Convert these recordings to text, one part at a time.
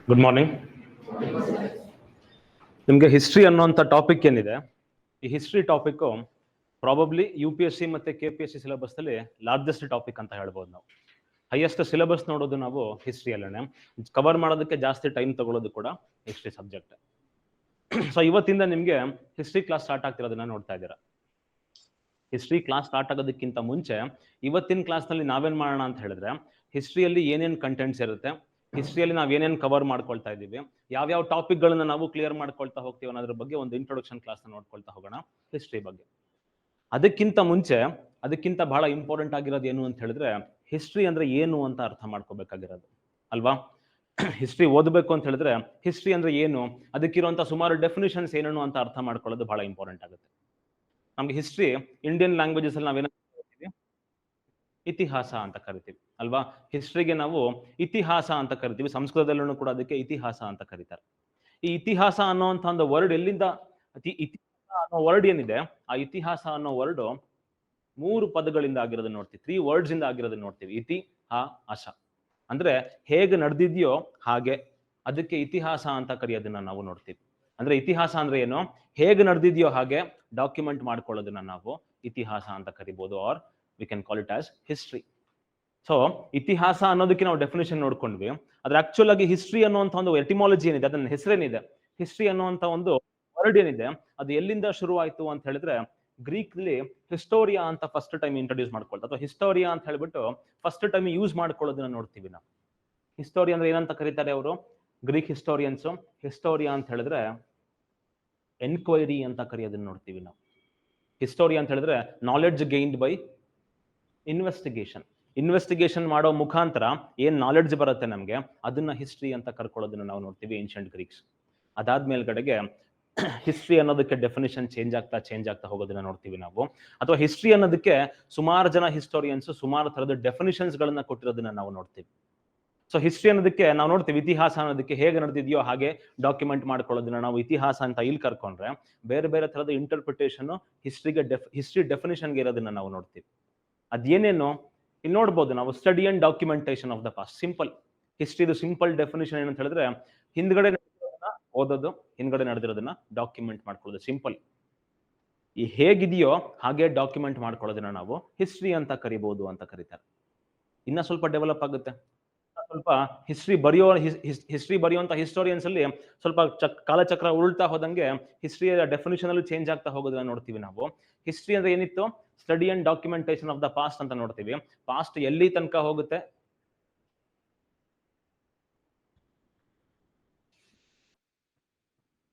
Good morning. ನಿಮಗೆ history ಅನ್ನೋಂಥ topic ಏನಿದೆ, ಈ ಹಿಸ್ಟ್ರಿ ಟಾಪಿಕ್ ಪ್ರಾಬಬ್ಲಿ UPSC ಮತ್ತೆ KPSC ಸಿಲೆಬಸ್ ಅಲ್ಲಿ ಲಾರ್ಜೆಸ್ಟ್ ಟಾಪಿಕ್ ಅಂತ ಹೇಳ್ಬೋದು. ನಾವು ಹೈಯೆಸ್ಟ್ ಸಿಲೆಬಸ್ ನೋಡೋದು ನಾವು ಹಿಸ್ಟ್ರಿಯಲ್ಲೇ. ಕವರ್ ಮಾಡೋದಕ್ಕೆ ಜಾಸ್ತಿ ಟೈಮ್ ತಗೊಳ್ಳೋದು ಕೂಡ ಹಿಸ್ಟ್ರಿ ಸಬ್ಜೆಕ್ಟ್. ಸೊ ಇವತ್ತಿಂದ ನಿಮಗೆ ಹಿಸ್ಟ್ರಿ ಕ್ಲಾಸ್ ಸ್ಟಾರ್ಟ್ ಆಗ್ತಿರೋದನ್ನ ನೋಡ್ತಾ ಇದ್ದೀರಾ. ಹಿಸ್ಟ್ರಿ ಕ್ಲಾಸ್ ಸ್ಟಾರ್ಟ್ ಆಗೋದಕ್ಕಿಂತ ಮುಂಚೆ ಇವತ್ತಿನ ಕ್ಲಾಸ್ನಲ್ಲಿ ನಾವೇನ್ ಮಾಡೋಣ ಅಂತ ಹೇಳಿದ್ರೆ, ಹಿಸ್ಟ್ರಿಯಲ್ಲಿ ಏನೇನು ಕಂಟೆಂಟ್ಸ್ ಇರುತ್ತೆ, ಹಿಸ್ಟ್ರಿಯಲ್ಲಿ ನಾವು ಏನೇನು ಕವರ್ ಮಾಡ್ಕೊಳ್ತಾ ಇದ್ದೀವಿ, ಯಾವ್ಯಾವ ಟಾಪಿಕ್ಗಳನ್ನ ನಾವು ಕ್ಲಿಯರ್ ಮಾಡ್ಕೊಳ್ತಾ ಹೋಗ್ತೀವಿ ಅನ್ನೋದ್ರ ಬಗ್ಗೆ ಒಂದು ಇಂಟ್ರೊಡಕ್ಷನ್ ಕ್ಲಾಸ್ನ ನೋಡ್ಕೊಳ್ತಾ ಹೋಗೋಣ ಹಿಸ್ಟ್ರಿ ಬಗ್ಗೆ. ಅದಕ್ಕಿಂತ ಬಹಳ ಇಂಪಾರ್ಟೆಂಟ್ ಆಗಿರೋದು ಏನು ಅಂತ ಹೇಳಿದ್ರೆ, ಹಿಸ್ಟ್ರಿ ಅಂದ್ರೆ ಏನು ಅಂತ ಅರ್ಥ ಮಾಡ್ಕೋಬೇಕಾಗಿರೋದು ಅಲ್ವಾ. ಹಿಸ್ಟ್ರಿ ಓದಬೇಕು ಅಂತ ಹೇಳಿದ್ರೆ ಹಿಸ್ಟ್ರಿ ಅಂದ್ರೆ ಏನು, ಅದಕ್ಕಿರುವಂತ ಸುಮಾರು ಡೆಫಿನಿಷನ್ಸ್ ಏನೇನು ಅಂತ ಅರ್ಥ ಮಾಡ್ಕೊಳ್ಳೋದು ಬಹಳ ಇಂಪಾರ್ಟೆಂಟ್ ಆಗುತ್ತೆ. ನಮ್ಗೆ ಹಿಸ್ಟ್ರಿ ಇಂಡಿಯನ್ ಲ್ಯಾಂಗ್ವೇಜಸ್ ಅಲ್ಲಿ ನಾವೇನ ಇತಿಹಾಸ ಅಂತ ಕರಿತೀವಿ ಅಲ್ವಾ. ಹಿಸ್ಟ್ರಿಗೆ ನಾವು ಇತಿಹಾಸ ಅಂತ ಕರಿತೀವಿ, ಸಂಸ್ಕೃತದಲ್ಲೂ ಕೂಡ ಅದಕ್ಕೆ ಇತಿಹಾಸ ಅಂತ ಕರೀತಾರೆ. ಈ ಇತಿಹಾಸ ಅನ್ನೋಂಥ ಒಂದು ವರ್ಡ್ ಎಲ್ಲಿಂದ, ಇತಿಹಾಸ ಅನ್ನೋ ವರ್ಡ್ ಏನಿದೆ, ಆ ಇತಿಹಾಸ ಅನ್ನೋ ವರ್ಡ್ 3 ಪದಗಳಿಂದ ಆಗಿರೋದನ್ನ ನೋಡ್ತೀವಿ, 3 ವರ್ಡ್ಸ್ ಇಂದ ಆಗಿರೋದನ್ನ ನೋಡ್ತೀವಿ. ಇತಿ ಹ ಆಸ ಅಂದ್ರೆ ಹೇಗೆ ನಡೆದಿದ್ಯೋ ಹಾಗೆ, ಅದಕ್ಕೆ ಇತಿಹಾಸ ಅಂತ ಕರೆಯೋದನ್ನ ನಾವು ನೋಡ್ತೀವಿ. ಅಂದ್ರೆ ಇತಿಹಾಸ ಅಂದ್ರೆ ಏನು, ಹೇಗೆ ನಡೆದಿದ್ಯೋ ಹಾಗೆ ಡಾಕ್ಯುಮೆಂಟ್ ಮಾಡ್ಕೊಳ್ಳೋದನ್ನ ನಾವು ಇತಿಹಾಸ ಅಂತ ಕರಿಬಹುದು, or we can call it as history. So ಇತಿಹಾಸ ಅನ್ನೋದಕ್ಕೆ ನಾವು ಡೆಫಿನೇಷನ್ ನೋಡ್ಕೊಂಡ್ವಿ. ಅದ್ರ ಆಕ್ಚುಲ್ ಆಗಿ ಹಿಸ್ಟ್ರಿ ಅನ್ನುವಂಥ ಒಂದು ಎಟಿಮಾಲಜಿ ಏನಿದೆ, ಅದನ್ನ ಹೆಸರೇನಿದೆ, ಹಿಸ್ಟ್ರಿ ಅನ್ನುವಂಥ ಒಂದು ವರ್ಡ್ ಏನಿದೆ, ಅದು ಎಲ್ಲಿಂದ ಶುರು ಆಯ್ತು ಅಂತ ಹೇಳಿದ್ರೆ, ಗ್ರೀಕ್ ನಲ್ಲಿ ಹಿಸ್ಟೋರಿಯಾ ಅಂತ ಫಸ್ಟ್ ಟೈಮ್ ಇಂಟ್ರೊಡ್ಯೂಸ್ ಮಾಡ್ಕೊಳ್ತಾ, ಅಥವಾ ಹಿಸ್ಟೋರಿಯಾ ಅಂತ ಹೇಳ್ಬಿಟ್ಟು ಫಸ್ಟ್ ಟೈಮ್ ಯೂಸ್ ಮಾಡ್ಕೊಳ್ಳೋದನ್ನ ನೋಡ್ತೀವಿ ನಾವು. ಹಿಸ್ಟೋರಿ ಅಂದ್ರೆ ಏನಂತ ಕರೀತಾರೆ ಅವರು, ಗ್ರೀಕ್ ಹಿಸ್ಟೋರಿಯನ್ಸ್. ಹಿಸ್ಟೋರಿಯಾ ಅಂತ ಹೇಳಿದ್ರೆ ಎನ್ಕ್ವೈರಿ ಅಂತ ಕರೆಯೋದನ್ನ ನೋಡ್ತೀವಿ ನಾವು. ಹಿಸ್ಟೋರಿ ಅಂತ ಹೇಳಿದ್ರೆ ನಾಲೆಡ್ಜ್ ಗೈನ್ಡ್ ಬೈ ಇನ್ವೆಸ್ಟಿಗೇಷನ್ ಮಾಡೋ ಮುಖಾಂತರ ಏನ್ ನಾಲೆಡ್ಜ್ ಬರುತ್ತೆ ನಮ್ಗೆ, ಅದನ್ನ ಹಿಸ್ಟ್ರಿ ಅಂತ ಕರ್ಕೊಳ್ಳೋದನ್ನ ನಾವು ನೋಡ್ತೀವಿ ಏನ್ಷಿಯಂಟ್ ಗ್ರೀಕ್ಸ್. ಅದಾದ್ಮೇಲ್ಗಡೆಗೆ ಹಿಸ್ಟ್ರಿ ಅನ್ನೋದಕ್ಕೆ ಡೆಫಿನೇಷನ್ ಚೇಂಜ್ ಆಗ್ತಾ ಹೋಗೋದನ್ನ ನೋಡ್ತೀವಿ ನಾವು. ಅಥವಾ ಹಿಸ್ಟ್ರಿ ಅನ್ನೋದಕ್ಕೆ ಸುಮಾರು ಜನ ಹಿಸ್ಟೋರಿಯನ್ಸ್ ಸುಮಾರು ತರದ ಡೆಫಿನೇಷನ್ಸ್ ಗಳನ್ನ ಕೊಟ್ಟಿರೋದನ್ನ ನಾವು ನೋಡ್ತೀವಿ. ಸೊ ಹಿಸ್ಟ್ರಿ ಅನ್ನೋದಕ್ಕೆ ನಾವು ನೋಡ್ತೀವಿ, ಇತಿಹಾಸ ಅನ್ನೋದಕ್ಕೆ ಹೇಗೆ ನಡೆದಿದೆಯೋ ಹಾಗೆ ಡಾಕ್ಯುಮೆಂಟ್ ಮಾಡ್ಕೊಳ್ಳೋದನ್ನ ನಾವು ಇತಿಹಾಸ ಅಂತ ಇಲ್ಲಿ ಕರ್ಕೊಂಡ್ರೆ, ಬೇರೆ ಬೇರೆ ತರದ ಇಂಟರ್ಪ್ರಿಟೇಷನ್ ಹಿಸ್ಟ್ರಿ ಡೆಫಿನೇಷನ್ಗೆ ಇರೋದನ್ನ ನಾವು ನೋಡ್ತೀವಿ. ಅದೇನೇನು ಇಲ್ಲಿ ನೋಡ್ಬೋದು ನಾವು, study and documentation of the past. Simple ಹಿಸ್ಟ್ರಿದು ಸಿಂಪಲ್ ಡೆಫಿನೇಷನ್ ಏನಂತ ಹೇಳಿದ್ರೆ, ಹಿಂದ್ಗಡೆ ನಡೆದಿರೋದನ್ನ ಓದೋದು, ಹಿಂದ್ಗಡೆ ನಡೆದಿರೋದನ್ನ ಡಾಕ್ಯುಮೆಂಟ್ ಮಾಡ್ಕೊಳ್ಳೋದು, ಸಿಂಪಲ್. ಈ ಹೇಗಿದೆಯೋ ಹಾಗೆ ಡಾಕ್ಯುಮೆಂಟ್ ಮಾಡ್ಕೊಳ್ಳೋದನ್ನ ನಾವು ಹಿಸ್ಟ್ರಿ ಅಂತ ಕರಿಬಹುದು ಅಂತ ಕರೀತಾರೆ. ಇನ್ನ ಸ್ವಲ್ಪ ಡೆವಲಪ್ ಆಗುತ್ತೆ, ಸ್ವಲ್ಪ ಹಿಸ್ಟ್ರಿ ಬರೆಯುವಂತ ಹಿಸ್ಟೋರಿಯನ್ಸ್ ಅಲ್ಲಿ ಸ್ವಲ್ಪ ಕಾಲಚಕ್ರ ಉಳ್ತಾ ಹೋದಂಗೆ ಹಿಸ್ಟ್ರಿಯ ಡೆಫಿನೇಷನ್ ಅಲ್ಲಿ ಚೇಂಜ್ ಆಗ್ತಾ ಹೋಗೋದನ್ನ ನೋಡ್ತೀವಿ ನಾವು. ಹಿಸ್ಟ್ರಿ ಅಂದ್ರೆ ಏನಿತ್ತು, study and documentation of the past ಅಂತ ನೋಡ್ತೀವಿ. ಪಾಸ್ಟ್ ಎಲ್ಲಿ ತನಕ ಹೋಗುತ್ತೆ,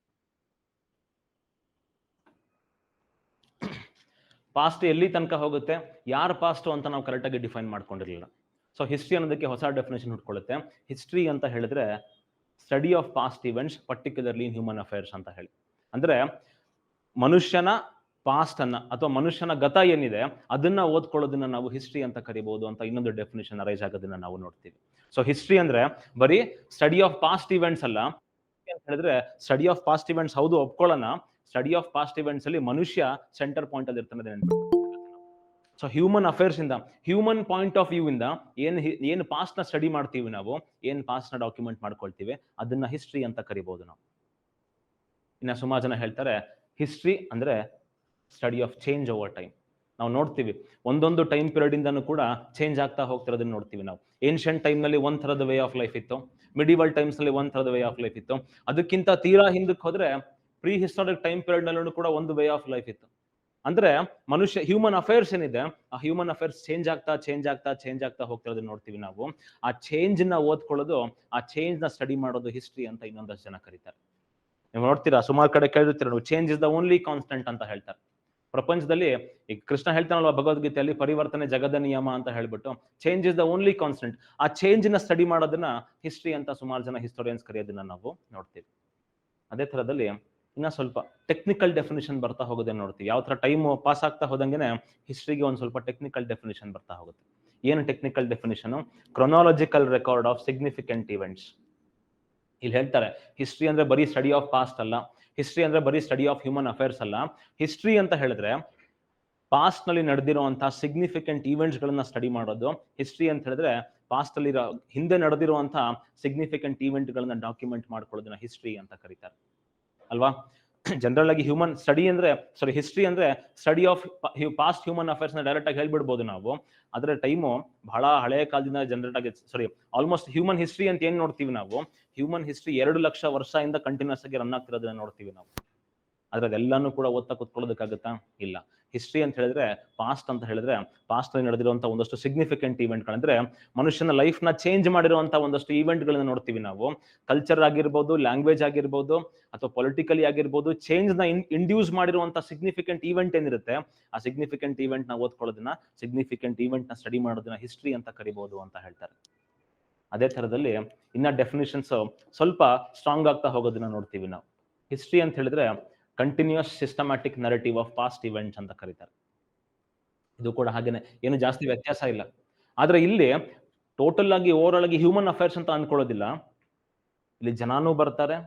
ಯಾರ ಪಾಸ್ಟ್ ಅಂತ ನಾವು ಕರೆಕ್ಟ್ ಆಗಿ ಡಿಫೈನ್ ಮಾಡ್ಕೊಂಡಿರಲಿಲ್ಲ. ಸೊ ಹಿಸ್ಟ್ರಿ ಅನ್ನೋದಕ್ಕೆ ಹೊಸ ಡೆಫಿನೇಷನ್ ಹುಡ್ಕೊಳ್ಳುತ್ತೆ. ಹಿಸ್ಟ್ರಿ ಅಂತ ಹೇಳಿದ್ರೆ study of past events, particularly in human affairs ಅಂತ ಹೇಳಿ. ಅಂದ್ರೆ ಮನುಷ್ಯನ ಪಾಸ್ಟ್ ಅನ್ನ ಅಥವಾ ಮನುಷ್ಯನ ಗತ ಏನಿದೆ ಅದನ್ನ ಓದ್ಕೊಳ್ಳೋದನ್ನ ನಾವು ಹಿಸ್ಟ್ರಿ ಅಂತ ಕರಿಬಹುದು ಅಂತ ಇನ್ನೊಂದು ಡೆಫಿನೇಷನ್ ಅರೈಸ್ ಆಗೋದನ್ನ ನಾವು ನೋಡ್ತೀವಿ. ಸೊ ಹಿಸ್ಟ್ರಿ ಅಂದ್ರೆ ಬರೀ ಸ್ಟಡಿ ಆಫ್ ಪಾಸ್ಟ್ ಇವೆಂಟ್ಸ್ ಅಲ್ಲ ಅಂತ ಹೇಳಿದ್ರೆ, ಸ್ಟಡಿ ಆಫ್ ಪಾಸ್ಟ್ ಇವೆಂಟ್ಸ್ ಹೌದು ಒಪ್ಕೊಳ್ಳೋಣ, ಸ್ಟಡಿ ಆಫ್ ಪಾಸ್ಟ್ ಇವೆಂಟ್ಸ್ ಅಲ್ಲಿ ಮನುಷ್ಯ ಸೆಂಟರ್ ಪಾಯಿಂಟ್ ಅಲ್ಲಿ ಇರ್ತಾನೆ. ಸೊ ಹ್ಯೂಮನ್ ಅಫೇರ್ಸ್ ಇಂದ, ಹ್ಯೂಮನ್ ಪಾಯಿಂಟ್ ಆಫ್ ವ್ಯೂ ಇಂದ ಏನು ಪಾಸ್ಟ್ ನ ಸ್ಟಡಿ ಮಾಡ್ತೀವಿ ನಾವು, ಏನ್ ಪಾಸ್ಟ್ ನ ಡಾಕ್ಯುಮೆಂಟ್ ಮಾಡ್ಕೊಳ್ತೀವಿ, ಅದನ್ನ ಹಿಸ್ಟ್ರಿ ಅಂತ ಕರಿಬಹುದು ನಾವು. ಇನ್ನ ಸುಮಾರು ಜನ ಹೇಳ್ತಾರೆ ಹಿಸ್ಟ್ರಿ ಅಂದ್ರೆ study of change over time. ನಾವು ನೋಡ್ತೀವಿ ಒಂದೊಂದು ಟೈಮ್ ಪೀರಿಯಡ್ ಇಂದನೂ ಕೂಡ ಚೇಂಜ್ ಆಗ್ತಾ ಹೋಗ್ತಿರೋದನ್ನ ನೋಡ್ತೀವಿ ನಾವು. ಏನ್ಷಿಯಂಟ್ ಟೈಮ್ ನಲ್ಲಿ ಒಂದ್ ಥರದ ವೇ ಆಫ್ ಲೈಫ್ ಇತ್ತು, ಮಿಡಿವಲ್ ಟೈಮ್ಸ್ ನಲ್ಲಿ ಒಂದ್ ಥರದ ವೇ ಆಫ್ ಲೈಫ್ ಇತ್ತು, ಅದಕ್ಕಿಂತ ತೀರಾ ಹಿಂದಕ್ಕೆ ಹೋದ್ರೆ ಪ್ರೀ ಹಿಸ್ಟಾರಿಕ್ ಟೈಮ್ ಪೀರಿಯಡ್ ನಲ್ಲೂ ಕೂಡ ಒಂದು ವೇ ಆಫ್ ಲೈಫ್ ಇತ್ತು. ಅಂದ್ರೆ ಮನುಷ್ಯ ಹ್ಯೂಮನ್ ಅಫೇರ್ಸ್ ಏನಿದೆ, ಆ ಹ್ಯೂಮನ್ ಅಫೇರ್ಸ್ ಚೇಂಜ್ ಆಗ್ತಾ ಹೋಗ್ತಿರೋದನ್ನ ನೋಡ್ತೀವಿ ನಾವು. ಆ ಚೇಂಜ್ ನ ಓದ್ಕೊಳ್ಳೋದು, ಆ ಚೇಂಜ್ ನ ಸ್ಟಡಿ ಮಾಡೋದು ಹಿಸ್ಟ್ರಿ ಅಂತ ಇನ್ನೊಂದಷ್ಟು ಜನ ಕರೀತಾರೆ. ನೀವು ನೋಡ್ತೀರಾ ಸುಮಾರು ಕಡೆ ಕೇಳಿರ್ತೀರ ನೀವು, change is the only constant ಅಂತ ಹೇಳ್ತಾರೆ. ಪ್ರಪಂಚದಲ್ಲಿ ಈಗ ಕೃಷ್ಣ ಹೇಳ್ತಾನಲ್ವಾ ಭಗವದ್ಗೀತೆಯಲ್ಲಿ, ಪರಿವರ್ತನೆ ಜಗದ ನಿಯಮ ಅಂತ ಹೇಳ್ಬಿಟ್ಟು, change is the only constant. ಆ ಚೇಂಜ್ ನ ಸ್ಟಡಿ ಮಾಡೋದನ್ನ ಹಿಸ್ಟ್ರಿ ಅಂತ ಸುಮಾರು ಜನ ಹಿಸ್ಟೋರಿಯನ್ಸ್ ಕರೆಯೋದನ್ನ ನಾವು ನೋಡ್ತೀವಿ. ಅದೇ ತರದಲ್ಲಿ ಇನ್ನ ಸ್ವಲ್ಪ ಟೆಕ್ನಿಕಲ್ ಡೆಫಿನೇಷನ್ ಬರ್ತಾ ಹೋಗೋದನ್ನ ನೋಡ್ತೀವಿ. ಯಾವ ತರ ಟೈಮ್ ಪಾಸ್ ಆಗ್ತಾ ಹೋದಂಗೆನೆ ಹಿಸ್ಟ್ರಿಗೆ ಒಂದ್ ಸ್ವಲ್ಪ ಟೆಕ್ನಿಕಲ್ ಡೆಫಿನೇಷನ್ ಬರ್ತಾ ಹೋಗುತ್ತೆ. ಏನು technical definition, chronological record of significant events. ಇಲ್ಲಿ ಹೇಳ್ತಾರೆ ಹಿಸ್ಟ್ರಿ ಅಂದ್ರೆ ಬರೀ ಸ್ಟಡಿ ಆಫ್ ಪಾಸ್ಟ್ ಅಲ್ಲ, ಹಿಸ್ಟ್ರಿ ಅಂದ್ರೆ ಬರೀ ಸ್ಟಡಿ ಆಫ್ ಹ್ಯೂಮನ್ ಅಫೇರ್ಸ್ ಅಲ್ಲ. ಹಿಸ್ಟ್ರಿ ಅಂತ ಹೇಳಿದ್ರೆ ಪಾಸ್ಟ್ ನಲ್ಲಿ ನಡೆದಿರುವಂತಹ ಸಿಗ್ನಿಫಿಕೆಂಟ್ ಈವೆಂಟ್ಸ್ ಗಳನ್ನ ಸ್ಟಡಿ ಮಾಡೋದು. ಹಿಸ್ಟ್ರಿ ಅಂತ ಹೇಳಿದ್ರೆ ಪಾಸ್ಟ್ ಅಲ್ಲಿ ಹಿಂದೆ ನಡೆದಿರುವಂತಹ ಸಿಗ್ನಿಫಿಕೆಂಟ್ ಈವೆಂಟ್ ಗಳನ್ನ ಡಾಕ್ಯುಮೆಂಟ್ ಮಾಡ್ಕೊಳ್ಳೋದನ್ನ ಹಿಸ್ಟ್ರಿ ಅಂತ ಕರೀತಾರೆ ಅಲ್ವಾ. ಜನರಲ್ ಆಗಿ ಹಿಸ್ಟ್ರಿ ಅಂದ್ರೆ study of past human affairs ನ ಡೈರೆಕ್ಟ್ ಆಗಿ ಹೇಳ್ಬಿಡ್ಬೋದು ನಾವು. ಆದ್ರೆ ಟೈಮು ಬಹಳ ಹಳೆ ಕಾಲದಿಂದ ಜನರೇಟ್ ಆಗಿ ಆಲ್ಮೋಸ್ಟ್ ಹ್ಯೂಮನ್ ಹಿಸ್ಟ್ರಿ ಅಂತ ಏನ್ ನೋಡ್ತೀವಿ ನಾವು, ಹ್ಯೂಮನ್ ಹಿಸ್ಟ್ರಿ 2 ಲಕ್ಷ ವರ್ಷದಿಂದ ಕಂಟಿನ್ಯೂಸ್ ಆಗಿ ರನ್ ಆಗ್ತಿರೋದನ್ನ ನೋಡ್ತೀವಿ ನಾವು. ಆದ್ರೆ ಅದೆಲ್ಲಾನು ಕೂಡ ಓದ್ತಾ ಕುತ್ಕೊಳ್ಳೋದಕ್ಕಾಗತ್ತಾ? ಇಲ್ಲ. ಹಿಸ್ಟ್ರಿ ಅಂತ ಹೇಳಿದ್ರೆ ಪಾಸ್ಟ್ ಅಂತ ಹೇಳಿದ್ರೆ ಪಾಸ್ಟ್ ಅಲ್ಲಿ ನಡೆದಿರುವಂತಹ ಒಂದಷ್ಟು ಸಿಗ್ನಿಫಿಕೆಂಟ್ ಇವೆಂಟ್ಗಳಂದ್ರೆ ಮನುಷ್ಯನ ಲೈಫ್ ನ ಚೇಂಜ್ ಮಾಡಿರುವಂತಹ ಒಂದಷ್ಟು ಇವೆಂಟ್ ಗಳನ್ನ ನೋಡ್ತೀವಿ ನಾವು. ಕಲ್ಚರ್ ಆಗಿರ್ಬೋದು, ಲ್ಯಾಂಗ್ವೇಜ್ ಆಗಿರ್ಬೋದು, ಅಥವಾ ಪೊಲಿಟಿಕಲಿ ಆಗಿರ್ಬೋದು, ಚೇಂಜ್ ನ ಇಂಡ್ಯೂಸ್ ಮಾಡಿರುವಂತಹ ಸಿಗ್ನಿಫಿಕೆಂಟ್ ಇವೆಂಟ್ ಏನಿರುತ್ತೆ, ಆ ಸಿಗ್ನಿಫಿಕೆಂಟ್ ಇವೆಂಟ್ ನ ಓದ್ಕೊಳ್ಳೋದನ್ನ, ಸಿಗ್ನಿಫಿಕೆಂಟ್ ಇವೆಂಟ್ ನ ಸ್ಟಡಿ ಮಾಡೋದನ್ನ ಹಿಸ್ಟ್ರಿ ಅಂತ ಕರಿಬಹುದು ಅಂತ ಹೇಳ್ತಾರೆ. ಅದೇ ತರದಲ್ಲಿ ಇನ್ನ ಡೆಫಿನಿಷನ್ಸ್ ಸ್ವಲ್ಪ ಸ್ಟ್ರಾಂಗ್ ಆಗ್ತಾ ಹೋಗೋದನ್ನ ನೋಡ್ತೀವಿ ನಾವು. ಹಿಸ್ಟ್ರಿ ಅಂತ ಹೇಳಿದ್ರೆ continuous systematic narrative of past events ಅಂತ ಕರೀತಾರೆ. ಇದು ಕೂಡ ಹಾಗೇನೆ, ಏನು ಜಾಸ್ತಿ ವ್ಯತ್ಯಾಸ ಇಲ್ಲ. ಆದ್ರೆ ಇಲ್ಲಿ ಟೋಟಲ್ ಆಗಿ ಓವರ್ ಆಗಿ ಹ್ಯೂಮನ್ ಅಫೇರ್ಸ್ ಅಂತ ಅನ್ಕೊಳ್ಳೋದಿಲ್ಲ. ಇಲ್ಲಿ ಜನಾನು ಬರ್ತಾರೆ,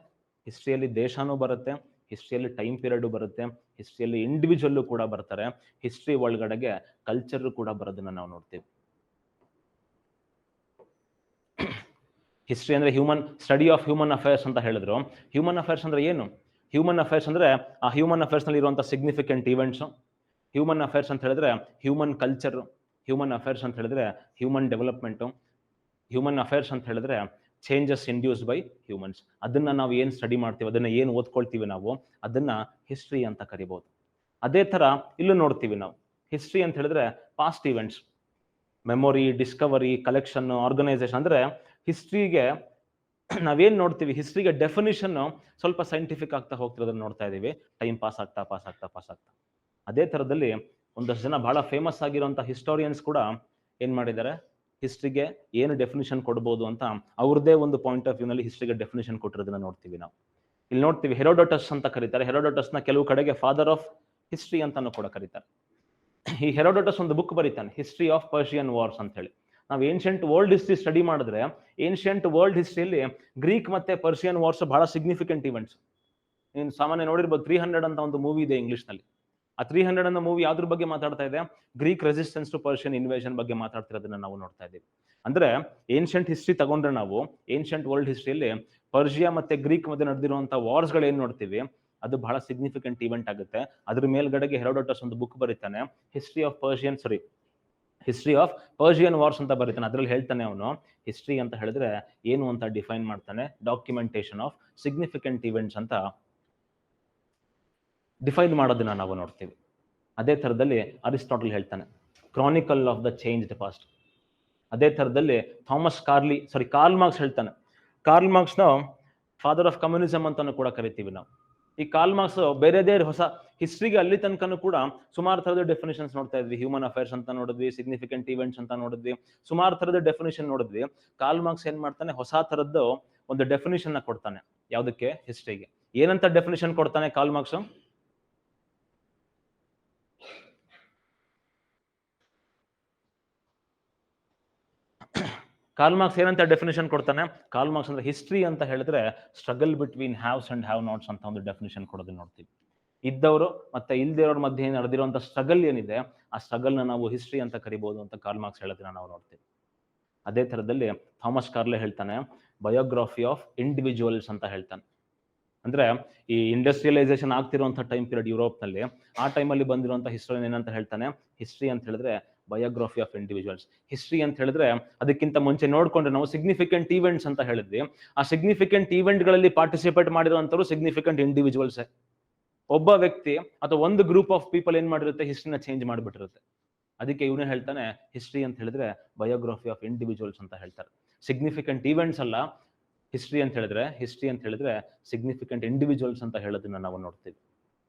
ಹಿಸ್ಟ್ರಿಯಲ್ಲಿ ದೇಶನೂ ಬರುತ್ತೆ, ಹಿಸ್ಟ್ರಿಯಲ್ಲಿ ಟೈಮ್ ಪೀರಿಯಡ್ ಬರುತ್ತೆ, ಹಿಸ್ಟ್ರಿಯಲ್ಲಿ ಇಂಡಿವಿಜುವಲ್ ಕೂಡ ಬರ್ತಾರೆ, ಹಿಸ್ಟ್ರಿ ಒಳಗಡೆಗೆ ಕಲ್ಚರ್ ಕೂಡ ಬರೋದನ್ನ ನಾವು ನೋಡ್ತೀವಿ. ಹಿಸ್ಟ್ರಿ ಅಂದ್ರೆ ಸ್ಟಡಿ ಆಫ್ ಹ್ಯೂಮನ್ ಅಫೇರ್ಸ್ ಅಂತ ಹೇಳಿದ್ರು. ಹ್ಯೂಮನ್ ಅಫೇರ್ಸ್ ಅಂದ್ರೆ ಏನು? ಹ್ಯೂಮನ್ ಅಫೇರ್ಸ್ ಅಂದ್ರೆ ಆ ಹ್ಯೂಮನ್ ಅಫೇರ್ಸ್ ನಲ್ಲಿ ಇರುವಂತಹ ಸಿಗ್ನಿಫಿಕೆಂಟ್ ಇವೆಂಟ್ಸ್. ಹ್ಯೂಮನ್ ಅಫೇರ್ಸ್ ಅಂತ ಹೇಳಿದ್ರೆ ಹ್ಯೂಮನ್ ಕಲ್ಚರ್. ಹ್ಯೂಮನ್ ಅಫೇರ್ಸ್ ಅಂತ ಹೇಳಿದ್ರೆ ಹ್ಯೂಮನ್ ಡೆವಲಪ್ಮೆಂಟ್. ಹ್ಯೂಮನ್ ಅಫೇರ್ಸ್ ಅಂತ ಹೇಳಿದ್ರೆ ಚೇಂಜಸ್ ಇಂಡ್ಯೂಸ್ಡ್ ಬೈ ಹ್ಯೂಮನ್ಸ್. ಅದನ್ನ ನಾವು ಏನ್ ಸ್ಟಡಿ ಮಾಡ್ತೀವಿ, ಅದನ್ನ ಏನ್ ಓದ್ಕೊಳ್ತೀವಿ ನಾವು, ಅದನ್ನ ಹಿಸ್ಟ್ರಿ ಅಂತ ಕರಿಬಹುದು. ಅದೇ ತರ ಇಲ್ಲೂ ನೋಡ್ತೀವಿ ನಾವು. ಹಿಸ್ಟ್ರಿ ಅಂತ ಹೇಳಿದ್ರೆ past events, memory, discovery, collection, organisation. ಅಂದ್ರೆ ಹಿಸ್ಟ್ರಿಗೆ ನಾವೇನ್ ನೋಡ್ತೀವಿ, ಹಿಸ್ಟ್ರಿಗೆ ಡೆಫಿನಿಷನ್ ಸ್ವಲ್ಪ ಸೈಂಟಿಫಿಕ್ ಆಗ್ತಾ ಹೋಗ್ತಿರೋದನ್ನ ನೋಡ್ತಾ ಇದೀವಿ, ಟೈಮ್ ಪಾಸ್ ಆಗ್ತಾ. ಅದೇ ತರದಲ್ಲಿ ಒಂದಷ್ಟು ಜನ ಬಹಳ ಫೇಮಸ್ ಆಗಿರುವಂತ ಹಿಸ್ಟೋರಿಯನ್ಸ್ ಕೂಡ ಏನ್ ಮಾಡಿದ್ದಾರೆ, ಹಿಸ್ಟ್ರಿಗೆ ಏನು ಡೆಫಿನಿಷನ್ ಕೊಡ್ಬೋದು ಅಂತ ಅವ್ರದೇ ಒಂದು ಪಾಯಿಂಟ್ ಆಫ್ ವ್ಯೂ ನಲ್ಲಿ ಹಿಸ್ಟ್ರಿಗೆ ಡೆಫಿನಿಷನ್ ಕೊಟ್ಟಿರೋದನ್ನ ನೋಡ್ತೀವಿ ನಾವು. ಇಲ್ಲಿ ನೋಡ್ತೀವಿ ಹೆರೋಡೋಟಸ್ ಅಂತ ಕರೀತಾರೆ. ಹೆರೋಡೋಟಸ್ ನ ಕೆಲವು ಕಡೆಗೆ ಫಾದರ್ ಆಫ್ ಹಿಸ್ಟ್ರಿ ಅಂತಾನು ಕೂಡ ಕರೀತಾರೆ. ಈ ಹೆರೋಡೋಟಸ್ ಒಂದು ಬುಕ್ ಬರೀತಾನೆ, ಹಿಸ್ಟ್ರಿ ಆಫ್ ಪರ್ಷಿಯನ್ ವಾರ್ಸ್ ಅಂತ ಹೇಳಿ. ನಾವು ಏನ್ಷಿಯಂಟ್ ವರ್ಲ್ಡ್ ಹಿಸ್ಟ್ರಿ ಸ್ಟಡಿ ಮಾಡಿದ್ರೆ ಏನ್ಷಿಯಂಟ್ ವರ್ಲ್ಡ್ ಹಿಸ್ಟ್ರಿಯಲ್ಲಿ ಗ್ರೀಕ್ ಮತ್ತೆ ಪರ್ಷಿಯನ್ ವಾರ್ಸ್ ಬಹಳ ಸಿಗ್ನಿಫಿಕೆಂಟ್ ಇವೆಂಟ್ಸ್. ನೀನು ಸಾಮಾನ್ಯ ನೋಡಿರ್ಬೋದು 300 ಅಂತ ಒಂದು ಮೂವಿ ಇದೆ ಇಂಗ್ಲಿಷ್ ನಲ್ಲಿ. ಆ 300 ಅನ್ನೋ ಮೂವಿ ಯಾವ್ದ್ರ ಬಗ್ಗೆ ಮಾತಾಡ್ತಾ ಇದೆ? Greek resistance to Persian invasion ಬಗ್ಗೆ ಮಾತಾಡ್ತಿರೋದನ್ನ ನಾವು ನೋಡ್ತಾ ಇದ್ದೀವಿ. ಅಂದ್ರೆ ಏನ್ಷಿಯಂಟ್ ಹಿಸ್ಟ್ರಿ ತಗೊಂಡ್ರೆ ನಾವು ಏನ್ಷಿಯಂಟ್ ವರ್ಲ್ಡ್ ಹಿಸ್ಟ್ರಿಯಲ್ಲಿ ಪರ್ಷಿಯಾ ಮತ್ತೆ ಗ್ರೀಕ್ ಮಧ್ಯೆ ನಡೆದಿರುವಂತಹ ವಾರ್ಸ್ ಗಳು ಏನ್ ನೋಡ್ತೀವಿ, ಅದು ಬಹಳ ಸಿಗ್ನಿಫಿಕೆಂಟ್ ಇವೆಂಟ್ ಆಗುತ್ತೆ. ಅದ್ರ ಮೇಲ್ಗಡೆಗೆ ಹೆರೋಡೋಟಸ್ ಒಂದು ಬುಕ್ ಬರೀತಾನೆ, ಹಿಸ್ಟ್ರಿ ಆಫ್ ಪರ್ಷಿಯನ್ ವಾರ್ಸ್ ಅಂತ ಬರೀತಾನೆ. ಅದ್ರಲ್ಲಿ ಹೇಳ್ತಾನೆ ಅವನು, ಹಿಸ್ಟ್ರಿ ಅಂತ ಹೇಳಿದ್ರೆ ಏನು ಅಂತ ಡಿಫೈನ್ ಮಾಡ್ತಾನೆ, ಡಾಕ್ಯುಮೆಂಟೇಶನ್ ಆಫ್ ಸಿಗ್ನಿಫಿಕೆಂಟ್ ಇವೆಂಟ್ಸ್ ಅಂತ ಡಿಫೈನ್ ಮಾಡೋದನ್ನ ನಾವು ನೋಡ್ತೀವಿ. ಅದೇ ತರದಲ್ಲಿ ಅರಿಸ್ಟಾಟಲ್ ಹೇಳ್ತಾನೆ, Chronicle of the changed past. ಅದೇ ತರದಲ್ಲಿ ಕಾರ್ಲ್ ಮಾರ್ಕ್ಸ್ ಹೇಳ್ತಾನೆ, ಕಾರ್ಲ್ ಮಾರ್ಕ್ಸ್ ನ ಫಾದರ್ ಆಫ್ ಕಮ್ಯುನಿಸಂ ಅಂತಾನು ಕೂಡ ಕರಿತೀವಿ ನಾವು. ಈ ಕಾರ್ಲ್ ಮಾರ್ಕ್ಸ್ ಬೇರೆದೇ ಹೊಸ ಹಿಸ್ಟ್ರಿಗೆ ಅಲ್ಲಿ ತನಕನೂ ಕೂಡ ಸುಮಾರು ತರದ ಡೆಫಿನೇಷನ್ಸ್ ನೋಡ್ತಾ ಇದ್ವಿ. ಹ್ಯೂಮನ್ ಅಫೇರ್ಸ್ ಅಂತ ನೋಡಿದ್ವಿ, ಸಿಗ್ನಿಫಿಕೆಂಟ್ ಇವೆಂಟ್ಸ್ ಅಂತ ನೋಡಿದ್ವಿ, ಸುಮಾರು ತರದ ಡೆಫಿನೇಷನ್ ನೋಡಿದ್ವಿ. ಕಾರ್ಲ್ ಮಾರ್ಕ್ಸ್ ಏನ್ ಮಾಡ್ತಾನೆ, ಹೊಸ ತರದ್ದು ಒಂದು ಡೆಫಿನೇಷನ್ ನ ಕೊಡ್ತಾನೆ. ಯಾವ್ದಕ್ಕೆ? ಹಿಸ್ಟ್ರಿಗೆ. ಏನಂತ ಡೆಫಿನೇಷನ್ ಕೊಡ್ತಾನೆ ಕಾರ್ಲ್ ಮಾರ್ಕ್ಸ್? ಕಾರ್ಲ್ ಮಾರ್ಕ್ಸ್ ಏನಂತ ಡೆಫಿನೇಷನ್ ಕೊಡ್ತಾನೆ? ಕಾರ್ಲ್ ಮಾರ್ಕ್ಸ್ ಅಂದ್ರೆ ಹಿಸ್ಟ್ರಿ ಅಂತ ಹೇಳಿದ್ರೆ struggle between haves and have knots ಅಂತ ಒಂದು ಡೆಫಿನೇಷನ್ ಕೊಡೋದನ್ನ ನೋಡ್ತೀವಿ. ಇದ್ದವರು ಮತ್ತೆ ಇಲ್ದಿರೋರ ಮಧ್ಯೆ ನಡೆದಿರುವಂತ ಸ್ಟ್ರಗಲ್ ಏನಿದೆ, ಆ ಸ್ಟ್ರಗಲ್ ನ ನಾವು ಹಿಸ್ಟ್ರಿ ಅಂತ ಕರಿಬಹುದು ಅಂತ ಕಾರ್ಲ್ ಮಾರ್ಕ್ಸ್ ಹೇಳೋದನ್ನ ನಾವು ನೋಡ್ತೀವಿ. ಅದೇ ತರದಲ್ಲಿ ಥಾಮಸ್ ಕಾರ್ಲೆ ಹೇಳ್ತಾನೆ, ಬಯೋಗ್ರಫಿ ಆಫ್ ಇಂಡಿವಿಜುವಲ್ಸ್ ಅಂತ ಹೇಳ್ತಾನೆ. ಅಂದ್ರೆ ಈ ಇಂಡಸ್ಟ್ರಿಯಲೈಸೇಷನ್ ಆಗ್ತಿರುವಂತ ಟೈಮ್ ಪೀರಿಯಡ್ ಯುರೋಪ್ ನಲ್ಲಿ, ಆ ಟೈಮಲ್ಲಿ ಬಂದಿರುವಂತ ಹಿಸ್ಟೋರಿಯನ್ ಏನಂತ ಹೇಳ್ತಾನೆ, ಹಿಸ್ಟ್ರಿ ಅಂತ ಹೇಳಿದ್ರೆ ಬಯೋಗ್ರಫಿ ಆಫ್ ಇಂಡಿವಿಜುವಲ್ಸ್. ಹಿಸ್ಟ್ರಿ ಅಂತ ಹೇಳಿದ್ರೆ ಅದಕ್ಕಿಂತ ಮುಂಚೆ ನೋಡ್ಕೊಂಡ್ರೆ ನಾವು ಸಿಗ್ನಿಫಿಕೆಂಟ್ ಈವೆಂಟ್ಸ್ ಅಂತ ಹೇಳಿದ್ವಿ. ಆ ಸಿಗ್ನಿಫಿಕೆಂಟ್ ಈವೆಂಟ್ ಗಳಲ್ಲಿ ಪಾರ್ಟಿಸಿಪೇಟ್ ಮಾಡಿರುವಂತವ್ರು ಸಿಗ್ನಿಫಿಕೆಂಟ್ ಇಂಡಿವಿಜುವಲ್ಸ್. ಒಬ್ಬ ವ್ಯಕ್ತಿ ಅಥವಾ ಒಂದು ಗ್ರೂಪ್ ಆಫ್ ಪೀಪಲ್ ಏನ್ ಮಾಡಿರುತ್ತೆ, ಹಿಸ್ಟ್ರಿನ ಚೇಂಜ್ ಮಾಡಿಬಿಟ್ಟಿರುತ್ತೆ. ಅದಕ್ಕೆ ಇವನೇ ಹೇಳ್ತಾನೆ, ಹಿಸ್ಟ್ರಿ ಅಂತ ಹೇಳಿದ್ರೆ ಬಯೋಗ್ರಫಿ ಆಫ್ ಇಂಡಿವಿಜುವಲ್ಸ್ ಅಂತ ಹೇಳ್ತಾರೆ. ಸಿಗ್ನಿಫಿಕೆಂಟ್ ಈವೆಂಟ್ಸ್ ಅಲ್ಲ ಹಿಸ್ಟ್ರಿ ಅಂತ ಹೇಳಿದ್ರೆ ಸಿಗ್ನಿಫಿಕೆಂಟ್ ಇಂಡಿವಿಜುವಲ್ಸ್ ಅಂತ ಹೇಳೋದನ್ನ ನಾವು ನೋಡ್ತೀವಿ.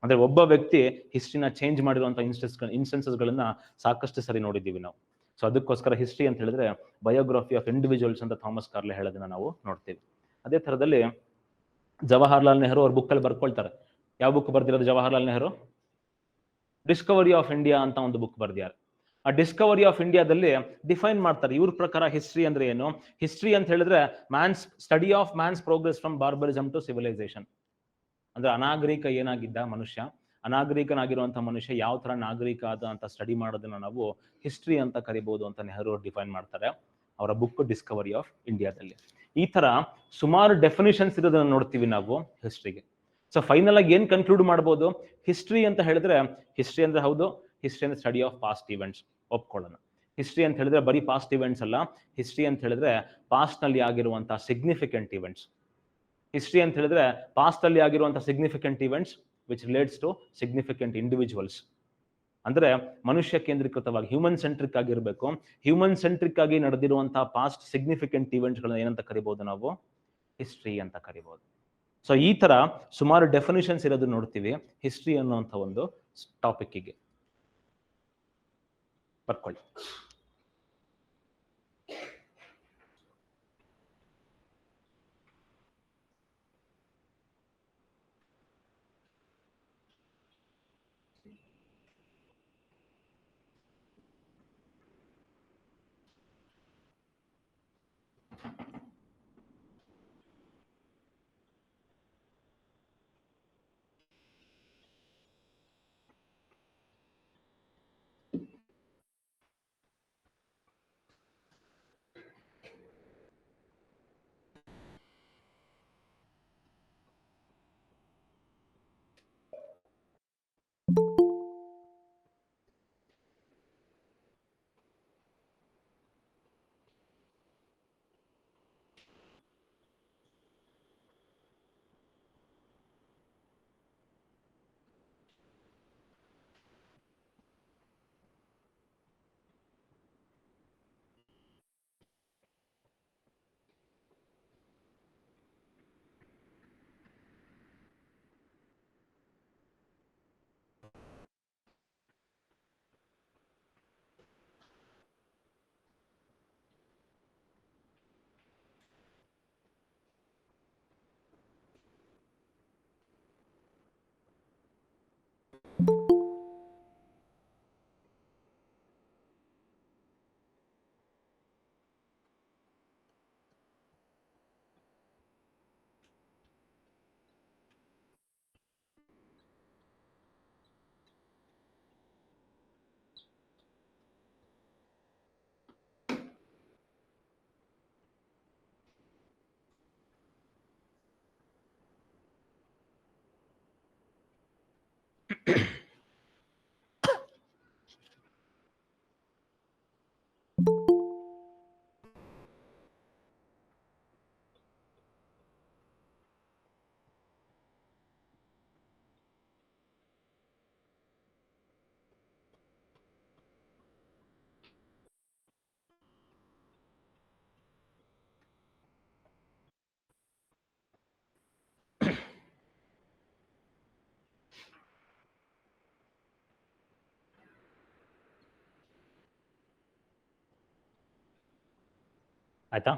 ಅಂದ್ರೆ ಒಬ್ಬ ವ್ಯಕ್ತಿ ಹಿಸ್ಟ್ರಿನ ಚೇಂಜ್ ಮಾಡಿರುವಂತಹ ಇನ್ಸ್ಟೆನ್ಸಸ್ ಗಳನ್ನ ಸಾಕಷ್ಟು ಸರಿ ನೋಡಿದ್ದೀವಿ ನಾವು. ಸೊ ಅದಕ್ಕೋಸ್ಕರ ಹಿಸ್ಟ್ರಿ ಅಂತ ಹೇಳಿದ್ರೆ ಬಯೋಗ್ರಫಿ ಆಫ್ ಇಂಡಿವಿಜುವಲ್ಸ್ ಅಂತ ಥಾಮಸ್ ಕಾರ್ಲೆ ಹೇಳೋದನ್ನ ನಾವು ನೋಡ್ತೀವಿ. ಅದೇ ತರದಲ್ಲಿ ಜವಾಹರ್ಲಾಲ್ ನೆಹರು ಅವ್ರ ಬುಕ್ ಅಲ್ಲಿ ಬರ್ಕೊಳ್ತಾರೆ. ಯಾವ ಬುಕ್ ಬರ್ದಿರೋದು Jawaharlal Nehru? Discovery of India ಅಂತ ಒಂದು ಬುಕ್ ಬರ್ದಿದ್ದಾರೆ. ಆ ಡಿಸ್ಕವರಿ ಆಫ್ ಇಂಡಿಯಾದಲ್ಲಿ ಡಿಫೈನ್ ಮಾಡ್ತಾರೆ ಇವ್ರ ಪ್ರಕಾರ ಹಿಸ್ಟ್ರಿ ಅಂದ್ರೆ ಏನು. ಹಿಸ್ಟ್ರಿ ಅಂತ ಹೇಳಿದ್ರೆ study of man's progress from barbarism to civilisation. ಅಂದ್ರೆ ಅನಾಗರಿಕ ಏನಾಗಿದ್ದ ಮನುಷ್ಯ, ಅನಾಗರಿಕನಾಗಿರುವಂತಹ ಮನುಷ್ಯ ಯಾವ ತರ ನಾಗರಿಕ ಆದ ಅಂತ ಸ್ಟಡಿ ಮಾಡೋದನ್ನ ನಾವು ಹಿಸ್ಟ್ರಿ ಅಂತ ಕರಿಬಹುದು ಅಂತ ನೆಹರು ಡಿಫೈನ್ ಮಾಡ್ತಾರೆ ಅವರ ಬುಕ್ ಡಿಸ್ಕವರಿ ಆಫ್ ಇಂಡಿಯಾದಲ್ಲಿ. ಈ ತರ ಸುಮಾರು ಡೆಫಿನಿಷನ್ಸ್ ಇರೋದನ್ನ ನೋಡ್ತೀವಿ ನಾವು ಹಿಸ್ಟ್ರಿಗೆ. ಸೊ ಫೈನಲ್ ಆಗಿ ಏನ್ ಕನ್ಕ್ಲೂಡ್ ಮಾಡ್ಬೋದು, ಹಿಸ್ಟ್ರಿ ಅಂತ ಹೇಳಿದ್ರೆ, ಹಿಸ್ಟ್ರಿ ಅಂದ್ರೆ ಹೌದು, ಹಿಸ್ಟ್ರಿ ಅಂದ್ರೆ ಸ್ಟಡಿ ಆಫ್ ಪಾಸ್ಟ್ ಇವೆಂಟ್ಸ್, ಒಪ್ಕೊಳ್ಳೋಣ. ಹಿಸ್ಟ್ರಿ ಅಂತ ಹೇಳಿದ್ರೆ ಬರೀ ಪಾಸ್ಟ್ ಇವೆಂಟ್ಸ್ ಅಲ್ಲ, ಹಿಸ್ಟ್ರಿ ಅಂತ ಹೇಳಿದ್ರೆ ಪಾಸ್ಟ್ ನಲ್ಲಿ ಆಗಿರುವಂತಹ ಸಿಗ್ನಿಫಿಕೆಂಟ್ ಇವೆಂಟ್ಸ್. ಹಿಸ್ಟ್ರಿ ಅಂತ ಹೇಳಿದ್ರೆ ಪಾಸ್ಟ್ ಅಲ್ಲಿ ಆಗಿರುವಂತಹ significant events which relates to significant individuals. ಅಂದ್ರೆ ಮನುಷ್ಯ ಕೇಂದ್ರೀಕೃತವಾಗಿ ಹ್ಯೂಮನ್ ಸೆಂಟ್ರಿಕ್ ಆಗಿರ್ಬೇಕು. ಹ್ಯೂಮನ್ ಸೆಂಟ್ರಿಕ್ ಆಗಿ ನಡೆದಿರುವಂತಹ ಪಾಸ್ಟ್ ಸಿಗ್ನಿಫಿಕೆಂಟ್ ಇವೆಂಟ್ಸ್ ಗಳನ್ನ ಏನಂತ ಕರಿಬಹುದು ನಾವು, ಹಿಸ್ಟ್ರಿ ಅಂತ ಕರಿಬಹುದು. ಸೊ ಈ ತರ ಸುಮಾರು ಡೆಫಿನಿಷನ್ಸ್ ಇರೋದು ನೋಡ್ತೀವಿ ಹಿಸ್ಟ್ರಿ ಅನ್ನುವಂಥ ಒಂದು ಟಾಪಿಕ್ಗೆ. ಬರ್ಕೊಳ್ಳಿ. ಆಯ್ತಾ?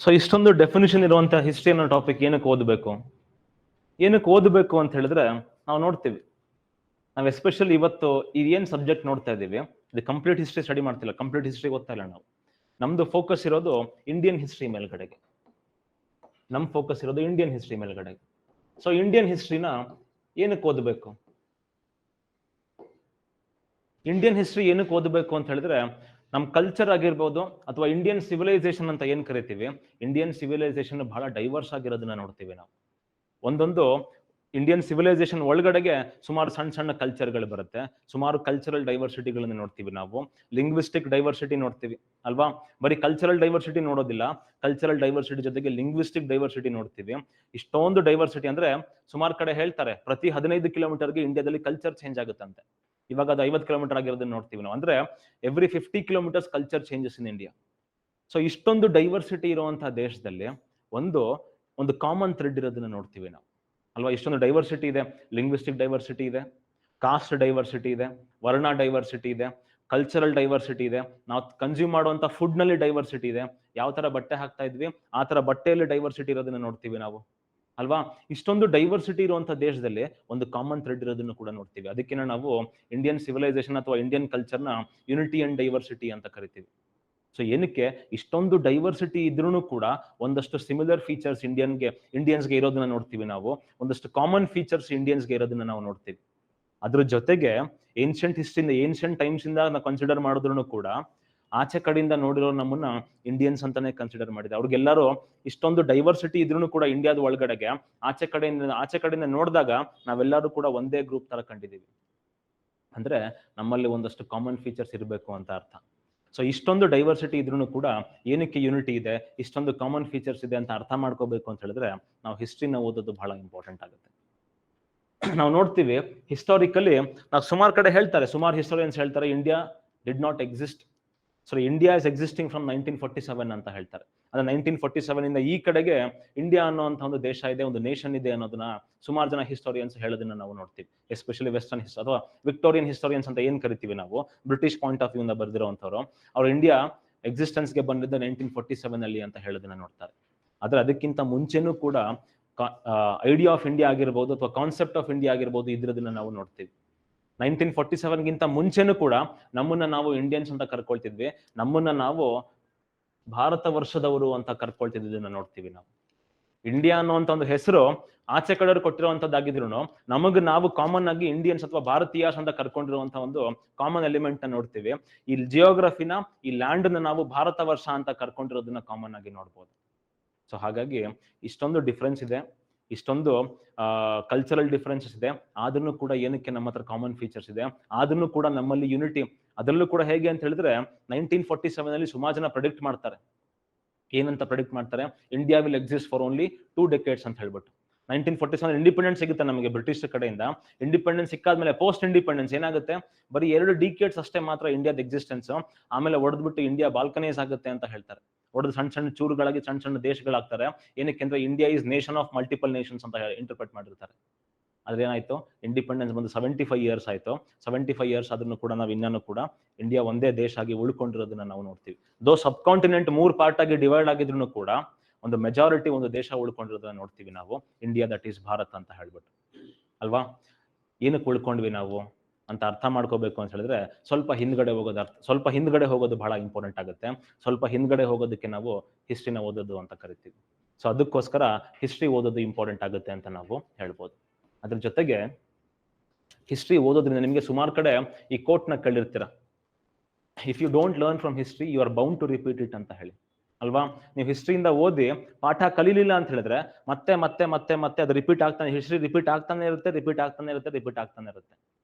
ಸೊ ಇಷ್ಟೊಂದು ಡೆಫಿನಿಷನ್ ಇರುವಂತ ಹಿಸ್ಟ್ರಿ ಅನ್ನೋ ಟಾಪಿಕ್ ಏನಕ್ಕೆ ಓದಬೇಕು, ಅಂತ ಹೇಳಿದ್ರೆ ನಾವು ನೋಡ್ತೀವಿ, ನಾವು ಎಸ್ಪೆಷಲಿ ಇವತ್ತು ಏನ್ ಸಬ್ಜೆಕ್ಟ್ ನೋಡ್ತಾ ಇದೀವಿ ಇದು ಕಂಪ್ಲೀಟ್ ಹಿಸ್ಟ್ರಿ ಸ್ಟಡಿ ಮಾಡ್ತಿಲ್ಲ, ಕಂಪ್ಲೀಟ್ ಹಿಸ್ಟ್ರಿ ಓದ್ತಾ ಇಲ್ಲ ನಾವು. ನಮ್ದು ಫೋಕಸ್ ಇರೋದು ಇಂಡಿಯನ್ ಹಿಸ್ಟ್ರಿ ಮೇಲ್ಗಡೆಗೆ. ಸೊ ಇಂಡಿಯನ್ ಹಿಸ್ಟ್ರಿನ ಏನಕ್ಕೆ ಓದಬೇಕು, ಅಂತ ಹೇಳಿದ್ರೆ ನಮ್ ಕಲ್ಚರ್ ಆಗಿರ್ಬೋದು ಅಥವಾ ಇಂಡಿಯನ್ ಸಿವಿಲೈಸೇಷನ್ ಅಂತ ಏನ್ ಕರಿತೀವಿ, ಇಂಡಿಯನ್ ಸಿವಿಲೈಸೇಷನ್ ಬಹಳ ಡೈವರ್ಸ್ ಆಗಿರೋದನ್ನ ನೋಡ್ತೀವಿ ನಾವು. ಒಂದೊಂದು ಇಂಡಿಯನ್ ಸಿವಿಲೈಸೇಷನ್ ಒಳಗಡೆಗೆ ಸುಮಾರು ಸಣ್ಣ ಸಣ್ಣ ಕಲ್ಚರ್ಗಳು ಬರುತ್ತೆ, ಸುಮಾರು ಕಲ್ಚರಲ್ ಡೈವರ್ಸಿಟಿಗಳನ್ನ ನೋಡ್ತೀವಿ ನಾವು, ಲಿಂಗ್ವಿಸ್ಟಿಕ್ ಡೈವರ್ಸಿಟಿ ನೋಡ್ತೀವಿ ಅಲ್ವಾ. ಬರೀ ಕಲ್ಚರಲ್ ಡೈವರ್ಸಿಟಿ ನೋಡೋದಿಲ್ಲ, ಕಲ್ಚರಲ್ ಡೈವರ್ಸಿಟಿ ಜೊತೆಗೆ ಲಿಂಗ್ವಿಸ್ಟಿಕ್ ಡೈವರ್ಸಿಟಿ ನೋಡ್ತೀವಿ. ಇಷ್ಟೊಂದು ಡೈವರ್ಸಿಟಿ ಅಂದ್ರೆ ಸುಮಾರು ಕಡೆ ಹೇಳ್ತಾರೆ ಪ್ರತಿ 15 ಕಿಲೋಮೀಟರ್ಗೆ ಇಂಡಿಯಾದಲ್ಲಿ ಕಲ್ಚರ್ ಚೇಂಜ್ ಆಗುತ್ತಂತೆ. ಇವಾಗ ಅದು 50 ಕಿಲೋಮೀಟರ್ ಆಗಿರೋದನ್ನ ನೋಡ್ತೀವಿ ನಾವು. ಅಂದ್ರೆ every 50 kilometres culture changes in India. So ಇಷ್ಟೊಂದು ಡೈವರ್ಸಿಟಿ ಇರುವಂತಹ ದೇಶದಲ್ಲಿ ಒಂದು ಕಾಮನ್ ಥ್ರೆಡ್ ಇರೋದನ್ನ ನೋಡ್ತೀವಿ ನಾವು ಅಲ್ವಾ. ಇಷ್ಟೊಂದು ಡೈವರ್ಸಿಟಿ ಇದೆ, ಲಿಂಗ್ವಿಸ್ಟಿಕ್ ಡೈವರ್ಸಿಟಿ ಇದೆ, ಕಾಸ್ಟ್ ಡೈವರ್ಸಿಟಿ ಇದೆ, ವರ್ಣ ಡೈವರ್ಸಿಟಿ ಇದೆ, ಕಲ್ಚರಲ್ ಡೈವರ್ಸಿಟಿ ಇದೆ, ನಾವು ಕನ್ಸ್ಯೂಮ್ ಮಾಡುವಂತ ಫುಡ್ ನಲ್ಲಿ ಡೈವರ್ಸಿಟಿ ಇದೆ, ಯಾವ ತರ ಬಟ್ಟೆ ಹಾಕ್ತಾ ಇದ್ವಿ ಆ ತರ ಬಟ್ಟೆಯಲ್ಲಿ ಡೈವರ್ಸಿಟಿ ಇರೋದನ್ನ ನೋಡ್ತೀವಿ ನಾವು ಅಲ್ವಾ. ಇಷ್ಟೊಂದು ಡೈವರ್ಸಿಟಿ ಇರುವಂತ ದೇಶದಲ್ಲಿ ಒಂದು ಕಾಮನ್ ಥ್ರೆಡ್ ಇರೋದನ್ನು ಕೂಡ ನೋಡ್ತೀವಿ. ಅದಕ್ಕೆ ನಾವು ಇಂಡಿಯನ್ ಸಿವಿಲೈಸೇಷನ್ ಅಥವಾ ಇಂಡಿಯನ್ ಕಲ್ಚರ್ನ ಯುನಿಟಿ ಅಂಡ್ ಡೈವರ್ಸಿಟಿ ಅಂತ ಕರಿತೀವಿ. ಸೊ ಏನಕ್ಕೆ ಇಷ್ಟೊಂದು ಡೈವರ್ಸಿಟಿ ಇದ್ರೂ ಕೂಡ ಒಂದಷ್ಟು ಸಿಮಿಲರ್ ಫೀಚರ್ಸ್ ಇಂಡಿಯನ್ಸ್ಗೆ ಇರೋದನ್ನ ನೋಡ್ತೀವಿ ನಾವು, ಒಂದಷ್ಟು ಕಾಮನ್ ಫೀಚರ್ಸ್ ಇಂಡಿಯನ್ಸ್ಗೆ ಇರೋದನ್ನ ನಾವು ನೋಡ್ತೀವಿ. ಅದ್ರ ಜೊತೆಗೆ ಏನ್ಷಿಯಂಟ್ ಟೈಮ್ಸ್ ಇಂದ ನಾವು ಕನ್ಸಿಡರ್ ಮಾಡಿದ್ರು ಕೂಡ ಆಚೆ ಕಡೆಯಿಂದ ನೋಡಿರೋ ನಮ್ಮನ್ನ ಇಂಡಿಯನ್ಸ್ ಅಂತಾನೆ ಕನ್ಸಿಡರ್ ಮಾಡಿದೆ. ಅವ್ರಿಗೆಲ್ಲರೂ ಇಷ್ಟೊಂದು ಡೈವರ್ಸಿಟಿ ಇದ್ರೂ ಕೂಡ ಇಂಡಿಯಾದ ಒಳಗಡೆಗೆ ಆಚೆ ಕಡೆಯಿಂದ ನೋಡಿದಾಗ ನಾವೆಲ್ಲರೂ ಕೂಡ ಒಂದೇ ಗ್ರೂಪ್ ತರ ಕಂಡಿದ್ದೀವಿ. ಅಂದ್ರೆ ನಮ್ಮಲ್ಲಿ ಒಂದಷ್ಟು ಕಾಮನ್ ಫೀಚರ್ಸ್ ಇರಬೇಕು ಅಂತ ಅರ್ಥ. ಸೊ ಇಷ್ಟೊಂದು ಡೈವರ್ಸಿಟಿ ಇದ್ರೂ ಕೂಡ ಏನಕ್ಕೆ ಯೂನಿಟಿ ಇದೆ, ಇಷ್ಟೊಂದು ಕಾಮನ್ ಫೀಚರ್ಸ್ ಇದೆ ಅಂತ ಅರ್ಥ ಮಾಡ್ಕೋಬೇಕು ಅಂತ ಹೇಳಿದ್ರೆ ನಾವು ಹಿಸ್ಟ್ರಿನ ಓದೋದು ಬಹಳ ಇಂಪಾರ್ಟೆಂಟ್ ಆಗುತ್ತೆ. ನಾವು ನೋಡ್ತೀವಿ ಹಿಸ್ಟಾರಿಕಲಿ ನಾವು ಸುಮಾರು ಹಿಸ್ಟೋರಿಯನ್ಸ್ ಹೇಳ್ತಾರೆ India did not exist. So India is existing from 1947 ಅಂತ ಹೇಳ್ತಾರೆ. ಅಂದ್ರೆ 1947 ಇಂದ ಈ ಕಡೆಗೆ ಇಂಡಿಯಾ ಅನ್ನೋಂಥ ಒಂದು ದೇಶ ಇದೆ, ಒಂದು ನೇಷನ್ ಇದೆ ಅನ್ನೋದನ್ನ ಸುಮಾರು ಜನ ಹಿಸ್ಟೋರಿಯನ್ಸ್ ಹೇಳೋದನ್ನ ನಾವು ನೋಡ್ತೀವಿ. ಎಸ್ಪೆಷಲಿ ವೆಸ್ಟರ್ನ್ ಅಥವಾ ವಿಕ್ಟೋರಿಯನ್ ಹಿಸ್ಟೋರಿಯನ್ಸ್ ಅಂತ ಏನ್ ಕರಿತೀವಿ ನಾವು, ಬ್ರಿಟಿಷ್ ಪಾಯಿಂಟ್ ಆಫ್ ವ್ಯೂ ಇಂದ ಬರ್ದಿರೋಂಥವ್ರು, ಅವ್ರು ಇಂಡಿಯಾ ಎಕ್ಸಿಸ್ಟೆನ್ಸ್ಗೆ ಬಂದಿದ್ದ 1947 ಅಲ್ಲಿ ಅಂತ ಹೇಳೋದನ್ನ ನೋಡ್ತಾರೆ. ಆದ್ರೆ ಅದಕ್ಕಿಂತ ಮುಂಚೆನೂ ಕೂಡ ಐಡಿಯಾ ಆಫ್ ಇಂಡಿಯಾ ಆಗಿರ್ಬೋದು ಅಥವಾ ಕಾನ್ಸೆಪ್ಟ್ ಆಫ್ ಇಂಡಿಯಾ ಆಗಿರ್ಬೋದು ಇದ್ರದನ್ನ ನಾವು ನೋಡ್ತೀವಿ. 1947ಗಿಂತ ಮುಂಚೆನೂ ಕೂಡ ನಮ್ಮನ್ನ ನಾವು ಇಂಡಿಯನ್ಸ್ ಅಂತ ಕರ್ಕೊಳ್ತಿದ್ವಿ, ನಮ್ಮನ್ನ ನಾವು ಭಾರತ ವರ್ಷದವರು ಅಂತ ಕರ್ಕೊಳ್ತಿದ್ದನ್ನ ನೋಡ್ತೀವಿ ನಾವು. ಇಂಡಿಯಾ ಅನ್ನುವಂತ ಒಂದು ಹೆಸರು ಆಚೆ ಕಡೆಯವರು ಕೊಟ್ಟಿರುವಂತದ್ದಾಗಿದ್ರು ನಾವು ಕಾಮನ್ ಆಗಿ ಇಂಡಿಯನ್ಸ್ ಅಥವಾ ಭಾರತೀಯಾಸ್ ಅಂತ ಕರ್ಕೊಂಡಿರುವಂತ ಒಂದು ಕಾಮನ್ ಎಲಿಮೆಂಟ್ ನ ನೋಡ್ತೀವಿ. ಈ ಜಿಯೋಗ್ರಫಿನ, ಈ ಲ್ಯಾಂಡ್ ನ ನಾವು ಭಾರತ ವರ್ಷ ಅಂತ ಕರ್ಕೊಂಡಿರೋದನ್ನ ಕಾಮನ್ ಆಗಿ ನೋಡ್ಬೋದು. ಸೊ ಹಾಗಾಗಿ ಇಷ್ಟೊಂದು ಡಿಫ್ರೆನ್ಸ್ ಇದೆ, ಇಷ್ಟೊಂದು ಕಲ್ಚರಲ್ ಡಿಫ್ರೆನ್ಸಸ್ ಇದೆ, ಆದ್ರೂ ಕೂಡ ಏನಕ್ಕೆ ನಮ್ಮ ಹತ್ರ ಕಾಮನ್ ಫೀಚರ್ಸ್ ಇದೆ, ಆದ್ರೂ ಕೂಡ ನಮ್ಮಲ್ಲಿ ಯೂನಿಟಿ. ಅದರಲ್ಲೂ ಕೂಡ ಹೇಗೆ ಅಂತ ಹೇಳಿದ್ರೆ 1947 ಅಲ್ಲಿ ಸುಮಾರು ಜನ ಪ್ರೆಡಿಕ್ಟ್ ಮಾಡ್ತಾರೆ. ಏನಂತ ಪ್ರೆಡಿಕ್ಟ್ ಮಾಡ್ತಾರೆ, India will exist for only 2 decades ಅಂತ ಹೇಳ್ಬಿಟ್ಟು. 1947 ಇಂಡಿಪೆಂಡೆನ್ಸ್ ಸಿಗುತ್ತೆ ನಮಗೆ ಬ್ರಿಟಿಷ್ ಕಡೆಯಿಂದ. ಇಂಡಿಪೆಂಡೆನ್ಸ್ ಸಿಕ್ಕಾದ್ಮೇಲೆ ಪೋಸ್ಟ್ ಇಂಡಿಪೆಂಡೆನ್ಸ್ ಏನಾಗುತ್ತೆ, ಬರೀ 2 decades ಅಷ್ಟೇ ಮಾತ್ರ ಇಂಡಿಯಾದ ಎಕ್ಸಿಸ್ಟೆನ್ಸ್, ಆಮೇಲೆ ಒಡೆದ್ಬಿಟ್ಟು ಇಂಡಿಯಾ ಬಾಲ್ಕನೈಸ್ ಆಗುತ್ತೆ ಅಂತ ಹೇಳ್ತಾರೆ. ಒಡೆದು ಸಣ್ಣ ಸಣ್ಣ ಚೂರುಗಳಾಗಿ ಸಣ್ಣ ಸಣ್ಣ ದೇಶಗಳಾಗ್ತಾರೆ. ಏನಕ್ಕೆ ಅಂದ್ರೆ India is nation of multiple Nations ಅಂತ ಇಂಟರ್ಪ್ರೆಟ್ ಮಾಡಿರ್ತಾರೆ. ಅದೇನಾಯ್ತು, ಇಂಡಿಪೆಂಡೆನ್ಸ್ ಬಂದು 75 years ಆಯ್ತು. 75 years ಆದ್ರೂ ಕೂಡ ನಾವು ಇನ್ನೂ ಕೂಡ ಇಂಡಿಯಾ ಒಂದೇ ದೇಶ ಆಗಿ ಉಳ್ಕೊಂಡಿರೋದನ್ನ ನಾವು ನೋಡ್ತೀವಿ. ದೋ ಸಬ್ ಕಾಂಟಿನೆಂಟ್ 3 ಪಾರ್ಟ್ ಆಗಿ ಡಿವೈಡ್ ಆಗಿದ್ರು ಕೂಡ ಒಂದು ಮೆಜಾರಿಟಿ ಒಂದು ದೇಶ ಉಳ್ಕೊಂಡಿರೋದನ್ನ ನೋಡ್ತೀವಿ ನಾವು, ಇಂಡಿಯಾ ದಟ್ ಈಸ್ ಭಾರತ್ ಅಂತ ಹೇಳ್ಬಿಟ್ಟು ಅಲ್ವಾ. ಏನಕ್ಕೆ ಉಳ್ಕೊಂಡ್ವಿ ನಾವು ಅಂತ ಅರ್ಥ ಮಾಡ್ಕೋಬೇಕು ಅಂತ ಹೇಳಿದ್ರೆ ಸ್ವಲ್ಪ ಹಿಂದ್ಗಡೆ ಹೋಗೋದು ಬಹಳ ಇಂಪಾರ್ಟೆಂಟ್ ಆಗುತ್ತೆ. ಸ್ವಲ್ಪ ಹಿಂದ್ಗಡೆ ಹೋಗೋದಕ್ಕೆ ನಾವು ಹಿಸ್ಟ್ರಿನ ಓದೋದು ಅಂತ ಕರಿತೀವಿ. ಸೊ ಅದಕ್ಕೋಸ್ಕರ ಹಿಸ್ಟ್ರಿ ಓದೋದು ಇಂಪಾರ್ಟೆಂಟ್ ಆಗುತ್ತೆ ಅಂತ ನಾವು ಹೇಳ್ಬೋದು. ಅದ್ರ ಜೊತೆಗೆ ಹಿಸ್ಟ್ರಿ ಓದೋದ್ರಿಂದ ನಿಮಗೆ ಸುಮಾರು ಕಡೆ ಈ ಕೋಟ್ ನ ಕೇಳಿರ್ತೀರ, if you don't learn from history you are bound to repeat it ಅಂತ ಹೇಳಿ ಅಲ್ವಾ. ನೀವು ಹಿಸ್ಟ್ರಿಯಿಂದ ಓದಿ ಪಾಠ ಕಲೀಲಿಲ್ಲ ಅಂತ ಹೇಳಿದ್ರೆ ಮತ್ತೆ ಮತ್ತೆ ಮತ್ತೆ ಮತ್ತೆ ಅದು ಹಿಸ್ಟ್ರಿ ರಿಪೀಟ್ ಆಗ್ತಾನೆ ಇರುತ್ತೆ.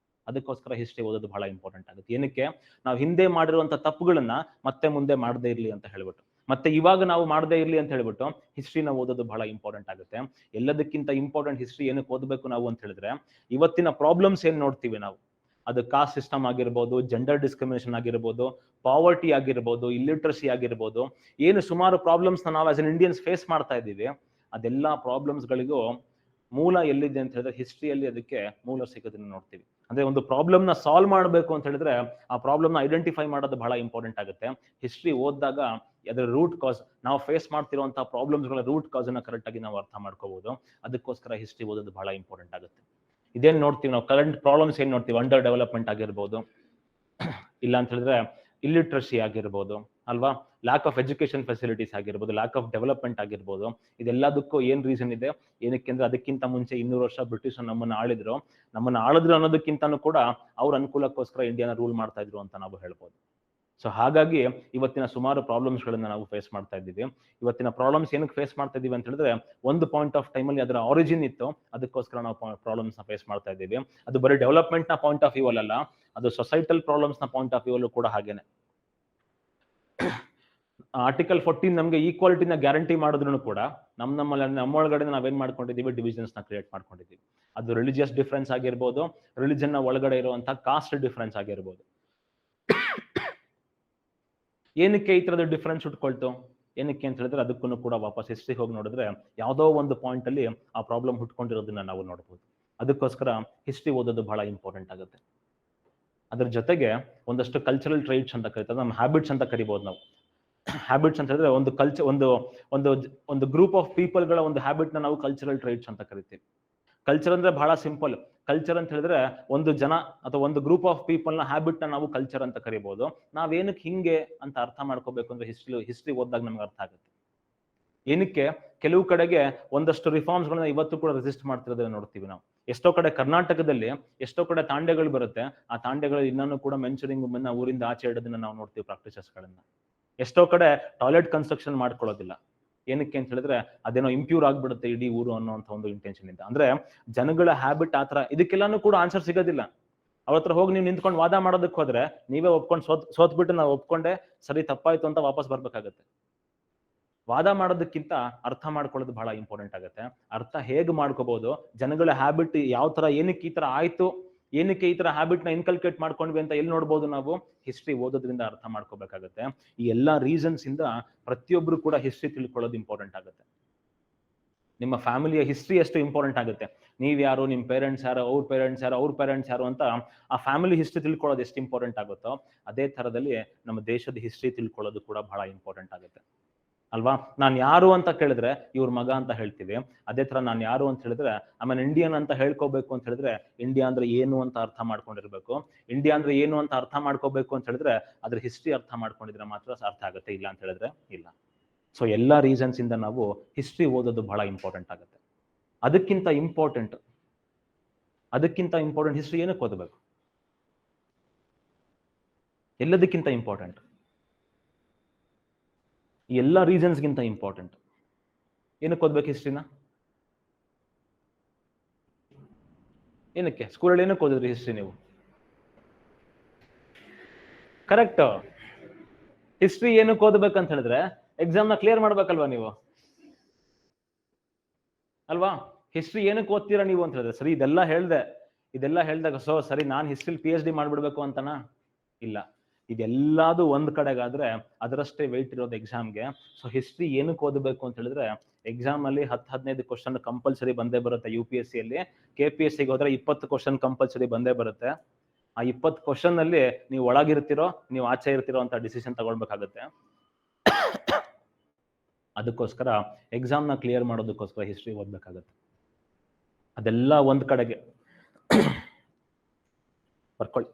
ಅದಕ್ಕೋಸ್ಕರ ಹಿಸ್ಟ್ರಿ ಓದೋದು ಬಹಳ ಇಂಪಾರ್ಟೆಂಟ್ ಆಗುತ್ತೆ. ಏನಕ್ಕೆ, ನಾವು ಹಿಂದೆ ಮಾಡಿರುವಂತ ತಪ್ಪುಗಳನ್ನ ಮತ್ತೆ ಮುಂದೆ ಮಾಡದೇ ಇರ್ಲಿ ಅಂತ ಹೇಳ್ಬಿಟ್ಟು, ಮತ್ತೆ ಇವಾಗ ನಾವು ಮಾಡದೇ ಇರ್ಲಿ ಅಂತ ಹೇಳ್ಬಿಟ್ಟು ಹಿಸ್ಟ್ರಿನ ಓದೋದು ಬಹಳ ಇಂಪಾರ್ಟೆಂಟ್ ಆಗುತ್ತೆ. ಎಲ್ಲದಕ್ಕಿಂತ ಇಂಪಾರ್ಟೆಂಟ್ ಹಿಸ್ಟ್ರಿ ಏನಕ್ಕೆ ಓದಬೇಕು ನಾವು ಅಂತ ಹೇಳಿದ್ರೆ, ಇವತ್ತಿನ ಪ್ರಾಬ್ಲಮ್ಸ್ ಏನ್ ನೋಡ್ತೀವಿ ನಾವು, ಅದು ಕಾಸ್ಟ್ ಸಿಸ್ಟಮ್ ಆಗಿರ್ಬೋದು, ಜೆಂಡರ್ ಡಿಸ್ಕ್ರಿಮಿನೇಷನ್ ಆಗಿರ್ಬೋದು, ಪಾವರ್ಟಿ ಆಗಿರ್ಬೋದು, ಇಲ್ಲಿಟ್ರಸಿ ಆಗಿರ್ಬೋದು, ಏನು ಸುಮಾರು ಪ್ರಾಬ್ಲಮ್ಸ್ ನಾವು ಆಸ್ ಎನ್ ಇಂಡಿಯನ್ಸ್ ಫೇಸ್ ಮಾಡ್ತಾ ಇದ್ದೀವಿ, ಅದೆಲ್ಲಾ ಪ್ರಾಬ್ಲಮ್ಸ್ ಗಳಿಗೂ ಮೂಲ ಎಲ್ಲಿದೆ ಅಂತ ಹೇಳಿದ್ರೆ ಹಿಸ್ಟ್ರಿಯಲ್ಲಿ ಅದಕ್ಕೆ ಮೂಲ ಸಿಗೋದನ್ನ ನೋಡ್ತೀವಿ. ಅಂದ್ರೆ ಒಂದು ಪ್ರಾಬ್ಲಮ್ ನ ಸಾಲ್ವ್ ಮಾಡಬೇಕು ಅಂತ ಹೇಳಿದ್ರೆ ಆ ಪ್ರಾಬ್ಲಮ್ ನ ಐಡೆಂಟಿಫೈ ಮಾಡೋದು ಬಹಳ ಇಂಪಾರ್ಟೆಂಟ್ ಆಗುತ್ತೆ. ಹಿಸ್ಟ್ರಿ ಓದಿದಾಗ ಅದರ ರೂಟ್ ಕಾಸ್, ನಾವು ಫೇಸ್ ಮಾಡ್ತಿರುವಂತಹ ಪ್ರಾಬ್ಲಮ್ಸ್ ಗಳ ರೂಟ್ ಕಾಸ್ ಅನ್ನ ಕರೆಕ್ಟ್ ಆಗಿ ನಾವು ಅರ್ಥ ಮಾಡ್ಕೋಬಹುದು. ಅದಕ್ಕೋಸ್ಕರ ಹಿಸ್ಟ್ರಿ ಓದೋದು ಬಹಳ ಇಂಪಾರ್ಟೆಂಟ್ ಆಗುತ್ತೆ. ಇದೇನ್ ನೋಡ್ತೀವಿ ನಾವು, ಕರೆಂಟ್ ಪ್ರಾಬ್ಲಮ್ಸ್ ಏನ್ ನೋಡ್ತೀವಿ, ಅಂಡರ್ ಡೆವಲಪ್ಮೆಂಟ್ ಆಗಿರ್ಬೋದು, ಇಲ್ಲ ಅಂತ ಹೇಳಿದ್ರೆ ಇಲ್ಲಿಟ್ರಸಿ ಆಗಿರ್ಬೋದು ಅಲ್ವಾ, ಲ್ಯಾಕ್ ಆಫ್ ಎಜುಕೇಶನ್ ಫೆಸಿಲಿಟೀಸ್ ಆಗಿರ್ಬೋದು, ಲ್ಯಾಕ್ ಆಫ್ ಡೆವಲಪ್ಮೆಂಟ್ ಆಗಿರ್ಬೋದು. ಇದೆಲ್ಲದಕ್ಕೂ ಏನ್ ರೀಸನ್ ಇದೆ, ಏನಕ್ಕೆ ಅಂದ್ರೆ ಅದಕ್ಕಿಂತ ಮುಂಚೆ 200 ವರ್ಷ ಬ್ರಿಟಿಷ್ ನಮ್ಮನ್ನ ಆಳಿದ್ರು ಅನ್ನೋದಕ್ಕಿಂತನೂ ಕೂಡ ಅವ್ರ ಅನುಕೂಲಕ್ಕೋಸ್ಕರ ಇಂಡಿಯಾನ ರೂಲ್ ಮಾಡ್ತಾ ಇದ್ರು ಅಂತ ನಾವು ಹೇಳ್ಬೋದು. ಸೊ ಹಾಗಾಗಿ ಇವತ್ತಿನ ಸುಮಾರು ಪ್ರಾಬ್ಲಮ್ಸ್ ಗಳನ್ನ ನಾವು ಫೇಸ್ ಮಾಡ್ತಾ ಇದ್ದೀವಿ. ಇವತ್ತಿನ ಪ್ರಾಬ್ಲಮ್ಸ್ ಏನಕ್ಕೆ ಫೇಸ್ ಮಾಡ್ತಾ ಇದೀವಿ ಅಂತ ಹೇಳಿದ್ರೆ, ಒಂದು ಪಾಯಿಂಟ್ ಆಫ್ ಟೈಮ್ ಅಲ್ಲಿ ಅದರ ಆರಿಜಿನ್ ಇತ್ತು, ಅದಕ್ಕೋಸ್ಕರ ನಾವು ಪ್ರಾಬ್ಲಮ್ಸ್ ನ ಫೇಸ್ ಮಾಡ್ತಾ ಇದ್ದೀವಿ. ಅದು ಬರೀ ಡೆವಲಪ್ಮೆಂಟ್ ನ ಪಾಯಿಂಟ್ ಆಫ್ ವ್ಯೂ ಅಲ್ಲ, ಅದು ಸೊಸೈಟಲ್ ಪ್ರಾಬ್ಲಮ್ಸ್ ನ ಪಾಯಿಂಟ್ ಆಫ್ ವ್ಯೂ ಅಲ್ಲೂ ಕೂಡ ಹಾಗೇನೆ. ಆರ್ಟಿಕಲ್ 14 ನಮಗೆ ಈಕ್ವಾಲಿಟಿನ ಗ್ಯಾರಂಟಿ ಮಾಡಿದ್ರು ಕೂಡ ನಮ್ಮೊಳಗಡೆ ನಾವೇನ್ ಮಾಡ್ಕೊಂಡಿದ್ದೀವಿ, ಡಿವಿಷನ್ಸ್ ನ ಕ್ರಿಯೇಟ್ ಮಾಡ್ಕೊಂಡಿದ್ದೀವಿ. ಅದು ರಿಲಿಜಿಯಸ್ ಡಿಫ್ರೆನ್ಸ್ ಆಗಿರ್ಬೋದು, ರಿಲಿಜನ್ ನ ಒಳಗಡೆ ಇರುವಂತಹ ಕಾಸ್ಟ್ ಡಿಫ್ರೆನ್ಸ್ ಆಗಿರ್ಬೋದು. ಏನಕ್ಕೆ ಈ ತರದ ಡಿಫ್ರೆನ್ಸ್ ಹುಟ್ಕೊಳ್ತು? ಏನಕ್ಕೆ ಅಂತ ಹೇಳಿದ್ರೆ ಅದಕ್ಕೂ ಕೂಡ ವಾಪಸ್ ಹಿಸ್ಟ್ರಿಗೆ ಹೋಗಿ ನೋಡಿದ್ರೆ ಯಾವುದೋ ಒಂದು ಪಾಯಿಂಟ್ ಅಲ್ಲಿ ಆ ಪ್ರಾಬ್ಲಮ್ ಹುಟ್ಕೊಂಡಿರೋದನ್ನ ನಾವು ನೋಡ್ಬೋದು. ಅದಕ್ಕೋಸ್ಕರ ಹಿಸ್ಟ್ರಿ ಓದೋದು ಬಹಳ ಇಂಪಾರ್ಟೆಂಟ್ ಆಗುತ್ತೆ. ಅದ್ರ ಜೊತೆಗೆ ಒಂದಷ್ಟು ಕಲ್ಚರಲ್ ಟ್ರೈಟ್ಸ್ ಅಂತ ಕರಿತಾರೆ, ನಮ್ಮ ಹ್ಯಾಬಿಟ್ಸ್ ಅಂತ ಕರಿಬಹುದು ನಾವು. ಹ್ಯಾಬಿಟ್ಸ್ ಅಂತ ಹೇಳಿದ್ರೆ ಒಂದು ಕಲ್ಚರ್, ಒಂದು ಗ್ರೂಪ್ ಆಫ್ ಪೀಪಲ್ ಗಳ ಒಂದು ಹ್ಯಾಬಿಟ್ ನ ನಾವು ಕಲ್ಚರಲ್ ಟ್ರೈಟ್ಸ್ ಅಂತ ಕರಿತೀವಿ. ಕಲ್ಚರ್ ಅಂದ್ರೆ ಬಹಳ ಸಿಂಪಲ್. ಕಲ್ಚರ್ ಅಂತ ಹೇಳಿದ್ರೆ ಒಂದು ಜನ ಅಥವಾ ಒಂದು ಗ್ರೂಪ್ ಆಫ್ ಪೀಪಲ್ ನ ಹ್ಯಾಬಿಟ್ ನ ನಾವು ಕಲ್ಚರ್ ಅಂತ ಕರಿಬಹುದು. ನಾವೇನಕ್ಕೆ ಹಿಂಗೆ ಅಂತ ಅರ್ಥ ಮಾಡ್ಕೋಬೇಕು ಅಂದ್ರೆ ಹಿಸ್ಟ್ರಿ ಓದಿದಾಗ ನಮ್ಗೆ ಅರ್ಥ ಆಗುತ್ತೆ. ಏನಕ್ಕೆ ಕೆಲವು ಕಡೆಗೆ ಒಂದಷ್ಟು ರಿಫಾರ್ಮ್ಸ್ ಗಳನ್ನ ಇವತ್ತು ಕೂಡ ರೆಸಿಸ್ಟ್ ಮಾಡ್ತಿರೋದನ್ನ ನೋಡ್ತೀವಿ ನಾವು. ಎಷ್ಟೋ ಕಡೆ ಕರ್ನಾಟಕದಲ್ಲಿ ಎಷ್ಟೋ ಕಡೆ ತಾಂಡೆಗಳು ಬರುತ್ತೆ, ಆ ತಾಂಡೆಗಳು ಇನ್ನೂ ಕೂಡ ಮೆನ್ಚರಿಂಗ್ ವುಮೆನ್ ಊರಿಂದ ಆಚೆ ಇಡೋದನ್ನ ನಾವು ನೋಡ್ತೀವಿ ಪ್ರಾಕ್ಟೀಸಸ್ ಗಳನ್ನ. ಎಷ್ಟೋ ಕಡೆ ಟಾಯ್ಲೆಟ್ ಕನ್ಸ್ಟ್ರಕ್ಷನ್ ಮಾಡ್ಕೊಳ್ಳೋದಿಲ್ಲ. ಏನಕ್ಕೆ ಅಂತ ಹೇಳಿದ್ರೆ ಅದೇನೋ ಇಂಪ್ಯೂರ್ ಆಗ್ಬಿಡುತ್ತೆ ಇಡೀ ಊರು ಅನ್ನೋಂಥ ಒಂದು ಇಂಟೆನ್ಷನ್ ಇಂದ. ಅಂದ್ರೆ ಜನಗಳ ಹ್ಯಾಬಿಟ್ ಆತರ. ಇದಕ್ಕೆಲ್ಲಾನು ಕೂಡ ಆನ್ಸರ್ ಸಿಗೋದಿಲ್ಲ. ಅವ್ರ ಹತ್ರ ಹೋಗಿ ನೀವು ನಿಂತ್ಕೊಂಡು ವಾದ ಮಾಡೋದಕ್ಕೆ ಹೋದ್ರೆ ನೀವೇ ಒಪ್ಕೊಂಡು ಸೋತ್ಬಿಟ್ಟು ನಾವು ಒಪ್ಕೊಂಡೆ ಸರಿ ತಪ್ಪಾಯ್ತು ಅಂತ ವಾಪಸ್ ಬರ್ಬೇಕಾಗತ್ತೆ. ವಾದ ಮಾಡೋದಕ್ಕಿಂತ ಅರ್ಥ ಮಾಡ್ಕೊಳ್ಳೋದು ಬಹಳ ಇಂಪಾರ್ಟೆಂಟ್ ಆಗುತ್ತೆ. ಅರ್ಥ ಹೇಗೆ ಮಾಡ್ಕೋಬಹುದು, ಜನಗಳ ಹ್ಯಾಬಿಟ್ ಯಾವ ತರ, ಏನಕ್ಕೆ ಈ ತರ ಆಯ್ತು, ಏನಕ್ಕೆ ಈ ತರ ಹ್ಯಾಬಿಟ್ ನ ಇನ್ಕಲ್ಕೇಟ್ ಮಾಡ್ಕೊಂಡ್ವಿ ಅಂತ ಎಲ್ಲಿ ನೋಡ್ಬೋದು ನಾವು? ಹಿಸ್ಟ್ರಿ ಓದೋದ್ರಿಂದ ಅರ್ಥ ಮಾಡ್ಕೋಬೇಕಾಗತ್ತೆ. ಈ ಎಲ್ಲಾ ರೀಸನ್ಸ್ ಇಂದ ಪ್ರತಿಯೊಬ್ರು ಕೂಡ ಹಿಸ್ಟ್ರಿ ತಿಳ್ಕೊಳ್ಳೋದು ಇಂಪಾರ್ಟೆಂಟ್ ಆಗುತ್ತೆ. ನಿಮ್ಮ ಫ್ಯಾಮಿಲಿಯ ಹಿಸ್ಟ್ರಿ ಎಷ್ಟು ಇಂಪಾರ್ಟೆಂಟ್ ಆಗುತ್ತೆ. ನೀವ್ ಯಾರು, ನಿಮ್ ಪೇರೆಂಟ್ಸ್ ಯಾರು, ಅವ್ರ ಪೇರೆಂಟ್ಸ್ ಯಾರು, ಅವ್ರ ಪೇರೆಂಟ್ಸ್ ಯಾರು ಅಂತ ಆ ಫ್ಯಾಮಿಲಿ ಹಿಸ್ಟ್ರಿ ತಿಳ್ಕೊಳ್ಳೋದು ಎಷ್ಟು ಇಂಪಾರ್ಟೆಂಟ್ ಆಗುತ್ತೋ, ಅದೇ ತರದಲ್ಲಿ ನಮ್ಮ ದೇಶದ ಹಿಸ್ಟ್ರಿ ತಿಳ್ಕೊಳ್ಳೋದು ಕೂಡ ಬಹಳ ಇಂಪಾರ್ಟೆಂಟ್ ಆಗುತ್ತೆ ಅಲ್ವಾ? ನಾನು ಯಾರು ಅಂತ ಕೇಳಿದ್ರೆ ಇವ್ರ ಮಗ ಅಂತ ಹೇಳ್ತೀವಿ. ಅದೇ ತರ ನಾನು ಯಾರು ಅಂತ ಹೇಳಿದ್ರೆ ಆಮೇಲೆ ಇಂಡಿಯನ್ ಅಂತ ಹೇಳ್ಕೋಬೇಕು ಅಂತ ಹೇಳಿದ್ರೆ ಇಂಡಿಯಾ ಅಂದ್ರೆ ಏನು ಅಂತ ಅರ್ಥ ಮಾಡ್ಕೊಂಡಿರ್ಬೇಕು. ಇಂಡಿಯಾ ಅಂದ್ರೆ ಏನು ಅಂತ ಅರ್ಥ ಮಾಡ್ಕೋಬೇಕು ಅಂತ ಹೇಳಿದ್ರೆ ಅದ್ರ ಹಿಸ್ಟ್ರಿ ಅರ್ಥ ಮಾಡ್ಕೊಂಡಿದ್ರೆ ಮಾತ್ರ ಅರ್ಥ ಆಗುತ್ತೆ, ಇಲ್ಲ ಅಂತ ಹೇಳಿದ್ರೆ ಇಲ್ಲ. ಸೊ ಎಲ್ಲಾ ರೀಸನ್ಸ್ ಇಂದ ನಾವು ಹಿಸ್ಟ್ರಿ ಓದೋದು ಬಹಳ ಇಂಪಾರ್ಟೆಂಟ್ ಆಗುತ್ತೆ. ಅದಕ್ಕಿಂತ ಇಂಪಾರ್ಟೆಂಟ್ ಹಿಸ್ಟ್ರಿ ಏನಕ್ಕೆ ಓದಬೇಕು? ಎಲ್ಲದಕ್ಕಿಂತ ಇಂಪಾರ್ಟೆಂಟ್, ಎಲ್ಲ ರೀಸನ್ಸ್ಗಿಂತ ಇಂಪಾರ್ಟೆಂಟ್ ಏನಕ್ಕೆ ಓದ್ಬೇಕು ಹಿಸ್ಟ್ರಿನ? ಏನಕ್ಕೆ ಸ್ಕೂಲಲ್ಲಿ ಏನಕ್ಕೆ ಓದಿದ್ರಿ ಹಿಸ್ಟ್ರಿ ನೀವು? ಕರೆಕ್ಟ್. ಹಿಸ್ಟ್ರಿ ಏನಕ್ಕೆ ಓದ್ಬೇಕಂತ ಹೇಳಿದ್ರೆ ಎಕ್ಸಾಮ್ ನ ಕ್ಲಿಯರ್ ಮಾಡ್ಬೇಕಲ್ವಾ ನೀವು, ಅಲ್ವಾ? ಹಿಸ್ಟ್ರಿ ಏನಕ್ಕೆ ಓದ್ತೀರಾ ನೀವು ಅಂತ ಹೇಳಿದ್ರೆ, ಸರಿ ಇದೆಲ್ಲ ಹೇಳ್ದಾಗ ಸೊ ಸರಿ ನಾನು ಹಿಸ್ಟ್ರಿ PhD ಮಾಡ್ಬಿಡ್ಬೇಕು ಅಂತನಾ? ಇಲ್ಲ. ಇದೆಲ್ಲದು ಒಂದ್ ಕಡೆಗಾದ್ರೆ ಅದರಷ್ಟೇ ವೆಯ್ಟ್ ಇರೋದು ಎಕ್ಸಾಮ್ಗೆ. ಸೊ ಹಿಸ್ಟ್ರಿ ಏನಕ್ಕೆ ಓದಬೇಕು ಅಂತ ಹೇಳಿದ್ರೆ ಎಕ್ಸಾಮ್ ಅಲ್ಲಿ 10-15 ಕ್ವಶನ್ ಕಂಪಲ್ಸರಿ ಬಂದೇ ಬರುತ್ತೆ. UPSC ಅಲ್ಲಿ KPSC ಹೋದ್ರೆ 20 ಕ್ವಶನ್ ಕಂಪಲ್ಸರಿ ಬಂದೇ ಬರುತ್ತೆ. ಆ 20 ಕ್ವಶನ್ ಅಲ್ಲಿ ನೀವು ಒಳಗಿರ್ತಿರೋ ನೀವು ಆಚೆ ಇರ್ತಿರೋ ಅಂತ ಡಿಸಿಷನ್ ತಗೊಳ್ಬೇಕಾಗತ್ತೆ. ಅದಕ್ಕೋಸ್ಕರ ಎಕ್ಸಾಮ್ ನ ಕ್ಲಿಯರ್ ಮಾಡೋದಕ್ಕೋಸ್ಕರ ಹಿಸ್ಟ್ರಿ ಓದ್ಬೇಕಾಗತ್ತೆ. ಅದೆಲ್ಲ ಒಂದ್ ಕಡೆಗೆ ಬರ್ಕೊಳ್ಳಿ.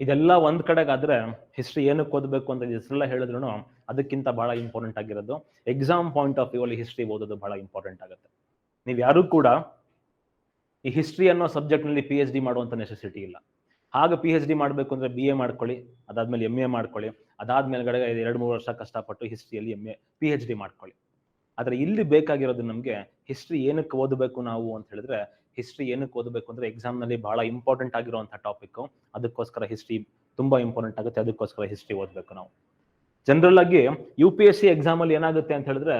ಇದೆಲ್ಲ ಒಂದ್ ಕಡೆಗಾದ್ರೆ ಹಿಸ್ಟ್ರಿ ಏನಕ್ಕೆ ಓದಬೇಕು ಅಂತ ಹೆಸರೆಲ್ಲ ಹೇಳಿದ್ರು ಅದಕ್ಕಿಂತ ಬಹಳ ಇಂಪಾರ್ಟೆಂಟ್ ಆಗಿರೋದು ಎಕ್ಸಾಮ್ ಪಾಯಿಂಟ್ ಆಫ್ ವ್ಯೂ ಅಲ್ಲಿ ಹಿಸ್ಟ್ರಿ ಓದೋದು ಬಹಳ ಇಂಪಾರ್ಟೆಂಟ್ ಆಗುತ್ತೆ. ನೀವು ಯಾರು ಕೂಡ ಈ ಹಿಸ್ಟ್ರಿ ಅನ್ನೋ ಸಬ್ಜೆಕ್ಟ್ ನಲ್ಲಿ PhD ಮಾಡುವಂತ ನೆಸೆಸಿಟಿ ಇಲ್ಲ. ಹಾಗೆ PhD ಮಾಡ್ಬೇಕು ಅಂದ್ರೆ BA ಮಾಡ್ಕೊಳ್ಳಿ, ಅದಾದ್ಮೇಲೆ MA ಮಾಡ್ಕೊಳ್ಳಿ, ಅದಾದ್ಮೇಲೆ 2-3 ವರ್ಷ ಕಷ್ಟಪಟ್ಟು ಹಿಸ್ಟ್ರಿಯಲ್ಲಿ PhD ಮಾಡ್ಕೊಳ್ಳಿ. ಆದ್ರೆ ಇಲ್ಲಿ ಬೇಕಾಗಿರೋದು ನಮ್ಗೆ ಹಿಸ್ಟ್ರಿ ಏನಕ್ಕೆ ಓದಬೇಕು ನಾವು ಅಂತ ಹೇಳಿದ್ರೆ, ಹಿಸ್ಟ್ರಿ ಏನಕ್ಕೆ ಓದಬೇಕು ಅಂದ್ರೆ ಎಕ್ಸಾಮ್ ನಲ್ಲಿ ಬಹಳ ಇಂಪಾರ್ಟೆಂಟ್ ಆಗಿರುವಂತಹ ಟಾಪಿಕ್. ಅದಕ್ಕೋಸ್ಕರ ಹಿಸ್ಟ್ರಿ ತುಂಬಾ ಇಂಪಾರ್ಟೆಂಟ್ ಆಗುತ್ತೆ. ಅದಕ್ಕೋಸ್ಕರ ಹಿಸ್ಟ್ರಿ ಓದಬೇಕು ನಾವು. ಜನರಲ್ ಆಗಿ UPSC ಎಕ್ಸಾಮ್ ಅಲ್ಲಿ ಏನಾಗುತ್ತೆ ಅಂತ ಹೇಳಿದ್ರೆ,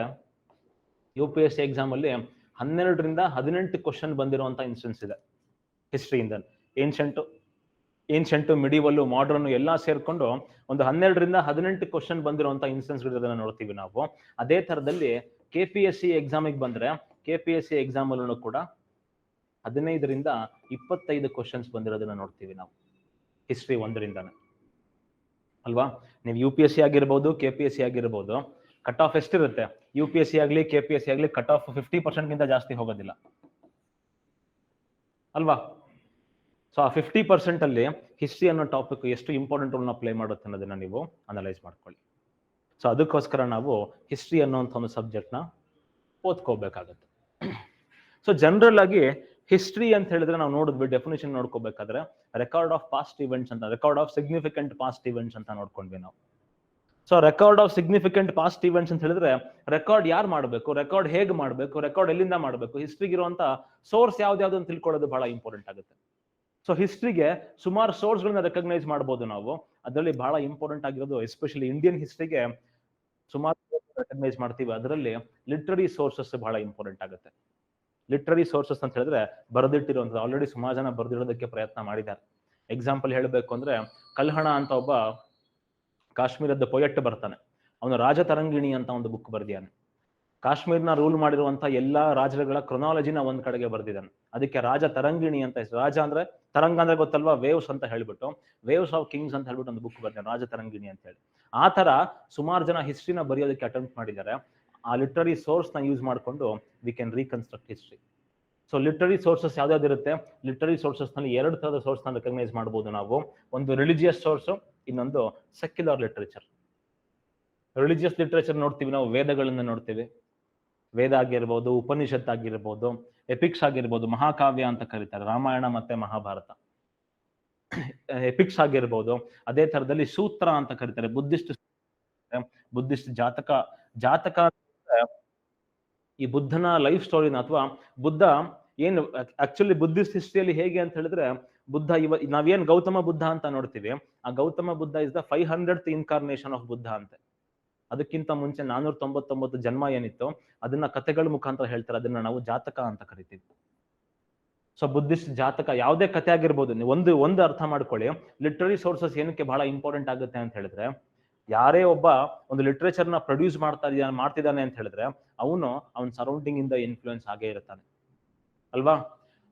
UPSC ಎಕ್ಸಾಮ್ ಅಲ್ಲಿ 12ರಿಂದ 18 ಕ್ವಶನ್ ಬಂದಿರುವಂತ ಇನ್ಸ್ಟೆನ್ಸ್ ಇದೆ ಹಿಸ್ಟ್ರಿಯಿಂದ. ಏನ್ಷಂಟ್ ಮಿಡಿವಲ್ ಮಾಡರ್ನ್ ಎಲ್ಲಾ ಸೇರ್ಕೊಂಡು ಒಂದು 12ರಿಂದ 18 ಕ್ವಶನ್ ಬಂದಿರುವಂತ ಇನ್ಸ್ಟೆನ್ಸ್ ಇರೋದನ್ನ ನೋಡ್ತೀವಿ ನಾವು. ಅದೇ ತರದಲ್ಲಿ KPSC ಎಕ್ಸಾಮಿಗೆ ಬಂದ್ರೆ KPSC ಎಕ್ಸಾಮ್ ಅಲ್ಲೂ ಕೂಡ 15ರಿಂದ 25 ಕ್ವಶನ್ಸ್ ಬಂದಿರೋದನ್ನ ನೋಡ್ತೀವಿ ನಾವು ಹಿಸ್ಟ್ರಿ 1ರಿಂದಾನೆ, ಅಲ್ವಾ? ನೀವು UPSC ಆಗಿರ್ಬೋದು KPSC ಆಗಿರ್ಬೋದು, ಕಟ್ ಆಫ್ ಎಷ್ಟಿರುತ್ತೆ? UPSC ಆಗ್ಲಿ KPSC ಆಗ್ಲಿ ಕಟ್ ಆಫ್ 50% ಗಿಂತ ಜಾಸ್ತಿ ಹೋಗೋದಿಲ್ಲ, ಅಲ್ವಾ? ಸೊ ಆ 50% ಅಲ್ಲಿ ಹಿಸ್ಟ್ರಿ ಅನ್ನೋ ಟಾಪಿಕ್ ಎಷ್ಟು ಇಂಪಾರ್ಟೆಂಟ್ ರೋಲ್ ನ ಪ್ಲೇ ಮಾಡುತ್ತೆ ಅನ್ನೋದನ್ನ ನೀವು ಅನಲೈಸ್ ಮಾಡ್ಕೊಳ್ಳಿ. ಸೊ ಅದಕ್ಕೋಸ್ಕರ ನಾವು ಹಿಸ್ಟ್ರಿ ಅನ್ನೋಂಥ ಒಂದು ಸಬ್ಜೆಕ್ಟ್ ನ ಓದ್ಕೋಬೇಕಾಗತ್ತೆ. ಸೊ ಜನರಲ್ ಆಗಿ ಹಿಸ್ಟ್ರಿ ಅಂತ ಹೇಳಿದ್ರೆ ನಾವು ನೋಡಿದ್ವಿ ಡೆಫಿನೇಷನ್ ನೋಡ್ಕೋಬೇಕಾದ್ರೆ ರೆಕಾರ್ಡ್ ಆಫ್ ಪಾಸ್ಟ್ ಇವೆಂಟ್ಸ್ ಅಂತ, record of significant past events ಅಂತ ನೋಡ್ಕೊಂಡ್ವಿ ನಾವು. So record of significant past events ಅಂತ ಹೇಳಿದ್ರೆ ರೆಕಾರ್ಡ್ ಯಾರು ಮಾಡಬೇಕು, ರೆಕಾರ್ಡ್ ಹೇಗೆ ಮಾಡಬೇಕು, ರೆಕಾರ್ಡ್ ಎಲ್ಲಿಂದ ಮಾಡಬೇಕು, ಹಿಸ್ಟ್ರಿಗೆ ಇರುವಂತ ಸೋರ್ಸ್ ಯಾವ್ದು ಅಂತ ತಿಳ್ಕೊಳ್ಳೋದು ಬಹಳ ಇಂಪಾರ್ಟೆಂಟ್ ಆಗುತ್ತೆ. ಸೊ ಹಿಸ್ಟ್ರಿಗೆ ಸುಮಾರು ಸೋರ್ಸ್ ಗಳನ್ನ ರೆಕಗ್ನೈಸ್ ಮಾಡಬಹುದು ನಾವು. ಅದರಲ್ಲಿ ಬಹಳ ಇಂಪಾರ್ಟೆಂಟ್ ಆಗಿರೋದು ಎಸ್ಪೆಷಲಿ ಇಂಡಿಯನ್ ಹಿಸ್ಟ್ರಿಗೆ ಸುಮಾರು ರೆಕಗ್ನೈಸ್ ಮಾಡ್ತೀವಿ. ಅದರಲ್ಲಿ ಲಿಟ್ರರಿ ಸೋರ್ಸಸ್ ಬಹಳ ಇಂಪಾರ್ಟೆಂಟ್ ಆಗುತ್ತೆ. ಲಿಟ್ರರಿ ಸೋರ್ಸಸ್ ಅಂತ ಹೇಳಿದ್ರೆ ಬರೆದಿಟ್ಟಿರುವಂತ, ಆಲ್ರೆಡಿ ಸುಮಾರು ಜನ ಬರೆದಿಡೋದಕ್ಕೆ ಪ್ರಯತ್ನ ಮಾಡಿದ್ದಾರೆ. ಎಕ್ಸಾಂಪಲ್ ಹೇಳಬೇಕು ಅಂದ್ರೆ ಕಲ್ಹಣ ಅಂತ ಒಬ್ಬ ಕಾಶ್ಮೀರದ ಪೊಯೆಟ್ ಬರ್ತಾನೆ. ಅವನು ರಾಜತರಂಗಿಣಿ ಅಂತ ಒಂದು ಬುಕ್ ಬರ್ದಿಯಾನೆ. ಕಾಶ್ಮೀರ್ನ ರೂಲ್ ಮಾಡಿರುವಂತ ಎಲ್ಲಾ ರಾಜರುಗಳ ಕ್ರೊನಾಲಜಿನ ಒಂದ್ ಕಡೆಗೆ ಬರ್ದಿದ್ದಾನೆ. ಅದಕ್ಕೆ ರಾಜ ತರಂಗಿಣಿ ಅಂತ ಹೆಸರು. ರಾಜ ಅಂದ್ರೆ ತರಂಗ ಅಂದ್ರೆ ಗೊತ್ತಲ್ವಾ, ವೇವ್ಸ್ ಅಂತ ಹೇಳ್ಬಿಟ್ಟು, ವೇವ್ಸ್ ಆಫ್ ಕಿಂಗ್ಸ್ ಅಂತ ಹೇಳ್ಬಿಟ್ಟು ಒಂದು ಬುಕ್ ಬರ್ತಾನೆ, ರಾಜ ತರಂಗಿಣಿ ಅಂತ ಹೇಳಿ. ಆ ತರ ಸುಮಾರು ಜನ ಹಿಸ್ಟ್ರಿನ ಬರೆಯೋದಕ್ಕೆ ಅಟೆಂಪ್ಟ್ ಮಾಡಿದ್ದಾರೆ. ಆ ಲಿಟ್ರರಿ ಸೋರ್ಸ್ ನ ಯೂಸ್ ಮಾಡ್ಕೊಂಡು we can reconstruct history. So literary sources ಯಾವ್ದಾವ್ದಿರುತ್ತೆ, ಲಿಟ್ರರಿ ಸೋರ್ಸಸ್ ನಲ್ಲಿ ಎರಡು ತರದ ಸೋರ್ಸ್ ನ ರೆಕಗ್ನೈಸ್ ಮಾಡಬಹುದು ನಾವು. ಒಂದು ರಿಲಿಜಿಯಸ್ ಸೋರ್ಸ್, ಇನ್ನೊಂದು ಸೆಕ್ಯುಲರ್ ಲಿಟ್ರೇಚರ್. ರಿಲಿಜಿಯಸ್ ಲಿಟ್ರೇಚರ್ ನೋಡ್ತೀವಿ ನಾವು, ವೇದಗಳನ್ನ ನೋಡ್ತೀವಿ. ವೇದ ಆಗಿರ್ಬೋದು, ಉಪನಿಷತ್ ಆಗಿರ್ಬೋದು, ಎಪಿಕ್ಸ್ ಆಗಿರ್ಬೋದು, ಮಹಾಕಾವ್ಯ ಅಂತ ಕರೀತಾರೆ ರಾಮಾಯಣ ಮತ್ತೆ ಮಹಾಭಾರತ. ಎಪಿಕ್ಸ್ ಆಗಿರ್ಬೋದು. ಅದೇ ತರದಲ್ಲಿ ಸೂತ್ರ ಅಂತ ಕರೀತಾರೆ, ಬುದ್ಧಿಸ್ಟ್ ಜಾತಕ ಈ ಬುದ್ಧನ ಲೈಫ್ ಸ್ಟೋರಿನ, ಅಥವಾ ಬುದ್ಧ ಏನು ಆಕ್ಚುಲಿ ಬುದ್ಧಿಸ್ಟ್ ಹಿಸ್ಟ್ರಿಯಲ್ಲಿ ಹೇಗೆ ಅಂತ ಹೇಳಿದ್ರೆ, ಬುದ್ಧ ನಾವೇನ್ ಗೌತಮ ಬುದ್ಧ ಅಂತ ನೋಡ್ತೀವಿ, ಆ Gautama Buddha is the 500th incarnation of Buddha ಅಂತೆ. ಅದಕ್ಕಿಂತ ಮುಂಚೆ 499 ಜನ್ಮ ಏನಿತ್ತು ಅದನ್ನ ಕಥೆಗಳ ಮುಖಾಂತರ ಹೇಳ್ತಾರೆ. ಅದನ್ನ ನಾವು ಜಾತಕ ಅಂತ ಕರಿತೀವಿ. ಸೊ ಬುದ್ಧಿಸ್ಟ್ ಜಾತಕ ಯಾವುದೇ ಕಥೆ ಆಗಿರ್ಬೋದು. ನೀವು ಒಂದು ಅರ್ಥ ಮಾಡ್ಕೊಳ್ಳಿ, ಲಿಟ್ರರಿ ಸೋರ್ಸಸ್ ಏನಕ್ಕೆ ಬಹಳ ಇಂಪಾರ್ಟೆಂಟ್ ಆಗುತ್ತೆ ಅಂತ ಹೇಳಿದ್ರೆ, ಯಾರೇ ಒಬ್ಬ ಒಂದು ಲಿಟ್ರೇಚರ್ ನ ಪ್ರೊಡ್ಯೂಸ್ ಮಾಡ್ತಿದ್ದಾನೆ ಅಂತ ಹೇಳಿದ್ರೆ ಅವನ ಸರೌಂಡಿಂಗ್ ಇಂದ ಇನ್ಫ್ಲೂಯೆನ್ಸ್ ಆಗೇ ಇರ್ತಾನೆ ಅಲ್ವಾ.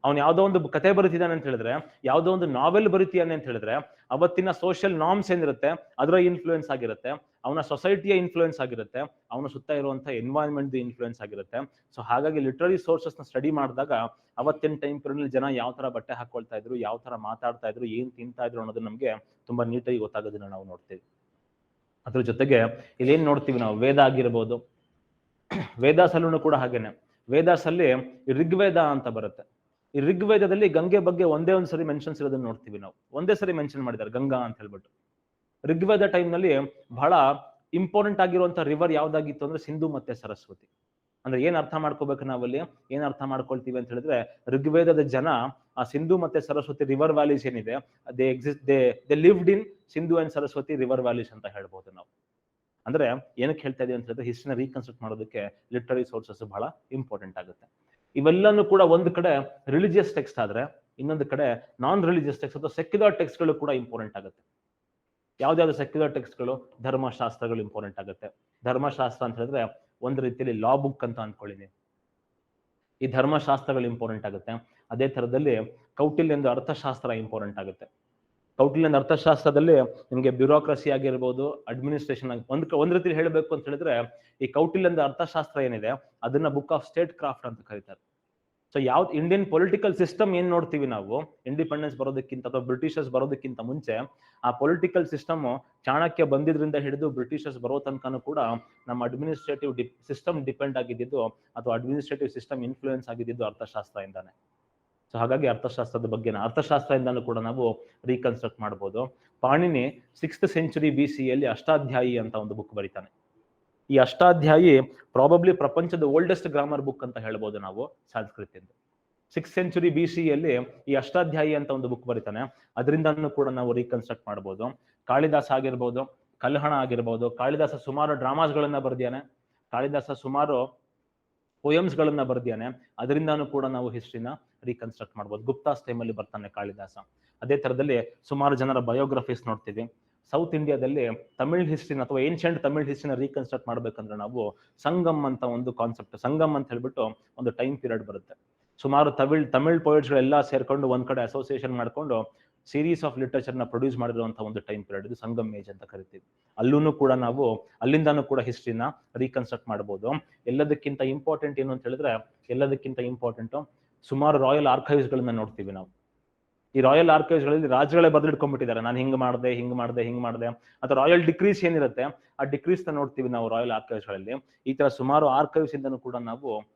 ಅವ್ನು ಯಾವ್ದೋ ಒಂದು ಕತೆ ಬರೀತಿದ್ದಾನೆ ಅಂತ ಹೇಳಿದ್ರೆ, ಯಾವ್ದೋ ಒಂದು ನಾವೆಲ್ ಬರೀತಿಯಾನೆ ಅಂತ ಹೇಳಿದ್ರೆ, ಅವತ್ತಿನ ಸೋಷಿಯಲ್ ನಾರ್ಮ್ಸ್ ಏನಿರುತ್ತೆ ಅದರ ಇನ್ಫ್ಲೂಯೆನ್ಸ್ ಆಗಿರುತ್ತೆ, ಅವನ ಸೊಸೈಟಿಯ ಇನ್ಫ್ಲೂಯೆನ್ಸ್ ಆಗಿರುತ್ತೆ, ಅವನ ಸುತ್ತ ಇರುವಂತಹ ಎನ್ವೈರನ್ಮೆಂಟ್ ಇನ್ಫ್ಲೂಯೆನ್ಸ್ ಆಗಿರುತ್ತೆ. ಸೊ ಹಾಗಾಗಿ ಲಿಟ್ರರಿ ಸೋರ್ಸಸ್ ನ ಸ್ಟಡಿ ಮಾಡಿದಾಗ ಅವತ್ತಿನ ಟೈಮ್ ಪೀರಿಯಡ್ ಜನ ಯಾವ ತರ ಬಟ್ಟೆ ಹಾಕೊಳ್ತಾ ಇದ್ರು, ಯಾವ ತರ ಮಾತಾಡ್ತಾ ಇದ್ರು, ಏನ್ ತಿಂತಾ ಇದ್ರು ಅನ್ನೋದು ನಮ್ಗೆ ತುಂಬಾ ನೀಟಾಗಿ ಗೊತ್ತಾಗೋದನ್ನ ನಾವು ನೋಡ್ತೀವಿ. ಅದ್ರ ಜೊತೆಗೆ ಇಲ್ಲೇನ್ ನೋಡ್ತೀವಿ ನಾವು, ವೇದ ಆಗಿರ್ಬೋದು. ವೇದಾಸಲ್ಲೂ ಕೂಡ ಹಾಗೇನೆ. ವೇದಾಸಲ್ಲಿ ಋಗ್ವೇದ ಅಂತ ಬರುತ್ತೆ. ಈ ಋಗ್ವೇದದಲ್ಲಿ ಗಂಗೆ ಬಗ್ಗೆ ಒಂದೇ ಒಂದು ಸರಿ ಮೆನ್ಷನ್ಸ್ ಇರೋದನ್ನ ನೋಡ್ತೀವಿ ನಾವು. ಒಂದೇ ಸರಿ ಮೆನ್ಷನ್ ಮಾಡಿದ್ದಾರೆ ಗಂಗಾ ಅಂತ ಹೇಳ್ಬಿಟ್ಟು. ಋಗ್ವೇದ ಟೈಮ್ ನಲ್ಲಿ ಬಹಳ ಇಂಪಾರ್ಟೆಂಟ್ ಆಗಿರುವಂತ ರಿವರ್ ಯಾವ್ದಾಗಿತ್ತು ಅಂದ್ರೆ ಸಿಂಧು ಮತ್ತೆ ಸರಸ್ವತಿ. ಅಂದ್ರೆ ಏನ್ ಅರ್ಥ ಮಾಡ್ಕೋಬೇಕು ನಾವಲ್ಲಿ, ಏನ್ ಅರ್ಥ ಮಾಡ್ಕೊಳ್ತೀವಿ ಅಂತ ಹೇಳಿದ್ರೆ, ಋಗ್ವೇದದ ಜನ ಆ ಸಿಂಧು ಮತ್ತೆ ಸರಸ್ವತಿ ರಿವರ್ ವ್ಯಾಲೀಸ್ ಏನಿದೆ, they lived in Sindhu and Saraswati river valleys ಅಂತ ಹೇಳ್ಬೋದು ನಾವು. ಅಂದ್ರೆ ಏನಕ್ಕೆ ಹೇಳ್ತಾ ಇದೀವಿ ಅಂತ ಹೇಳಿದ್ರೆ, ಹಿಸ್ಟ್ರಿನ ರೀಕನ್ಸ್ಟ್ರಕ್ಟ್ ಮಾಡೋದಕ್ಕೆ ಲಿಟ್ರರಿ ಸೋರ್ಸಸ್ ಬಹಳ ಇಂಪಾರ್ಟೆಂಟ್ ಆಗುತ್ತೆ. ಇವೆಲ್ಲನೂ ಕೂಡ ಒಂದು ಕಡೆ ರಿಲಿಜಿಯಸ್ ಟೆಕ್ಸ್ಟ್ ಆದ್ರೆ, ಇನ್ನೊಂದು ಕಡೆ ನಾನ್ ರಿಲಿಜಿಯಸ್ ಟೆಕ್ಸ್ಟ್ ಅಥವಾ ಸೆಕ್ಯುಲರ್ ಟೆಕ್ಸ್ಟ್ ಗಳು ಕೂಡ ಇಂಪಾರ್ಟೆಂಟ್ ಆಗುತ್ತೆ. ಯಾವ್ದಾವ್ದು ಸೆಕ್ಯುಲರ್ ಟೆಕ್ಸ್ಟ್ ಗಳು, ಧರ್ಮಶಾಸ್ತ್ರಗಳು ಇಂಪಾರ್ಟೆಂಟ್ ಆಗುತ್ತೆ. ಧರ್ಮಶಾಸ್ತ್ರ ಅಂತ ಹೇಳಿದ್ರೆ ಒಂದು ರೀತಿಯಲ್ಲಿ ಲಾ ಬುಕ್ ಅಂತ ಅನ್ಕೊಳ್ಳಿ. ಈ ಧರ್ಮಶಾಸ್ತ್ರಗಳು ಇಂಪಾರ್ಟೆಂಟ್ ಆಗುತ್ತೆ. ಅದೇ ತರದಲ್ಲಿ ಕೌಟಿಲ್ಯಂದು ಅರ್ಥಶಾಸ್ತ್ರ ಇಂಪಾರ್ಟೆಂಟ್ ಆಗುತ್ತೆ. ಕೌಟಿಲ್ಯಂದು ಅರ್ಥಶಾಸ್ತ್ರದಲ್ಲಿ ನಿಮ್ಗೆ ಬ್ಯೂರೋಕ್ರಸಿ ಆಗಿರ್ಬೋದು, ಅಡ್ಮಿನಿಸ್ಟ್ರೇಷನ್ ಒಂದ್ ರೀತಿಯಲ್ಲಿ ಹೇಳಬೇಕು ಅಂತ ಹೇಳಿದ್ರೆ, ಈ ಕೌಟಿಲ್ಯಂದು ಅರ್ಥಶಾಸ್ತ್ರ ಏನಿದೆ ಅದನ್ನ ಬುಕ್ ಆಫ್ ಸ್ಟೇಟ್ ಕ್ರಾಫ್ಟ್ ಅಂತ ಕರೀತಾರೆ. ಸೊ ಯಾವ್ದು ಇಂಡಿಯನ್ ಪೊಲಿಟಿಕಲ್ ಸಿಸ್ಟಮ್ ಏನ್ ನೋಡ್ತೀವಿ ನಾವು, ಇಂಡಿಪೆಂಡೆನ್ಸ್ ಬರೋದಕ್ಕಿಂತ ಅಥವಾ ಬ್ರಿಟಿಷರ್ಸ್ ಬರೋದಕ್ಕಿಂತ ಮುಂಚೆ ಆ ಪೊಲಿಟಿಕಲ್ ಸಿಸ್ಟಮ್ ಚಾಣಕ್ಯ ಬಂದಿದ್ರಿಂದ ಹಿಡಿದು ಬ್ರಿಟಿಷರ್ಸ್ ಬರೋ ತನಕನೂ ಕೂಡ ನಮ್ಮ ಅಡ್ಮಿನಿಸ್ಟ್ರೇಟಿವ್ ಸಿಸ್ಟಮ್ ಡಿಪೆಂಡ್ ಆಗಿದ್ದು, ಅಥವಾ ಅಡ್ಮಿನಿಸ್ಟ್ರೇಟಿವ್ ಸಿಸ್ಟಮ್ ಇನ್ಫ್ಲೂಯೆನ್ಸ್ ಆಗಿದ್ದು ಅರ್ಥಶಾಸ್ತ್ರದಿಂದಾನೆ. ಸೊ ಹಾಗಾಗಿ ಅರ್ಥಶಾಸ್ತ್ರದ ಬಗ್ಗೆ ಅರ್ಥಶಾಸ್ತ್ರದಿಂದಲೂ ಕೂಡ ನಾವು ರೀಕನ್ಸ್ಟ್ರಕ್ಟ್ ಮಾಡ್ಬೋದು. ಪಾಣಿನಿ 6th century BC ಯಲ್ಲಿ ಅಷ್ಟಾಧ್ಯಾಯಿ ಅಂತ ಒಂದು ಬುಕ್ ಬರೀತಾನೆ. ಈ ಅಷ್ಟಾಧ್ಯಾಯಿ ಪ್ರಾಬಬ್ಲಿ ಪ್ರಪಂಚದ ಓಲ್ಡೆಸ್ಟ್ ಗ್ರಾಮರ್ ಬುಕ್ ಅಂತ ಹೇಳ್ಬೋದು ನಾವು ಸಂಸ್ಕೃತ ಇಂದ. 6th century BC ಯಲ್ಲಿ ಈ ಅಷ್ಟಾಧ್ಯಾಯಿ ಅಂತ ಒಂದು ಬುಕ್ ಬರೀತಾನೆ. ಅದರಿಂದನೂ ಕೂಡ ನಾವು ರೀಕನ್ಸ್ಟ್ರಕ್ಟ್ ಮಾಡ್ಬೋದು. ಕಾಳಿದಾಸ ಆಗಿರ್ಬೋದು, ಕಲ್ಹಣ ಆಗಿರ್ಬೋದು. ಕಾಳಿದಾಸ ಸುಮಾರು ಡ್ರಾಮಾಸ್ ಗಳನ್ನ ಬರ್ದಿಯಾನೆ, ಕಾಳಿದಾಸ ಸುಮಾರು ಪೋಯಮ್ಸ್ ಗಳನ್ನ ಬರ್ದಿಯಾನೆ. ಅದರಿಂದಾನು ಕೂಡ ನಾವು ಹಿಸ್ಟ್ರಿನ ರೀಕನ್ಸ್ಟ್ರಕ್ಟ್ ಮಾಡ್ಬೋದು. ಗುಪ್ತಾಸ್ ಟೈಮಲ್ಲಿ ಬರ್ತಾನೆ ಕಾಳಿದಾಸ. ಅದೇ ತರದಲ್ಲಿ ಸುಮಾರು ಜನರ ಬಯೋಗ್ರಫೀಸ್ ನೋಡ್ತೀವಿ. ಸೌತ್ ಇಂಡಿಯಾದಲ್ಲಿ ತಮಿಳ್ ಹಿಸ್ಟ್ರಿನ ಅಥವಾ ಏನ್ಷಿಯಂಟ್ ತಮಿಳ್ ಹಿಸ್ಟ್ರಿನ ರೀಕನ್ಸ್ಟ್ರಕ್ಟ್ ಮಾಡ್ಬೇಕಂದ್ರೆ ನಾವು ಸಂಗಮ್ ಅಂತ ಒಂದು ಕಾನ್ಸೆಪ್ಟ್, ಸಂಗಮ್ ಅಂತ ಹೇಳ್ಬಿಟ್ಟು ಒಂದು ಟೈಮ್ ಪೀರಿಯಡ್ ಬರುತ್ತೆ. ಸುಮಾರು ತಮಿಳ್ ಪೋಯಿಟ್ಸ್ ಗಳೆಲ್ಲ ಸೇರ್ಕೊಂಡು ಒಂದ್ ಕಡೆ ಅಸೋಸಿಯೇಷನ್ ಮಾಡ್ಕೊಂಡು ಸೀರೀಸ್ ಆಫ್ ಲಿಟರೇಚರ್ ನ ಪ್ರೊಡ್ಯೂಸ್ ಮಾಡಿರುವಂತಹ ಒಂದು ಟೈಮ್ ಪೀರಿಯಡ್, ಇದು ಸಂಗಮ್ ಏಜ್ ಅಂತ ಕರಿತೀವಿ. ಅಲ್ಲೂ ಕೂಡ ನಾವು ಅಲ್ಲಿಂದಾನು ಕೂಡ ಹಿಸ್ಟ್ರಿನ ರೀಕನ್ಸ್ಟ್ರಕ್ಟ್ ಮಾಡ್ಬೋದು. ಎಲ್ಲದಕ್ಕಿಂತ ಇಂಪಾರ್ಟೆಂಟ್ ಏನು ಅಂತ ಹೇಳಿದ್ರೆ, ಸುಮಾರು ರಾಯಲ್ ಆರ್ಕೈವ್ಸ್ ಗಳನ್ನ ನೋಡ್ತೀವಿ ನಾವು. ಈ ರಾಯಲ್ ಆರ್ಕೈವ್ಸ್ ಗಳಲ್ಲಿ ರಾಜ್ಯಗಳೇ ಬದಲಿಟ್ಕೊಂಡ್ಬಿಟ್ಟಿದ್ದಾರೆ, ನಾನು ಹಿಂಗ್ ಮಾಡಿದೆ ಅಥವಾ ರಾಯಲ್ ಡಿಕ್ರೀಸ್ ಏನಿರುತ್ತೆ ಆ ಡಿಕ್ರೀಸ್ ನ ನೋಡ್ತೀವಿ ನಾವು ರಾಯಲ್ ಆರ್ಕೈವ್ಸ್ ಗಳಲ್ಲಿ. ಈ ತರ ಸುಮಾರು ಆರ್ಕೈವ್ಸ್ ಇಂದನೂ ಕೂಡ ನಾವು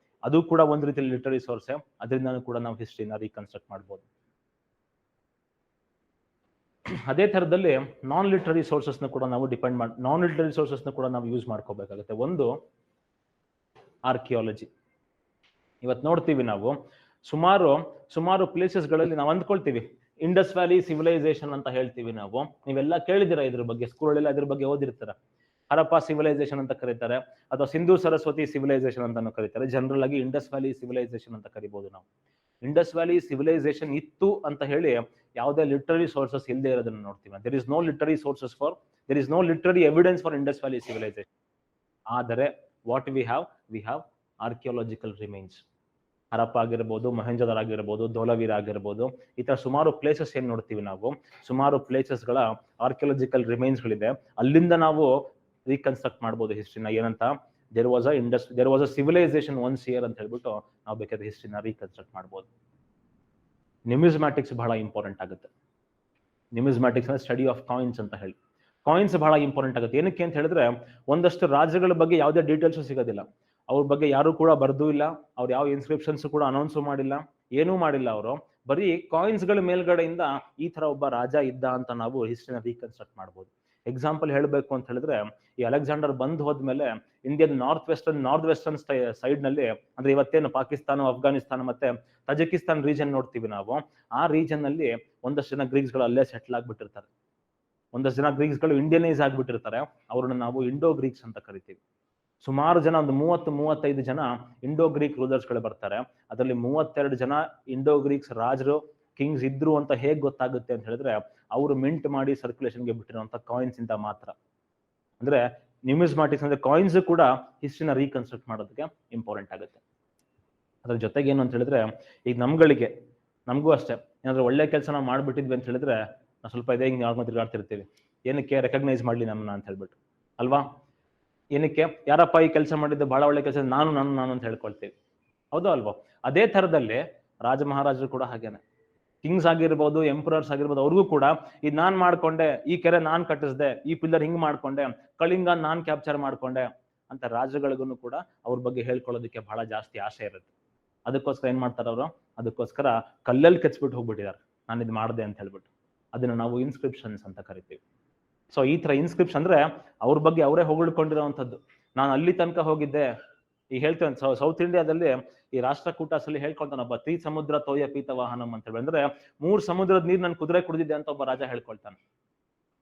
ಅದು ಕೂಡ ಒಂದು ರೀತಿಯಲ್ಲಿ ಲಿಟರರಿ ಸೋರ್ಸೆ, ಅದರಿಂದ ಕೂಡ ನಾವು ಹಿಸ್ಟ್ರಿನ ರೀಕನ್ಸ್ಟ್ರಕ್ಟ್ ಮಾಡ್ಬೋದು. ಅದೇ ಥರದಲ್ಲಿ ನಾನ್ ಲಿಟರರಿ ಸೋರ್ಸಸ್ನ ಕೂಡ ನಾವು ನಾನ್ ಲಿಟರರಿ ಸೋರ್ಸಸ್ನ ಕೂಡ ನಾವು ಯೂಸ್ ಮಾಡ್ಕೋಬೇಕಾಗುತ್ತೆ. ಒಂದು ಆರ್ಕಿಯಾಲಜಿ. ಇವತ್ತು ನೋಡ್ತೀವಿ ನಾವು ಸುಮಾರು ಪ್ಲೇಸಸ್ಗಳಲ್ಲಿ ನಾವು ಅಂದ್ಕೊಳ್ತೀವಿ ಇಂಡಸ್ ವ್ಯಾಲಿ ಸಿವಿಲೈಸೇಷನ್ ಅಂತ ಹೇಳ್ತೀವಿ ನಾವು. ನೀವೆಲ್ಲ ಕೇಳಿದಿರ ಇದ್ರ ಬಗ್ಗೆ, ಸ್ಕೂಲಲ್ಲಿ ಅದ್ರ ಬಗ್ಗೆ ಓದಿರ್ತಾರ. ಹರಪ್ಪ ಸಿವಿಲೈಸೇಷನ್ ಅಂತ ಕರೀತಾರೆ, ಅಥವಾ ಸಿಂಧು ಸರಸ್ವತಿ ಸಿವಿಲೈಸೇಷನ್ ಅಂತಾನು ಕರೀತಾರೆ. ಜನರಲ್ ಆಗಿ ಇಂಡಸ್ ವ್ಯಾಲಿ ಸಿವಿಲೈಸೇಷನ್ ಅಂತ ಕರಿಬಹುದು ನಾವು. ಇಂಡಸ್ ವ್ಯಾಲಿ ಸಿವಿಲೈಸೇಷನ್ ಇತ್ತು ಅಂತ ಹೇಳಿ ಯಾವುದೇ ಲಿಟರರಿ ಸೋರ್ಸಸ್ ಇಲ್ಲದೆ ಇರೋದನ್ನ ನೋಡ್ತೀವಿ. There is no literary evidence for Indus Valley civilisation. ಆದರೆ what we have archaeological remains. Harappa ಆಗಿರ್ಬೋದು, ಮೊಹೆಂಜೋದಾರೋ ಆಗಿರ್ಬೋದು, ಧೋಲವೀರ ಆಗಿರ್ಬೋದು, ಈ ತರ ಸುಮಾರು ಪ್ಲೇಸಸ್ ಏನ್ ನೋಡ್ತೀವಿ ನಾವು, ಸುಮಾರು ಪ್ಲೇಸಸ್ಗಳ ಆರ್ಕಿಯಾಲಜಿಕಲ್ ರಿಮೈನ್ಸ್ಗಳಿದೆ. ಅಲ್ಲಿಂದ ನಾವು ರೀಕನ್ಸ್ಟ್ರಕ್ಟ್ ಮಾಡ್ಬೋದು ಹಿಸ್ಟ್ರಿನ. ಏನಂತ, there was a civilisation once here ಅಂತ ಹೇಳ್ಬಿಟ್ಟು ನಾವು ಬೇಕಾದ್ರೆ ಹಿಸ್ಟ್ರಿನ ರೀಕನ್ಸ್ಟ್ರಕ್ಟ್ ಮಾಡ್ಬೋದು. ನ್ಯೂಮಿಸ್ಮ್ಯಾಟಿಕ್ಸ್ ಬಹಳ ಇಂಪಾರ್ಟೆಂಟ್ ಆಗುತ್ತೆ. ನ್ಯೂಮಿಸ್ಮ್ಯಾಟಿಕ್ಸ್ ಅಂದ್ರೆ ಸ್ಟಡಿ ಆಫ್ ಕಾಯಿನ್ಸ್ ಅಂತ ಹೇಳಿ. ಕಾಯಿನ್ಸ್ ಬಹಳ ಇಂಪಾರ್ಟೆಂಟ್ ಆಗುತ್ತೆ. ಏನಕ್ಕೆ ಅಂತ ಹೇಳಿದ್ರೆ, ಒಂದಷ್ಟು ರಾಜ್ಯಗಳ ಬಗ್ಗೆ ಯಾವುದೇ ಡೀಟೇಲ್ಸ್ ಸಿಗೋದಿಲ್ಲ, ಅವ್ರ ಬಗ್ಗೆ ಯಾರು ಕೂಡ ಬರ್ದೂ ಇಲ್ಲ, ಅವ್ರು ಯಾವ ಇನ್ಸ್ಕ್ರಿಪ್ಷನ್ಸ್ ಕೂಡ ಅನೌನ್ಸ್ ಮಾಡಿಲ್ಲ, ಏನೂ ಮಾಡಿಲ್ಲ. ಅವರು ಬರೀ ಕಾಯಿನ್ಸ್ ಗಳ ಮೇಲ್ಗಡೆಯಿಂದ ಈ ತರ ಒಬ್ಬ ರಾಜ ಇದ್ದ ಅಂತ ನಾವು ಹಿಸ್ಟ್ರಿನ ರೀಕನ್ಸ್ಟ್ರಕ್ಟ್ ಮಾಡ್ಬೋದು. ಎಕ್ಸಾಂಪಲ್ ಹೇಳಬೇಕು ಅಂತ ಹೇಳಿದ್ರೆ, ಈ ಅಲೆಕ್ಸಾಂಡರ್ ಬಂದ್ ಹೋದ್ಮೇಲೆ ಇಂಡಿಯನ್ ನಾರ್ತ್ ವೆಸ್ಟರ್ನ್ ಸೈಡ್ ನಲ್ಲಿ, ಅಂದ್ರೆ ಇವತ್ತೇನು ಪಾಕಿಸ್ತಾನ, ಅಫ್ಘಾನಿಸ್ತಾನ ಮತ್ತೆ ತಜಿಕಿಸ್ತಾನ್ ರೀಜನ್ ನೋಡ್ತೀವಿ ನಾವು, ಆ ರೀಜನ್ ನಲ್ಲಿ ಒಂದಷ್ಟು ಜನ ಗ್ರೀಕ್ಸ್ಗಳು ಅಲ್ಲೇ ಸೆಟ್ಲ್ ಆಗ್ಬಿಟ್ಟಿರ್ತಾರೆ. ಒಂದಷ್ಟು ಜನ ಗ್ರೀಕ್ಸ್ಗಳು ಇಂಡಿಯನೈಸ್ ಆಗ್ಬಿಟ್ಟಿರ್ತಾರೆ. ಅವ್ರನ್ನ ನಾವು ಇಂಡೋ ಗ್ರೀಕ್ಸ್ ಅಂತ ಕರಿತೀವಿ. ಸುಮಾರು ಜನ, ಒಂದು 30-35 ಜನ ಇಂಡೋ ಗ್ರೀಕ್ ರೂಲರ್ಸ್ಗಳು ಬರ್ತಾರೆ. ಅದರಲ್ಲಿ 32 ಜನ ಇಂಡೋ ಗ್ರೀಕ್ಸ್ ರಾಜರು, ಕಿಂಗ್ಸ್ ಇದ್ರು ಅಂತ ಹೇಗ್ ಗೊತ್ತಾಗುತ್ತೆ ಅಂತ ಹೇಳಿದ್ರೆ, ಅವರು ಮಿಂಟ್ ಮಾಡಿ ಸರ್ಕ್ಯುಲೇಷನ್ಗೆ ಬಿಟ್ಟಿರುವಂತ ಕಾಯಿನ್ಸ್ ಇಂದ ಮಾತ್ರ. ಅಂದ್ರೆ ನ್ಯೂಮಿಸ್ಮ್ಯಾಟಿಕ್ಸ್ ಅಂದ್ರೆ ಕಾಯಿನ್ಸ್ ಕೂಡ ಹಿಸ್ಟ್ರಿನ ರೀಕನ್ಸ್ಟ್ರಕ್ಟ್ ಮಾಡೋದಕ್ಕೆ ಇಂಪಾರ್ಟೆಂಟ್ ಆಗುತ್ತೆ. ಅದ್ರ ಜೊತೆಗೆ ಏನು ಅಂತ ಹೇಳಿದ್ರೆ, ಈಗ ನಮಗೂ ಅಷ್ಟೇ ಏನಾದ್ರು ಒಳ್ಳೆ ಕೆಲಸ ನಾವು ಮಾಡ್ಬಿಟ್ಟಿದ್ವಿ ಅಂತ ಹೇಳಿದ್ರೆ, ನಾವು ಸ್ವಲ್ಪ ಇದೇ ಹಿಂಗೆ ಯಾವಾಗ ತಿರ್ಗಾಡ್ತಿರ್ತೀವಿ, ಏನಕ್ಕೆ ರೆಕಗ್ನೈಸ್ ಮಾಡ್ಲಿ ನಮ್ಮನ್ನ ಅಂತ ಹೇಳ್ಬಿಟ್ಟು ಅಲ್ವಾ. ಏನಕ್ಕೆ, ಯಾರಪ್ಪ ಈ ಕೆಲಸ ಮಾಡಿದ್ದು ಬಹಳ ಒಳ್ಳೆ ಕೆಲಸ, ನಾನು ಅಂತ ಹೇಳ್ಕೊಳ್ತೀವಿ, ಹೌದಾ ಅಲ್ವಾ. ಅದೇ ಥರದಲ್ಲಿ ರಾಜ ಮಹಾರಾಜರು ಕೂಡ ಹಾಗೇನೆ, ಕಿಂಗ್ಸ್ ಆಗಿರ್ಬೋದು, ಎಂಪರರ್ಸ್ ಆಗಿರ್ಬೋದು, ಅವ್ರಿಗೂ ಕೂಡ ಇದು ನಾನ್ ಮಾಡ್ಕೊಂಡೆ, ಈ ಕೆರೆ ನಾನ್ ಕಟ್ಟಿಸ್ದೆ, ಈ ಪಿಲ್ಲರ್ ಹಿಂಗ್ ಮಾಡ್ಕೊಂಡೆ, ಕಳಿಂಗ ನಾನ್ ಕ್ಯಾಪ್ಚರ್ ಮಾಡ್ಕೊಂಡೆ ಅಂತ ರಾಜ್ಯಗಳಿಗೂ ಕೂಡ ಅವ್ರ ಬಗ್ಗೆ ಹೇಳ್ಕೊಳ್ಳೋದಕ್ಕೆ ಬಹಳ ಜಾಸ್ತಿ ಆಸೆ ಇರುತ್ತೆ. ಅದಕ್ಕೋಸ್ಕರ ಏನ್ ಮಾಡ್ತಾರೆ ಅವರು, ಅದಕ್ಕೋಸ್ಕರ ಕಲ್ಲಲ್ಲಿ ಕೆಚ್ಬಿಟ್ಟು ಹೋಗ್ಬಿಟ್ಟಿದ್ದಾರೆ, ನಾನು ಇದು ಮಾಡಿದೆ ಅಂತ ಹೇಳ್ಬಿಟ್ಟು. ಅದನ್ನ ನಾವು ಇನ್ಸ್ಕ್ರಿಪ್ಷನ್ಸ್ ಅಂತ ಕರಿತೀವಿ. ಸೊ ಈ ತರ ಇನ್ಸ್ಕ್ರಿಪ್ಷನ್ ಅಂದ್ರೆ ಅವ್ರ ಬಗ್ಗೆ ಅವರೇ ಹೊಗಳ್ಕೊಂಡಿರೋವಂಥದ್ದು. ನಾನು ಅಲ್ಲಿ ತನಕ ಹೋಗಿದ್ದೆ, ಈಗ ಹೇಳ್ತೇನೆ, ಸೌತ್ ಇಂಡಿಯಾದಲ್ಲಿ ಈ ರಾಷ್ಟ್ರಕೂಟದಲ್ಲಿ ಹೇಳ್ಕೊಳ್ತಾನೆ ಒಬ್ಬ, 3 ಸಮುದ್ರ ತೋಯ ಪೀತ ವಾಹನಂ ಅಂತ ಹೇಳಿ, ಅಂದ್ರೆ 3 ಸಮುದ್ರದ ನೀರು ನಾನು ಕುದುರೆ ಕುಡಿದಿದ್ದೆ ಅಂತ ಒಬ್ಬ ರಾಜ ಹೇಳ್ಕೊಳ್ತಾನೆ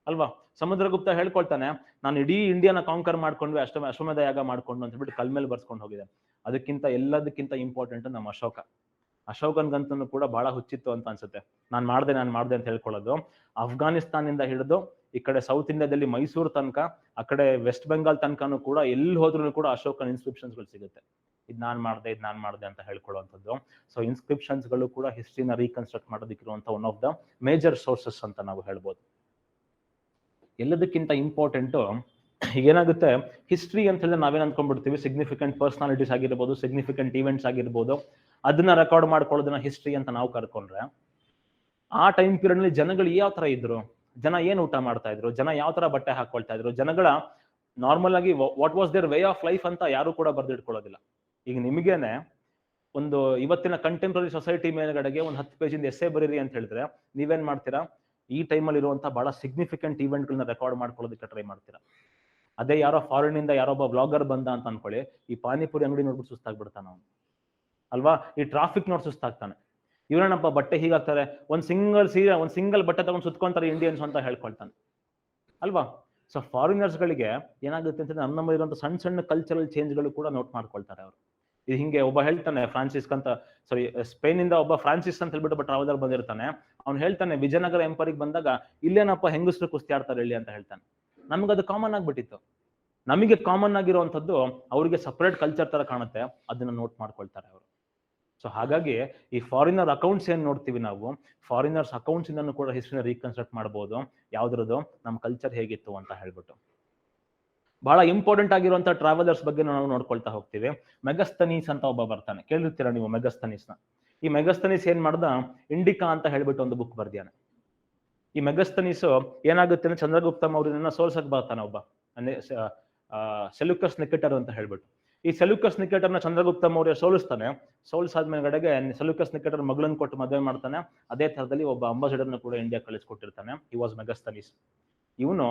ಅಲ್ವಾ. ಸಮುದ್ರಗುಪ್ತ ಹೇಳ್ಕೊಳ್ತಾನೆ, ನಾನು ಇಡೀ ಇಂಡಿಯಾನ ಕಾಂಕರ್ ಮಾಡ್ಕೊಂಡ್ವಿ, ಅಶ್ವಮೇಧ ಯಾಗ ಮಾಡ್ಕೊಂಡು ಅಂತ ಹೇಳ್ಬಿಟ್ಟು ಕಲ್ ಮೇಲೆ ಬರ್ಸ್ಕೊಂಡು ಹೋಗಿದೆ. ಎಲ್ಲದಕ್ಕಿಂತ ಇಂಪಾರ್ಟೆಂಟ್ ನಮ್ಮ ಅಶೋಕನ್ಗಂತೂ ಕೂಡ ಬಹಳ ಹುಚ್ಚಿತ್ತು ಅಂತ ಅನ್ಸುತ್ತೆ. ನಾನು ಮಾಡ್ದೆ ಅಂತ ಹೇಳ್ಕೊಳ್ಳೋದು. ಅಫ್ಘಾನಿಸ್ತಾನಿಂದ ಹಿಡಿದು ಈ ಕಡೆ ಸೌತ್ ಇಂಡಿಯಾದಲ್ಲಿ ಮೈಸೂರು ತನಕ, ಆ ಕಡೆ ವೆಸ್ಟ್ ಬೆಂಗಾಲ್ ತನಕನೂ ಕೂಡ ಎಲ್ಲಿ ಹೋದ್ರೂ ಕೂಡ ಅಶೋಕನ್ ಇನ್ಸ್ಕ್ರಿಪ್ಷನ್ಸ್ಗಳು ಸಿಗುತ್ತೆ. ಇದು ನಾನ್ ಮಾಡ್ದೆ ಅಂತ ಹೇಳ್ಕೊಳ್ಳುವಂಥದ್ದು. ಸೊ ಇನ್ಸ್ಕ್ರಿಪ್ಷನ್ಸ್ಗಳು ಕೂಡ ಹಿಸ್ಟ್ರಿನ ರೀಕನ್ಸ್ಟ್ರಕ್ಟ್ ಮಾಡೋದಕ್ಕಿರುವಂತ one of the major sources ಅಂತ ನಾವು ಹೇಳ್ಬೋದು. ಎಲ್ಲದಕ್ಕಿಂತ ಇಂಪಾರ್ಟೆಂಟು ಏನಾಗುತ್ತೆ, ಹಿಸ್ಟ್ರಿ ಅಂತ ಹೇಳಿದ್ರೆ ನಾವೇನ್ ಅನ್ಕೊಂಡ್ಬಿಡ್ತೀವಿ, ಸಿಗ್ನಿಫಿಕೆಂಟ್ ಪರ್ಸನಾಲಿಟೀಸ್ ಆಗಿರ್ಬೋದು, ಸಿಗ್ನಿಫಿಕೆಂಟ್ ಈವೆಂಟ್ಸ್ ಆಗಿರ್ಬೋದು, ಅದನ್ನ ರೆಕಾರ್ಡ್ ಮಾಡ್ಕೊಳ್ಳೋದನ್ನ ಹಿಸ್ಟ್ರಿ ಅಂತ ನಾವು ಕರ್ಕೊಂಡ್ರೆ, ಆ ಟೈಮ್ ಪೀರಿಯಡ್ ನಲ್ಲಿ ಜನಗಳು ಯಾವ ತರ ಇದ್ರು, ಜನ ಏನ್ ಊಟ ಮಾಡ್ತಾ ಇದ್ರು, ಜನ ಯಾವ ತರ ಬಟ್ಟೆ ಹಾಕೊಳ್ತಾ ಇದ್ರು, ಜನಗಳ ನಾರ್ಮಲ್ ಆಗಿ what was their way of life ಅಂತ ಯಾರು ಕೂಡ ಬರ್ದಿಟ್ಕೊಳ್ಳೋದಿಲ್ಲ. ಈಗ ನಿಮಗೇನೆ ಒಂದು ಇವತ್ತಿನ ಕಂಟೆಂಪ್ರರಿ ಸೊಸೈಟಿ ಮೇಲ್ಗಡೆಗೆ ಒಂದು 10 ಪೇಜಿಂದ ಎಸ್ಸೆ ಬರೀರಿ ಅಂತ ಹೇಳಿದ್ರೆ, ನೀವೇನ್ ಮಾಡ್ತೀರಾ, ಈ ಟೈಮಲ್ಲಿ ಇರುವಂತಹ ಬಹಳ ಸಿಗ್ನಿಫಿಕೆಂಟ್ ಈವೆಂಟ್ಗಳನ್ನ ರೆಕಾರ್ಡ್ ಮಾಡ್ಕೊಳ್ಳೋದಕ್ಕೆ ಟ್ರೈ ಮಾಡ್ತೀರಾ. ಅದೇ ಯಾರೋ ಫಾರಿನ್ ಇಂದ ಯಾರೊಬ್ಬ ಬ್ಲಾಗರ್ ಬಂದ ಅಂತ ಅನ್ಕೊಳ್ಳಿ, ಈ ಪಾನಿಪುರಿ ಅಂಗಡಿ ನೋಡ್ಬಿಟ್ಟು ಸುಸ್ತಾಗ್ಬಿಡ್ತಾನ ಅವನು ಅಲ್ವಾ, ಈ ಟ್ರಾಫಿಕ್ ನೋಡಿ ಸುಸ್ತಾಗ್ತಾನೆ. ಇವರೇನಪ್ಪ ಬಟ್ಟೆ ಹೀಗಾಗ್ತಾರೆ, ಒಂದ್ ಸಿಂಗಲ್ ಬಟ್ಟೆ ತಗೊಂಡು ಸುತ್ಕೊಂತಾರೆ ಇಂಡಿಯನ್ಸ್ ಅಂತ ಹೇಳ್ಕೊಳ್ತಾನೆ ಅಲ್ವಾ. ಸೊ ಫಾರಿನರ್ಸ್ ಗಳಿಗೆ ಏನಾಗುತ್ತೆ ಅಂತಂದ್ರೆ, ನಮ್ಮಲ್ಲಿರುವಂತ ಸಣ್ಣ ಕಲ್ಚರಲ್ ಚೇಂಜ್ಗಳು ಕೂಡ ನೋಟ್ ಮಾಡ್ಕೊಳ್ತಾರೆ ಅವರು. ಇದು ಹಿಂಗೆ ಒಬ್ಬ ಹೇಳ್ತಾನೆ, ಸ್ಪೇನ್ ಇಂದ ಒಬ್ಬ ಫ್ರಾನ್ಸಿಸ್ ಅಂತ ಹೇಳ್ಬಿಟ್ಟು ಒಬ್ಬ ಟ್ರಾವೆಲರ್ ಬಂದಿರ್ತಾನೆ. ಅವ್ನು ಹೇಳ್ತಾನೆ, ವಿಜಯನಗರ ಎಂಪರಿಗೆ ಬಂದಾಗ ಇಲ್ಲೇನಪ್ಪ ಹೆಂಗಸರು ಕುಸ್ತಿ ಆಡ್ತಾರೆ ಹೇಳಿ ಅಂತ ಹೇಳ್ತಾನೆ. ನಮ್ಗದು ಕಾಮನ್ ಆಗ್ಬಿಟ್ಟಿತ್ತು. ನಮಗೆ ಕಾಮನ್ ಆಗಿರುವಂತದ್ದು ಅವರಿಗೆ ಸಪರೇಟ್ ಕಲ್ಚರ್ ತರ ಕಾಣುತ್ತೆ, ಅದನ್ನ ನೋಟ್ ಮಾಡ್ಕೊಳ್ತಾರೆ ಅವರು. ಸೊ ಹಾಗಾಗಿ ಈ ಫಾರಿನರ್ ಅಕೌಂಟ್ಸ್ ಏನ್ ನೋಡ್ತೀವಿ ನಾವು, ಫಾರಿನರ್ಸ್ ಅಕೌಂಟ್ಸ್ ಇಂದನೂ ಕೂಡ ಹಿಸ್ಟ್ರಿನ ರೀಕನ್ಸ್ಟ್ರಕ್ಟ್ ಮಾಡ್ಬೋದು, ಯಾವ್ದ್ರದ್ದು, ನಮ್ಮ ಕಲ್ಚರ್ ಹೇಗಿತ್ತು ಅಂತ ಹೇಳ್ಬಿಟ್ಟು. ಬಹಳ ಇಂಪಾರ್ಟೆಂಟ್ ಆಗಿರುವಂತ ಟ್ರಾವೆಲರ್ಸ್ ಬಗ್ಗೆ ನಾವು ನೋಡ್ಕೊಳ್ತಾ ಹೋಗ್ತೀವಿ. ಮೆಗಸ್ತನೀಸ್ ಅಂತ ಒಬ್ಬ ಬರ್ತಾನೆ, ಕೇಳಿರ್ತೀರಾ ನೀವು ಮೆಗಸ್ತನೀಸ್ನ. ಈ ಮೆಗಸ್ತನೀಸ್ ಏನ್ ಮಾಡ್ದ, ಇಂಡಿಕಾ ಅಂತ ಹೇಳ್ಬಿಟ್ಟು ಒಂದು ಬುಕ್ ಬರ್ದಿಯಾನೆ. ಈ ಮೆಗಸ್ತನೀಸ್ ಏನಾಗುತ್ತೆ ಅಂದ್ರೆ, ಚಂದ್ರಗುಪ್ತ ಮೌರ್ಯನನ್ನ ಸೋಲ್ಸಕ್ ಬರ್ತಾನೆ ಒಬ್ಬ, ಅಂದ್ರೆ ಸೆಲ್ಯೂಕಸ್ ನಿಕೆಟರ್ ಅಂತ ಹೇಳ್ಬಿಟ್ಟು. ಈ ಸೆಲ್ಯೂಕಸ್ ನಿಕೇಟರ್ನ ಚಂದ್ರಗುಪ್ತ ಮೌರ್ಯ ಸೋಲಿಸಾದ್ಮೇಲೆಗಡೆಗೆ ಸೆಲ್ಯೂಕಸ್ ನಿಕೇಟರ್ ಮಗಳನ್ನ ಕೊಟ್ಟು ಮದುವೆ ಮಾಡ್ತಾನೆ. ಅದೇ ತರದಲ್ಲಿ ಒಬ್ಬ ಅಂಬಾಸಿಡರ್ನ ಕೂಡ ಇಂಡಿಯಾ ಕಳಿಸ್ಕೊಟ್ಟಿರ್ತಾನೆ. He was ಮೆಗಸ್ತನೀಸ್. ಇವನು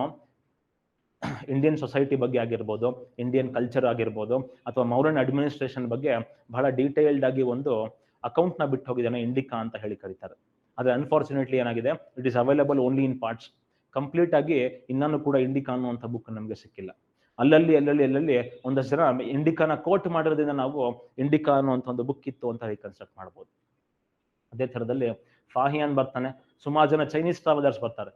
ಇಂಡಿಯನ್ ಸೊಸೈಟಿ ಬಗ್ಗೆ ಆಗಿರ್ಬೋದು, ಇಂಡಿಯನ್ ಕಲ್ಚರ್ ಆಗಿರ್ಬೋದು, ಅಥವಾ ಮೌರ್ಯನ್ ಅಡ್ಮಿನಿಸ್ಟ್ರೇಷನ್ ಬಗ್ಗೆ ಬಹಳ ಡೀಟೇಲ್ಡ್ ಆಗಿ ಒಂದು ಅಕೌಂಟ್ ನ ಬಿಟ್ಟು ಹೋಗಿದ್ದಾನೆ, ಇಂಡಿಕಾ ಅಂತ ಹೇಳಿ ಕರೀತಾರೆ. ಆದ್ರೆ ಅನ್ಫಾರ್ಚುನೇಟ್ಲಿ ಏನಾಗಿದೆ, it is available only in parts. Complete ಆಗಿ ಇನ್ನೂ ಕೂಡ ಇಂಡಿಕಾ ಅನ್ನುವಂಥ ಬುಕ್ ನಮಗೆ ಸಿಕ್ಕಿಲ್ಲ. ಅಲ್ಲಲ್ಲಿ ಒಂದಷ್ಟು ಜನ ಇಂಡಿಕಾನ ಕೋಟ್ ಮಾಡಿರೋದ್ರಿಂದ ನಾವು ಇಂಡಿಕಾ ಅನ್ನುವಂಥ ಒಂದು ಬುಕ್ ಇತ್ತು ಅಂತ ರೀಕನ್ಸ್ಟ್ರಕ್ಟ್ ಮಾಡ್ಬೋದು. ಅದೇ ಥರದಲ್ಲಿ ಫಾಹಿಯಾನ್ ಬರ್ತಾನೆ, ಸುಮಾರು ಜನ ಚೈನೀಸ್ ಟ್ರಾವೆಲರ್ಸ್ ಬರ್ತಾರೆ.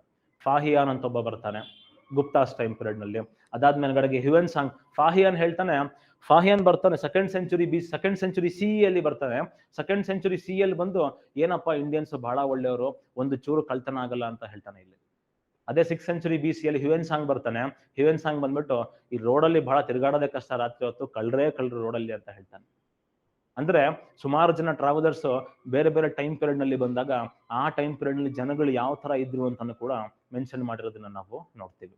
ಫಾಹಿಯಾನ್ ಅಂತ ಒಬ್ಬ ಬರ್ತಾನೆ ಗುಪ್ತಾಸ್ ಟೈಮ್ ಪೀರಿಯಡ್ ನಲ್ಲಿ. ಅದಾದ್ಮೇಲೆ ಹ್ಯುಯೆನ್ ಸಾಂಗ್. ಫಾಹಿಯಾನ್ ಬರ್ತಾನೆ ಸೆಕೆಂಡ್ ಸೆಂಚುರಿ CE ಅಲ್ಲಿ ಬರ್ತಾನೆ. ಸೆಕೆಂಡ್ ಸೆಂಚುರಿ CE ಅಲ್ಲಿ ಬಂದು ಏನಪ್ಪಾ ಇಂಡಿಯನ್ಸ್ ಬಹಳ ಒಳ್ಳೆಯವರು, ಒಂದು ಚೂರು ಕಳ್ತನ ಆಗಲ್ಲ ಅಂತ ಹೇಳ್ತಾನೆ ಇಲ್ಲಿ. ಅದೇ 6th ಸೆಂಚುರಿ BC ಅಲ್ಲಿ ಹ್ಯುಯೆನ್ ಸಾಂಗ್ ಬರ್ತಾನೆ. ಹ್ಯುಯೆನ್ ಸಾಂಗ್ ಬಂದ್ಬಿಟ್ಟು ಈ ರೋಡಲ್ಲಿ ಬಹಳ ತಿರುಗಾಡೋದೇ ಕಷ್ಟ, ರಾತ್ರಿ ಹೊತ್ತು ಕಳ್ಳರು ರೋಡಲ್ಲಿ ಅಂತ ಹೇಳ್ತಾನೆ. ಅಂದ್ರೆ ಸುಮಾರು ಜನ ಟ್ರಾವೆಲರ್ಸ್ ಬೇರೆ ಬೇರೆ ಟೈಮ್ ಪೀರಿಯಡ್ ನಲ್ಲಿ ಬಂದಾಗ ಆ ಟೈಮ್ ಪೀರಿಯಡ್ ನಲ್ಲಿ ಜನಗಳು ಯಾವ ತರ ಇದ್ರು ಅಂತಾನು ಕೂಡ ಮೆನ್ಷನ್ ಮಾಡಿರೋದನ್ನ ನಾವು ನೋಡ್ತೀವಿ.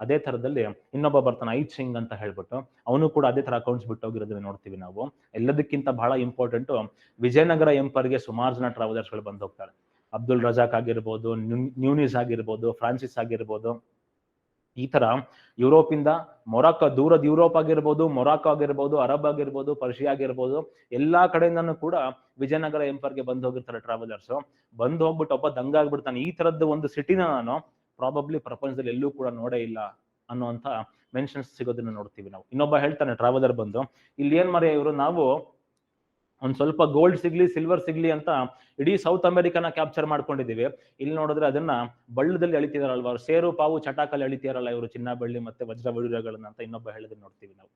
ಅದೇ ತರದಲ್ಲಿ ಇನ್ನೊಬ್ಬ ಬರ್ತಾನೆ ಐ ಸಿಂಗ್ ಅಂತ ಹೇಳ್ಬಿಟ್ಟು, ಅವನು ಕೂಡ ಅದೇ ತರ ಅಕೌಂಟ್ಸ್ ಬಿಟ್ಟು ಹೋಗಿರೋದನ್ನ ನೋಡ್ತೀವಿ ನಾವು. ಎಲ್ಲದಕ್ಕಿಂತ ಬಹಳ ಇಂಪಾರ್ಟೆಂಟ್, ವಿಜಯನಗರ ಎಂಪರ್ಗೆ ಸುಮಾರು ಜನ ಟ್ರಾವೆಲರ್ಸ್ ಗಳು ಬಂದು ಹೋಗ್ತಾರೆ. ಅಬ್ದುಲ್ ರಜಾಕ್ ಆಗಿರ್ಬೋದು, ನ್ಯೂನಿಸ್ ಆಗಿರ್ಬೋದು, ಫ್ರಾನ್ಸಿಸ್ ಆಗಿರ್ಬೋದು. ಈ ತರ ಯುರೋಪಿಂದ ದೂರದ ಯುರೋಪ್ ಆಗಿರ್ಬೋದು, ಮೊರಾಕೋ ಆಗಿರ್ಬೋದು, ಅರಬ್ ಆಗಿರ್ಬೋದು, ಪರ್ಷಿಯಾ ಆಗಿರ್ಬೋದು, ಎಲ್ಲಾ ಕಡೆಯಿಂದನೂ ಕೂಡ ವಿಜಯನಗರ ಎಂಪರ್ಗೆ ಬಂದು ಹೋಗಿರ್ತಾರೆ ಟ್ರಾವೆಲರ್ಸ್. ಬಂದು ಹೋಗ್ಬಿಟ್ಟು ಒಬ್ಬ ದಂಗಾಗ್ಬಿಡ್ತಾನೆ, ಈ ತರದ್ದು ಒಂದು ಸಿಟಿನ ನಾನು ಪ್ರಾಬಬ್ಲಿ ಪ್ರಪಂಚದಲ್ಲಿ ಎಲ್ಲೂ ಕೂಡ ನೋಡೇ ಇಲ್ಲ ಅನ್ನುವಂಥ ಮೆನ್ಷನ್ಸ್ ಸಿಗೋದನ್ನ ನೋಡ್ತೀವಿ ನಾವು. ಇನ್ನೊಬ್ಬ ಹೇಳ್ತಾನೆ ಟ್ರಾವೆಲರ್ ಬಂದು, ಇಲ್ಲಿ ಏನ್ ಮರೆ ಇವರು, ನಾವು ಒಂದ್ ಸ್ವಲ್ಪ ಗೋಲ್ಡ್ ಸಿಗ್ಲಿ ಸಿಲ್ವರ್ ಸಿಗ್ಲಿ ಅಂತ ಇಡೀ ಸೌತ್ ಅಮೆರಿಕಾನ ಕ್ಯಾಪ್ಚರ್ ಮಾಡ್ಕೊಂಡಿದೀವಿ, ಇಲ್ಲಿ ನೋಡಿದ್ರೆ ಅದನ್ನ ಬಳ್ಳದಲ್ಲಿ ಅಳಿತಿದಾರಲ್ವ, ಅವ್ರು ಸೇರು ಪಾವು ಚಟಾಕಲ್ಲಿ ಅಳಿತಿದಾರಲ್ಲ ಇವರು ಚಿನ್ನ ಬೆಳ್ಳಿ ಮತ್ತೆ ವಜ್ರ ವೈಡೂರ್ಯಗಳನ್ನ ಅಂತ ಇನ್ನೊಬ್ಬ ಹೇಳೋದನ್ನ ನೋಡ್ತೀವಿ ನಾವು.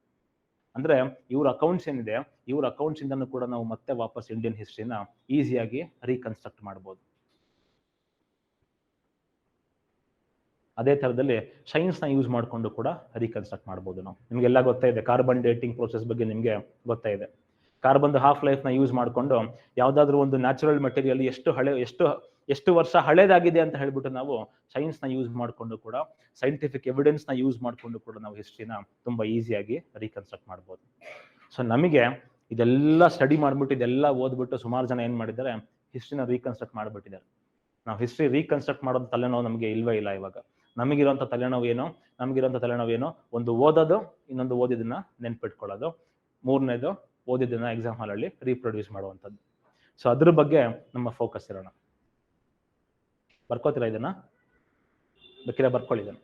ಅಂದ್ರೆ ಇವ್ರ ಅಕೌಂಟ್ಸ್ ಏನಿದೆ, ಇವ್ರ ಅಕೌಂಟ್ಸ್ ಇಂದನೂ ಕೂಡ ನಾವು ಮತ್ತೆ ವಾಪಸ್ ಇಂಡಿಯನ್ ಹಿಸ್ಟ್ರಿನ ಈಸಿಯಾಗಿ ರೀಕನ್ಸ್ಟ್ರಕ್ಟ್ ಮಾಡ್ಬೋದು. ಅದೇ ತರದಲ್ಲಿ ಸೈನ್ಸ್ ನ ಯೂಸ್ ಮಾಡ್ಕೊಂಡು ಕೂಡ ರೀಕನ್ಸ್ಟ್ರಕ್ಟ್ ಮಾಡ್ಬೋದು ನಾವು. ನಿಮ್ಗೆಲ್ಲ ಗೊತ್ತಾ ಇದೆ, ಕಾರ್ಬನ್ ಡೇಟಿಂಗ್ ಪ್ರೋಸೆಸ್ ಬಗ್ಗೆ ನಿಮ್ಗೆ ಗೊತ್ತಾ ಇದೆ. ಕಾರ್ಬನ್ ಹಾಫ್ ಲೈಫ್ ನ ಯೂಸ್ ಮಾಡ್ಕೊಂಡು ಯಾವ್ದಾದ್ರು ಒಂದು ನ್ಯಾಚುರಲ್ ಮೆಟೀರಿಯಲ್ ಎಷ್ಟು ವರ್ಷ ಹಳೇದಾಗಿದೆ ಅಂತ ಹೇಳ್ಬಿಟ್ಟು ನಾವು ಸೈನ್ಸ್ ನ ಯೂಸ್ ಮಾಡ್ಕೊಂಡು ಕೂಡ, ಸೈಂಟಿಫಿಕ್ ಎವಿಡೆನ್ಸ್ ನ ಯೂಸ್ ಮಾಡ್ಕೊಂಡು ಕೂಡ ನಾವು ಹಿಸ್ಟ್ರಿನ ತುಂಬಾ ಈಸಿಯಾಗಿ ರೀಕನ್ಸ್ಟ್ರಕ್ಟ್ ಮಾಡ್ಬೋದು. ಸೊ ನಮಗೆ ಇದೆಲ್ಲ ಸ್ಟಡಿ ಮಾಡ್ಬಿಟ್ಟು ಇದೆಲ್ಲ ಓದ್ಬಿಟ್ಟು ಸುಮಾರು ಜನ ಏನ್ ಮಾಡಿದ್ದಾರೆ, ಹಿಸ್ಟ್ರಿನ ರೀಕನ್ಸ್ಟ್ರಕ್ಟ್ ಮಾಡ್ಬಿಟ್ಟಿದ್ದಾರೆ. ನಾವು ಹಿಸ್ಟ್ರಿ ರೀಕನ್ಸ್ಟ್ರಕ್ಟ್ ಮಾಡೋದು ತಲೆನೋವು ನಮಗೆ ಇಲ್ವೇ ಇಲ್ಲ ಇವಾಗ. ನಮಗಿರುವಂತ ತಲೆನೋವು ಏನು, ಒಂದು ಓದೋದು, ಇನ್ನೊಂದು ಓದಿದನ್ನ ನೆನ್ಪಿಟ್ಕೊಳ್ಳೋದು, ಮೂರನೇದು ಓದಿದ್ದನ್ನ ಎಕ್ಸಾಮ್ ಹಾಲಲ್ಲಿ ರೀಪ್ರೊಡ್ಯೂಸ್ ಮಾಡುವಂಥದ್ದು. ಸೊ ಅದ್ರ ಬಗ್ಗೆ ನಮ್ಮ ಫೋಕಸ್ ಇರೋಣ. ಬರ್ಕೋತೀರಾ ಇದನ್ನ? ಬೇಕಿದ್ರೆ ಬರ್ಕೊಳ್ಳಿದ್ದಾನೆ.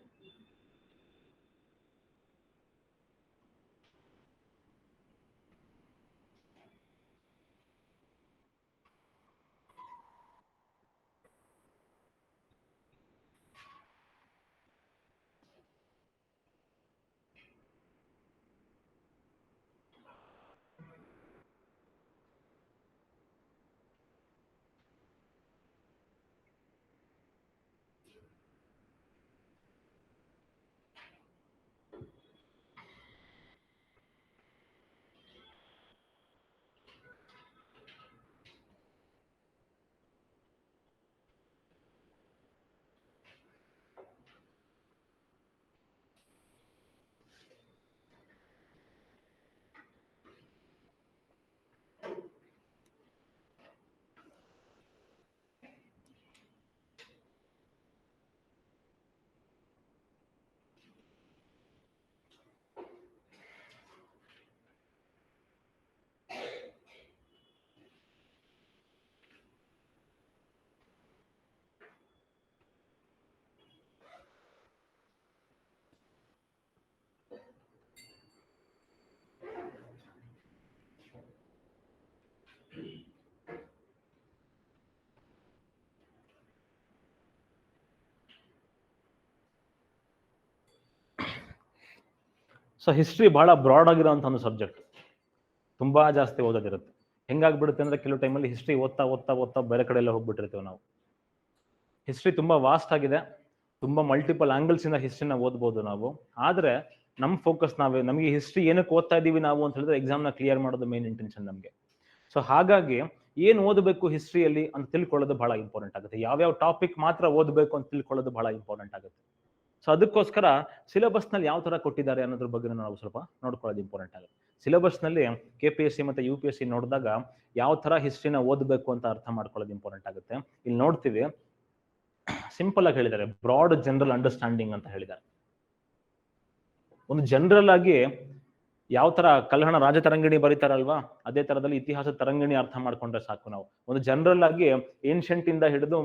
ಸೊ ಹಿಸ್ಟ್ರಿ ಬಹಳ ಬ್ರಾಡ್ ಆಗಿರೋಂಥ ಒಂದು ಸಬ್ಜೆಕ್ಟ್, ತುಂಬಾ ಜಾಸ್ತಿ ಓದೋದಿರುತ್ತೆ. ಹೆಂಗಾಗ್ಬಿಡುತ್ತೆ ಅಂದ್ರೆ ಕೆಲವು ಟೈಮಲ್ಲಿ ಹಿಸ್ಟ್ರಿ ಓದ್ತಾ ಬೇರೆ ಕಡೆ ಎಲ್ಲ ಹೋಗ್ಬಿಟ್ಟಿರ್ತೀವಿ ನಾವು. ಹಿಸ್ಟ್ರಿ ತುಂಬಾ ವಾಸ್ಟ್ ಆಗಿದೆ, ತುಂಬಾ ಮಲ್ಟಿಪಲ್ ಆಂಗಲ್ಸ್ ಇಂದ ಹಿಸ್ಟ್ರಿನ ಓದ್ಬೋದು ನಾವು. ಆದ್ರೆ ನಮ್ ಫೋಕಸ್ ನಮಗೆ ಹಿಸ್ಟ್ರಿ ಏನಕ್ಕೆ ಓದ್ತಾ ಇದೀವಿ ನಾವು ಅಂತ ಹೇಳಿದ್ರೆ ಎಕ್ಸಾಮ್ ನ ಕ್ಲಿಯರ್ ಮಾಡೋದು ಮೇನ್ ಇಂಟೆನ್ಷನ್ ನಮಗೆ. ಸೊ ಹಾಗಾಗಿ ಏನ್ ಓದಬೇಕು ಹಿಸ್ಟ್ರಿಯಲ್ಲಿ ಅಂತ ತಿಳ್ಕೊಳ್ಳೋದು ಬಹಳ ಇಂಪಾರ್ಟೆಂಟ್ ಆಗುತ್ತೆ. ಯಾವ್ಯಾವ ಟಾಪಿಕ್ ಮಾತ್ರ ಓದಬೇಕು ಅಂತ ತಿಳ್ಕೊಳ್ಳೋದು ಬಹಳ ಇಂಪಾರ್ಟೆಂಟ್ ಆಗುತ್ತೆ. ಸೊ ಅದಕ್ಕೋಸ್ಕರ ಸಿಲೆಬಸ್ನಲ್ಲಿ ಯಾವ ತರ ಕೊಟ್ಟಿದ್ದಾರೆ ಅನ್ನೋದ್ರ ಬಗ್ಗೆ ನಾವು ಸ್ವಲ್ಪ ನೋಡ್ಕೊಳ್ಳೋದು ಇಂಪಾರ್ಟೆಂಟ್ ಆಗುತ್ತೆ. ಸಿಲೆಬಸ್ನಲ್ಲಿ KPSC ಮತ್ತೆ UPSC ನೋಡಿದಾಗ ಯಾವ ತರ ಹಿಸ್ಟ್ರಿನ ಓದಬೇಕು ಅಂತ ಅರ್ಥ ಮಾಡ್ಕೊಳ್ಳೋದು ಇಂಪಾರ್ಟೆಂಟ್ ಆಗುತ್ತೆ. ಇಲ್ಲಿ ನೋಡ್ತೀವಿ, ಸಿಂಪಲ್ ಆಗಿ ಹೇಳಿದ್ದಾರೆ, ಬ್ರಾಡ್ ಜನರಲ್ ಅಂಡರ್ಸ್ಟ್ಯಾಂಡಿಂಗ್ ಅಂತ ಹೇಳಿದ್ದಾರೆ. ಒಂದು ಜನರಲ್ ಆಗಿ ಯಾವ ತರ ಕಲ್ಹಣ ರಾಜ ತರಂಗಿಣಿ ಬರೀತಾರಲ್ವಾ, ಅದೇ ತರದಲ್ಲಿ ಇತಿಹಾಸ ತರಂಗಿಣಿ ಅರ್ಥ ಮಾಡ್ಕೊಂಡ್ರೆ ಸಾಕು. ನಾವು ಒಂದು ಜನರಲ್ ಆಗಿ ಏನ್ಷಂಟ್ ಇಂದ ಹಿಡಿದು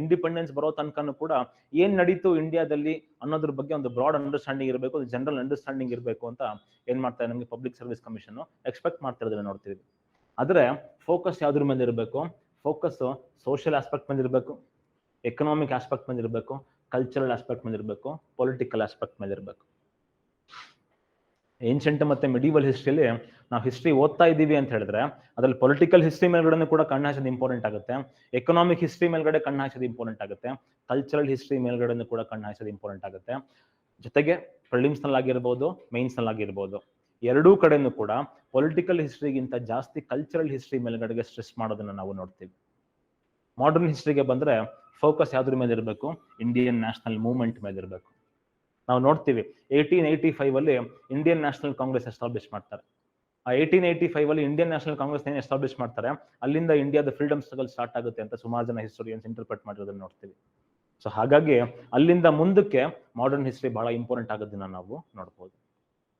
ಇಂಡಿಪೆಂಡೆನ್ಸ್ ಬರೋ ತನಕನೂ ಕೂಡ ಏನ್ ನಡೀತು ಇಂಡಿಯಾದಲ್ಲಿ ಅನ್ನೋದ್ರ ಬಗ್ಗೆ ಒಂದು ಬ್ರಾಡ್ ಅಂಡರ್ಸ್ಟ್ಯಾಂಡಿಂಗ್ ಇರಬೇಕು, ಒಂದು ಜನರಲ್ ಅಂಡರ್ಸ್ಟ್ಯಾಂಡಿಂಗ್ ಇರಬೇಕು ಅಂತ ಏನ್ ಮಾಡ್ತಾರೆ ನಮಗೆ ಪಬ್ಲಿಕ್ ಸರ್ವಿಸ್ ಕಮಿಷನ್ ಎಕ್ಸ್ಪೆಕ್ಟ್ ಮಾಡ್ತಿರೋದನ್ನ ನೋಡ್ತೀವಿ. ಆದ್ರೆ ಫೋಕಸ್ ಯಾವ್ದ್ರ ಮೇಲೆ ಇರಬೇಕು? ಫೋಕಸ್ ಸೋಷಿಯಲ್ ಆಸ್ಪೆಕ್ಟ್ ಮೇಲೆ ಇರಬೇಕು, ಎಕನಾಮಿಕ್ ಆಸ್ಪೆಕ್ಟ್ ಮೇಲೆ ಇರಬೇಕು, ಕಲ್ಚರಲ್ ಆಸ್ಪೆಕ್ಟ್ ಮೇಲೆ ಇರಬೇಕು, ಪೊಲಿಟಿಕಲ್ ಆಸ್ಪೆಕ್ಟ್ ಮೇಲೆ ಇರಬೇಕು. ಏನ್ಷಂಟ್ ಮತ್ತೆ ಮಿಡಿವಲ್ ಹಿಸ್ಟ್ರಿಯಲ್ಲಿ ನಾವು ಹಿಸ್ಟ್ರಿ ಓದ್ತಾ ಇದ್ದೀವಿ ಅಂತ ಹೇಳಿದ್ರೆ ಅದ್ರಲ್ಲಿ ಪೊಲಿಟಿಕಲ್ ಹಿಸ್ಟ್ರಿ ಮೇಲ್ಗಡೆ ಕೂಡ ಕಣ್ಣು ಹಾಕೋದು ಇಂಪಾರ್ಟೆಂಟ್ ಆಗುತ್ತೆ, ಎಕನಾಮಿಕ್ ಹಿಸ್ಟ್ರಿ ಮೇಲ್ಗಡೆ ಕಣ್ಣು ಹಾಕೋದು ಇಂಪಾರ್ಟೆಂಟ್ ಆಗುತ್ತೆ, ಕಲ್ಚರಲ್ ಹಿಸ್ಟ್ರಿ ಮೇಲ್ಗಡೆ ಕೂಡ ಕಣ್ಣು ಹಾಕೋದು ಇಂಪಾರ್ಟೆಂಟ್ ಆಗುತ್ತೆ. ಜೊತೆಗೆ ಪ್ರಿಲಿಮ್ಸ್ ನಲ್ಲಿ ಆಗಿರ್ಬೋದು, ಮೇನ್ಸ್ ನಲ್ಲಿ ಆಗಿರ್ಬೋದು, ಎರಡೂ ಕಡೆನೂ ಕೂಡ ಪೊಲಿಟಿಕಲ್ ಹಿಸ್ಟ್ರಿಗಿಂತ ಜಾಸ್ತಿ ಕಲ್ಚರಲ್ ಹಿಸ್ಟ್ರಿ ಮೇಲ್ಗಡೆಗೆ ಸ್ಟ್ರೆಸ್ ಮಾಡೋದನ್ನ ನಾವು ನೋಡ್ತೀವಿ. ಮಾಡರ್ನ್ ಹಿಸ್ಟ್ರಿಗೆ ಬಂದ್ರೆ ಫೋಕಸ್ ಯಾವ್ದ್ರ ಮೇಲೆ ಇರಬೇಕು? ಇಂಡಿಯನ್ ನ್ಯಾಷನಲ್ ಮೂವ್ಮೆಂಟ್ ಮೇಲೆ ಇರಬೇಕು. ನಾವು ನೋಡ್ತೀವಿ 1885 ಅಲ್ಲಿ ಇಂಡಿಯನ್ ನ್ಯಾಷನಲ್ ಕಾಂಗ್ರೆಸ್ ಎಸ್ಟಾಬ್ಲಿಷ್ ಮಾಡ್ತಾರೆ. ಆ 1885 ಅಲ್ಲಿ ಇಂಡಿಯನ್ ನ್ಯಾಷನಲ್ ಕಾಂಗ್ರೆಸ್ ಏನ್ ಎಸ್ಟಾಬ್ಲಿಷ್ ಮಾಡ್ತಾರೆ, ಅಲ್ಲಿಂದ ಇಂಡಿಯಾದ ಫ್ರೀಡಮ್ ಸ್ಟ್ರಗಲ್ ಸ್ಟಾರ್ಟ್ ಆಗುತ್ತೆ ಅಂತ ಸುಮಾರು ಜನ ಹಿಸ್ಟೋರಿಯನ್ಸ್ ಇಂಟರ್ಪ್ರೆಟ್ ಮಾಡಿರೋದನ್ನ ನೋಡ್ತೀವಿ. ಸೊ ಹಾಗಾಗಿ ಅಲ್ಲಿಂದ ಮುಂದಕ್ಕೆ ಮಾಡರ್ನ್ ಹಿಸ್ಟ್ರಿ ಬಹಳ ಇಂಪಾರ್ಟೆಂಟ್ ಆಗೋದನ್ನ ನಾವು ನೋಡ್ಬೋದು.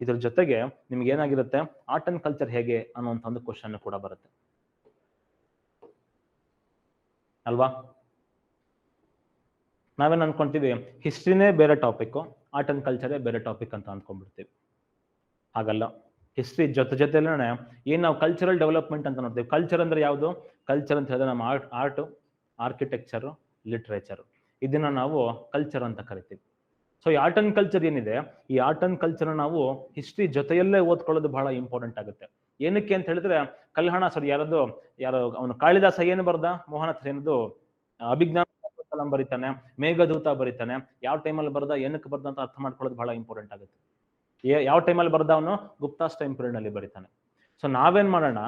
ಇದ್ರ ಜೊತೆಗೆ ನಿಮ್ಗೆ ಏನಾಗಿರುತ್ತೆ, ಆರ್ಟ್ ಅಂಡ್ ಕಲ್ಚರ್ ಹೇಗೆ ಅನ್ನುವಂಥ ಒಂದು ಕ್ವಶನ್ ಕೂಡ ಬರುತ್ತೆ ಅಲ್ವಾ. ನಾವೇನ್ ಅನ್ಕೊಂತೀವಿ, ಹಿಸ್ಟ್ರಿನೇ ಬೇರೆ ಟಾಪಿಕ್, ಆರ್ಟ್ ಅಂಡ್ ಕಲ್ಚರೇ ಬೇರೆ ಟಾಪಿಕ್ ಅಂತ ಅನ್ಕೊಂಡ್ಬಿಡ್ತೀವಿ. ಹಾಗಲ್ಲ, ಹಿಸ್ಟ್ರಿ ಜೊತೆಲೇನೆ ಏನ್ ನಾವು ಕಲ್ಚರಲ್ ಡೆವಲಪ್ಮೆಂಟ್ ಅಂತ ನೋಡ್ತೀವಿ. ಕಲ್ಚರ್ ಅಂದ್ರೆ ಯಾವುದು? ಕಲ್ಚರ್ ಅಂತ ಹೇಳಿದ್ರೆ ನಮ್ಮ ಆರ್ಟ್, ಆರ್ಕಿಟೆಕ್ಚರ್, ಲಿಟ್ರೇಚರ್, ಇದನ್ನ ನಾವು ಕಲ್ಚರ್ ಅಂತ ಕರಿತೀವಿ. ಸೊ ಈ ಆರ್ಟ್ ಅಂಡ್ ಕಲ್ಚರ್ ಏನಿದೆ, ಈ ಆರ್ಟ್ ಅಂಡ್ ಕಲ್ಚರ್ ನಾವು ಹಿಸ್ಟ್ರಿ ಜೊತೆಯಲ್ಲೇ ಓದ್ಕೊಳ್ಳೋದು ಬಹಳ ಇಂಪಾರ್ಟೆಂಟ್ ಆಗುತ್ತೆ. ಏನಕ್ಕೆ ಅಂತ ಹೇಳಿದ್ರೆ ಕಲ್ಹಣ ಯಾರೋ ಅವನು ಕಾಳಿದಾಸ ಏನು ಬರ್ದ, ಮೋಹನ ಏನದು ಅಭಿಜ್ಞಾನ ಬರೀತಾನೆ, ಮೇಘದೂತ ಬರೀತಾನೆ, ಯಾವ ಟೈಮಲ್ಲಿ ಬರ್ದ, ಏನಕ್ಕೆ ಬರ್ದ ಅಂತ ಅರ್ಥ ಮಾಡ್ಕೊಳ್ಳೋದು ಬಹಳ ಇಂಪಾರ್ಟೆಂಟ್ ಆಗುತ್ತೆ. ಯಾವ ಟೈಮಲ್ಲಿ ಬರ್ದ ಅವನು? ಗುಪ್ತಾಸ್ ಟೈಮ್ ಪೀರಿಯಡ್ ನಲ್ಲಿ ಬರೀತಾನೆ. ಸೊ ನಾವೇನ್ ಮಾಡೋಣ,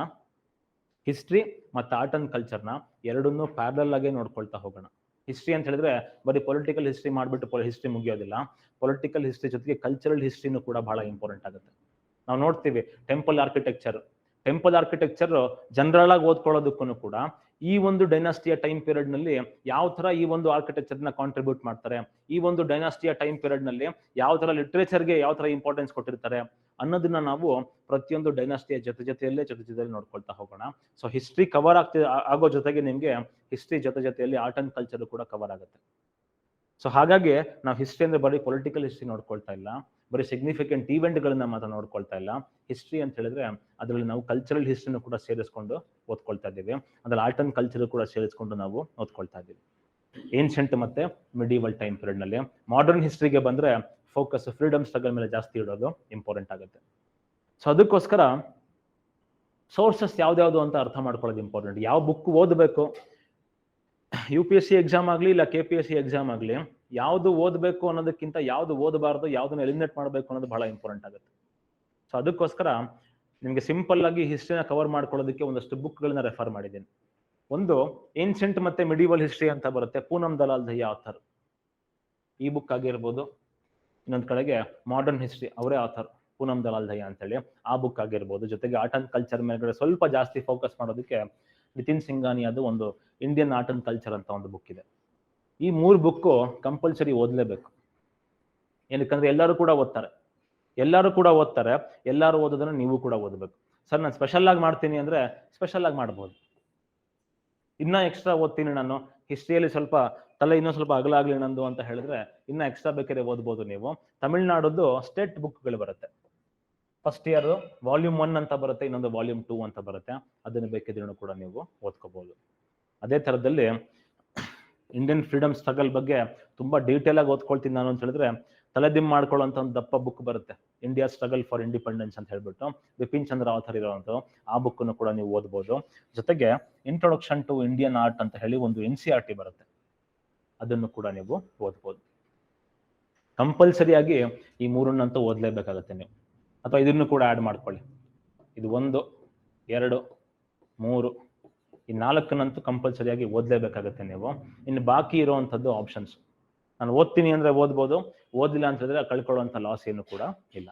ಹಿಸ್ಟ್ರಿ ಮತ್ತೆ ಆರ್ಟ್ ಅಂಡ್ ಕಲ್ಚರ್ನ ಎರಡನ್ನೂ ಪ್ಯಾರಲಲ್ ಆಗಿ ನೋಡ್ಕೊಳ್ತಾ ಹೋಗೋಣ. ಹಿಸ್ಟ್ರಿ ಅಂತ ಹೇಳಿದ್ರೆ ಬರೀ ಪೊಲಿಟಿಕಲ್ ಹಿಸ್ಟ್ರಿ ಮಾಡ್ಬಿಟ್ಟು ಹಿಸ್ಟ್ರಿ ಮುಗಿಯೋದಿಲ್ಲ. ಪೊಲಿಟಿಕಲ್ ಹಿಸ್ಟ್ರಿ ಜೊತೆಗೆ ಕಲ್ಚರಲ್ ಹಿಸ್ಟ್ರಿನೂ ಕೂಡ ಬಹಳ ಇಂಪಾರ್ಟೆಂಟ್ ಆಗುತ್ತೆ. ನಾವು ನೋಡ್ತೀವಿ ಟೆಂಪಲ್ ಆರ್ಕಿಟೆಕ್ಚರ್ ಜನರಲ್ ಆಗಿ ಓದ್ಕೊಳ್ಳೋದಕ್ಕೂ ಕೂಡ ಈ ಒಂದು ಡೈನಾಸ್ಟಿಯ ಟೈಮ್ ಪೀರಿಯಡ್ ನಲ್ಲಿ ಯಾವ ತರ ಈ ಒಂದು ಆರ್ಕಿಟೆಕ್ಚರ್ ನ ಕಾಂಟ್ರಿಬ್ಯೂಟ್ ಮಾಡ್ತಾರೆ, ಈ ಒಂದು ಡೈನಾಸ್ಟಿಯ ಟೈಮ್ ಪೀರಿಯಡ್ ನಲ್ಲಿ ಯಾವ ತರ ಲಿಟ್ರೇಚರ್ಗೆ ಯಾವ ತರ ಇಂಪಾರ್ಟೆನ್ಸ್ ಕೊಟ್ಟಿರ್ತಾರೆ ಅನ್ನೋದನ್ನ ನಾವು ಪ್ರತಿಯೊಂದು ಡೈನಾಸ್ಟಿಯ ಜೊತೆಯಲ್ಲಿ ನೋಡ್ಕೊಳ್ತಾ ಹೋಗೋಣ. ಸೊ ಹಿಸ್ಟ್ರಿ ಕವರ್ ಆಗೋ ಜೊತೆಗೆ ನಿಮ್ಗೆ ಹಿಸ್ಟ್ರಿ ಜೊತೆಯಲ್ಲಿ ಆರ್ಟ್ ಅಂಡ್ ಕಲ್ಚರ್ ಕೂಡ ಕವರ್ ಆಗುತ್ತೆ. ಸೊ ಹಾಗಾಗಿ ನಾವು ಹಿಸ್ಟ್ರಿ ಅಂದ್ರೆ ಬರೀ ಪೊಲಿಟಿಕಲ್ ಹಿಸ್ಟ್ರಿ ನೋಡ್ಕೊಳ್ತಾ ಇಲ್ಲ, ಬರೀ ಸಿಗ್ನಿಫಿಕೆಂಟ್ ಈವೆಂಟ್ಗಳನ್ನ ಮಾತ್ರ ನೋಡ್ಕೊಳ್ತಾ ಇಲ್ಲ. ಹಿಸ್ಟ್ರಿ ಅಂತ ಹೇಳಿದ್ರೆ ಅದರಲ್ಲಿ ನಾವು ಕಲ್ಚರಲ್ ಹಿಸ್ಟ್ರಿನೂ ಕೂಡ ಸೇರಿಸ್ಕೊಂಡು ಓದ್ಕೊಳ್ತಾ ಇದ್ದೀವಿ, ಅದ್ರಲ್ಲಿ ಆರ್ಟ್ ಅಂಡ್ ಕಲ್ಚರ್ ಕೂಡ ಸೇರಿಸ್ಕೊಂಡು ನಾವು ಓದ್ಕೊಳ್ತಾ ಇದ್ದೀವಿ. ಏನ್ಷಂಟ್ ಮತ್ತೆ ಮಿಡಿವಲ್ ಟೈಮ್ ಪೀರಿಯಡ್ ನಲ್ಲಿ. ಮಾಡರ್ನ್ ಹಿಸ್ಟ್ರಿಗೆ ಬಂದ್ರೆ ಫೋಕಸ್ ಫ್ರೀಡಮ್ ಸ್ಟ್ರಗಲ್ ಮೇಲೆ ಜಾಸ್ತಿ ಇಡೋದು ಇಂಪಾರ್ಟೆಂಟ್ ಆಗುತ್ತೆ. ಸೊ ಅದಕ್ಕೋಸ್ಕರ ಸೋರ್ಸಸ್ ಯಾವ್ದ್ಯಾವ್ದು ಅಂತ ಅರ್ಥ ಮಾಡ್ಕೊಳ್ಳೋದು ಇಂಪಾರ್ಟೆಂಟ್. ಯಾವ ಬುಕ್ ಓದಬೇಕು, UPSC ಎಕ್ಸಾಮ್ ಆಗ್ಲಿ ಇಲ್ಲ KPSC ಎಕ್ಸಾಮ್ ಆಗ್ಲಿ, ಯಾವ್ದು ಓದಬೇಕು ಅನ್ನೋದಕ್ಕಿಂತ ಯಾವ್ದು ಓದಬಾರ್ದು, ಯಾವ್ದನ್ನ ಎಲಿಮಿನೇಟ್ ಮಾಡಬೇಕು ಅನ್ನೋದು ಬಹಳ ಇಂಪಾರ್ಟೆಂಟ್ ಆಗುತ್ತೆ. ಸೊ ಅದಕ್ಕೋಸ್ಕರ ನಿಮ್ಗೆ ಸಿಂಪಲ್ ಆಗಿ ಹಿಸ್ಟ್ರಿನ ಕವರ್ ಮಾಡ್ಕೊಳ್ಳೋದಕ್ಕೆ ಒಂದಷ್ಟು ಬುಕ್ಗಳನ್ನ ರೆಫರ್ ಮಾಡಿದ್ದೀನಿ. ಒಂದು ಏನ್ಷಂಟ್ ಮತ್ತೆ ಮಿಡಿವಲ್ ಹಿಸ್ಟ್ರಿ ಅಂತ ಬರುತ್ತೆ, ಪೂನಂ ದಲಾಲ್ ದಹಿಯಾ ಆಥರ್. ಈ ಬುಕ್ ಆಗಿರ್ಬೋದು, ಇನ್ನೊಂದ್ ಕಡೆಗೆ ಮಾಡರ್ನ್ ಹಿಸ್ಟ್ರಿ ಅವರೇ ಆಥರ್ ಪೂನಂ ದಲಾಲ್ ದಹಿಯಾ ಅಂತೇಳಿ, ಆ ಬುಕ್ ಆಗಿರ್ಬೋದು. ಜೊತೆಗೆ ಆರ್ಟ್ ಅಂಡ್ ಕಲ್ಚರ್ ಮೇಲ್ಗಡೆ ಸ್ವಲ್ಪ ಜಾಸ್ತಿ ಫೋಕಸ್ ಮಾಡೋದಕ್ಕೆ ನಿತಿನ್ ಸಿಂಘಾನಿಯಾದು ಒಂದು ಇಂಡಿಯನ್ ಆರ್ಟ್ ಅಂಡ್ ಕಲ್ಚರ್ ಅಂತ ಒಂದು ಬುಕ್ ಇದೆ. ಈ 3 ಬುಕ್ ಕಂಪಲ್ಸರಿ ಓದಲೇಬೇಕು. ಏನಕ್ಕಂದ್ರೆ ಎಲ್ಲರೂ ಕೂಡ ಓದ್ತಾರೆ, ಎಲ್ಲರೂ ಓದೋದನ್ನ ನೀವು ಕೂಡ ಓದಬೇಕು. ಸರ್ ನಾನು ಸ್ಪೆಷಲ್ ಆಗಿ ಮಾಡ್ತೀನಿ ಅಂದ್ರೆ ಸ್ಪೆಷಲ್ ಆಗಿ ಮಾಡ್ಬೋದು. ಇನ್ನ ಎಕ್ಸ್ಟ್ರಾ ಓದ್ತೀನಿ ನಾನು, ಹಿಸ್ಟ್ರಿಯಲ್ಲಿ ಸ್ವಲ್ಪ ತಲೆ ಇನ್ನೂ ಸ್ವಲ್ಪ ಅಗಲ ಆಗ್ಲಿ ನಂದು ಅಂತ ಹೇಳಿದ್ರೆ ಇನ್ನ ಎಕ್ಸ್ಟ್ರಾ ಬೇಕಾದ್ರೆ ಓದ್ಬೋದು ನೀವು. ತಮಿಳ್ನಾಡುದು ಸ್ಟೇಟ್ ಬುಕ್ಗಳು ಬರುತ್ತೆ, ಫಸ್ಟ್ ಇಯರ್ ವಾಲ್ಯೂಮ್ 1 ಅಂತ ಬರುತ್ತೆ, ಇನ್ನೊಂದು ವಾಲ್ಯೂಮ್ 2 ಅಂತ ಬರುತ್ತೆ. ಅದನ್ನು ಬೇಕಿದ್ರೂ ಕೂಡ ನೀವು ಓದ್ಕೋಬಹುದು. ಅದೇ ತರದಲ್ಲಿ ಇಂಡಿಯನ್ ಫ್ರೀಡಮ್ ಸ್ಟ್ರಗಲ್ ಬಗ್ಗೆ ತುಂಬಾ ಡೀಟೇಲ್ ಆಗಿ ಓದ್ಕೊಳ್ತೀನಿ ನಾನು ಅಂತ ಹೇಳಿದ್ರೆ ತಲೆದಿಮ್ ಮಾಡ್ಕೊಳ್ಳೋಂಥ ಒಂದು ದಪ್ಪ ಬುಕ್ ಬರುತ್ತೆ, ಇಂಡಿಯಾ ಸ್ಟ್ರಗಲ್ ಫಾರ್ ಇಂಡಿಪೆಂಡೆನ್ಸ್ ಅಂತ ಹೇಳ್ಬಿಟ್ಟು ಬಿಪಿನ್ ಚಂದ್ರ ಆಥರ್ ಇರೋವಂಥ ಆ ಬುಕ್ಕನ್ನು ಕೂಡ ನೀವು ಓದ್ಬೋದು. ಜೊತೆಗೆ ಇಂಟ್ರೊಡಕ್ಷನ್ ಟು ಇಂಡಿಯನ್ ಆರ್ಟ್ ಅಂತ ಹೇಳಿ ಒಂದು NCERT ಬರುತ್ತೆ, ಅದನ್ನು ಕೂಡ ನೀವು ಓದ್ಬೋದು. ಕಂಪಲ್ಸರಿಯಾಗಿ ಈ 3 ಓದ್ಲೇಬೇಕಾಗತ್ತೆ ನೀವು, ಅಥವಾ ಇದನ್ನು ಕೂಡ ಆಡ್ ಮಾಡ್ಕೊಳ್ಳಿ. ಇದು 1, 2, 3 ಈ 4 ಕಂಪಲ್ಸರಿಯಾಗಿ ಓದ್ಲೇಬೇಕಾಗತ್ತೆ ನೀವು. ಇನ್ನು ಬಾಕಿ ಇರುವಂಥದ್ದು ಆಪ್ಷನ್ಸ್. ನಾನು ಓದ್ತೀನಿ ಅಂದ್ರೆ ಓದ್ಬೋದು, ಓದಿಲ್ಲ ಅಂತ ಹೇಳಿದ್ರೆ ಕಳ್ಕೊಳ್ಳುವಂಥ ಲಾಸ್ ಏನು ಕೂಡ ಇಲ್ಲ.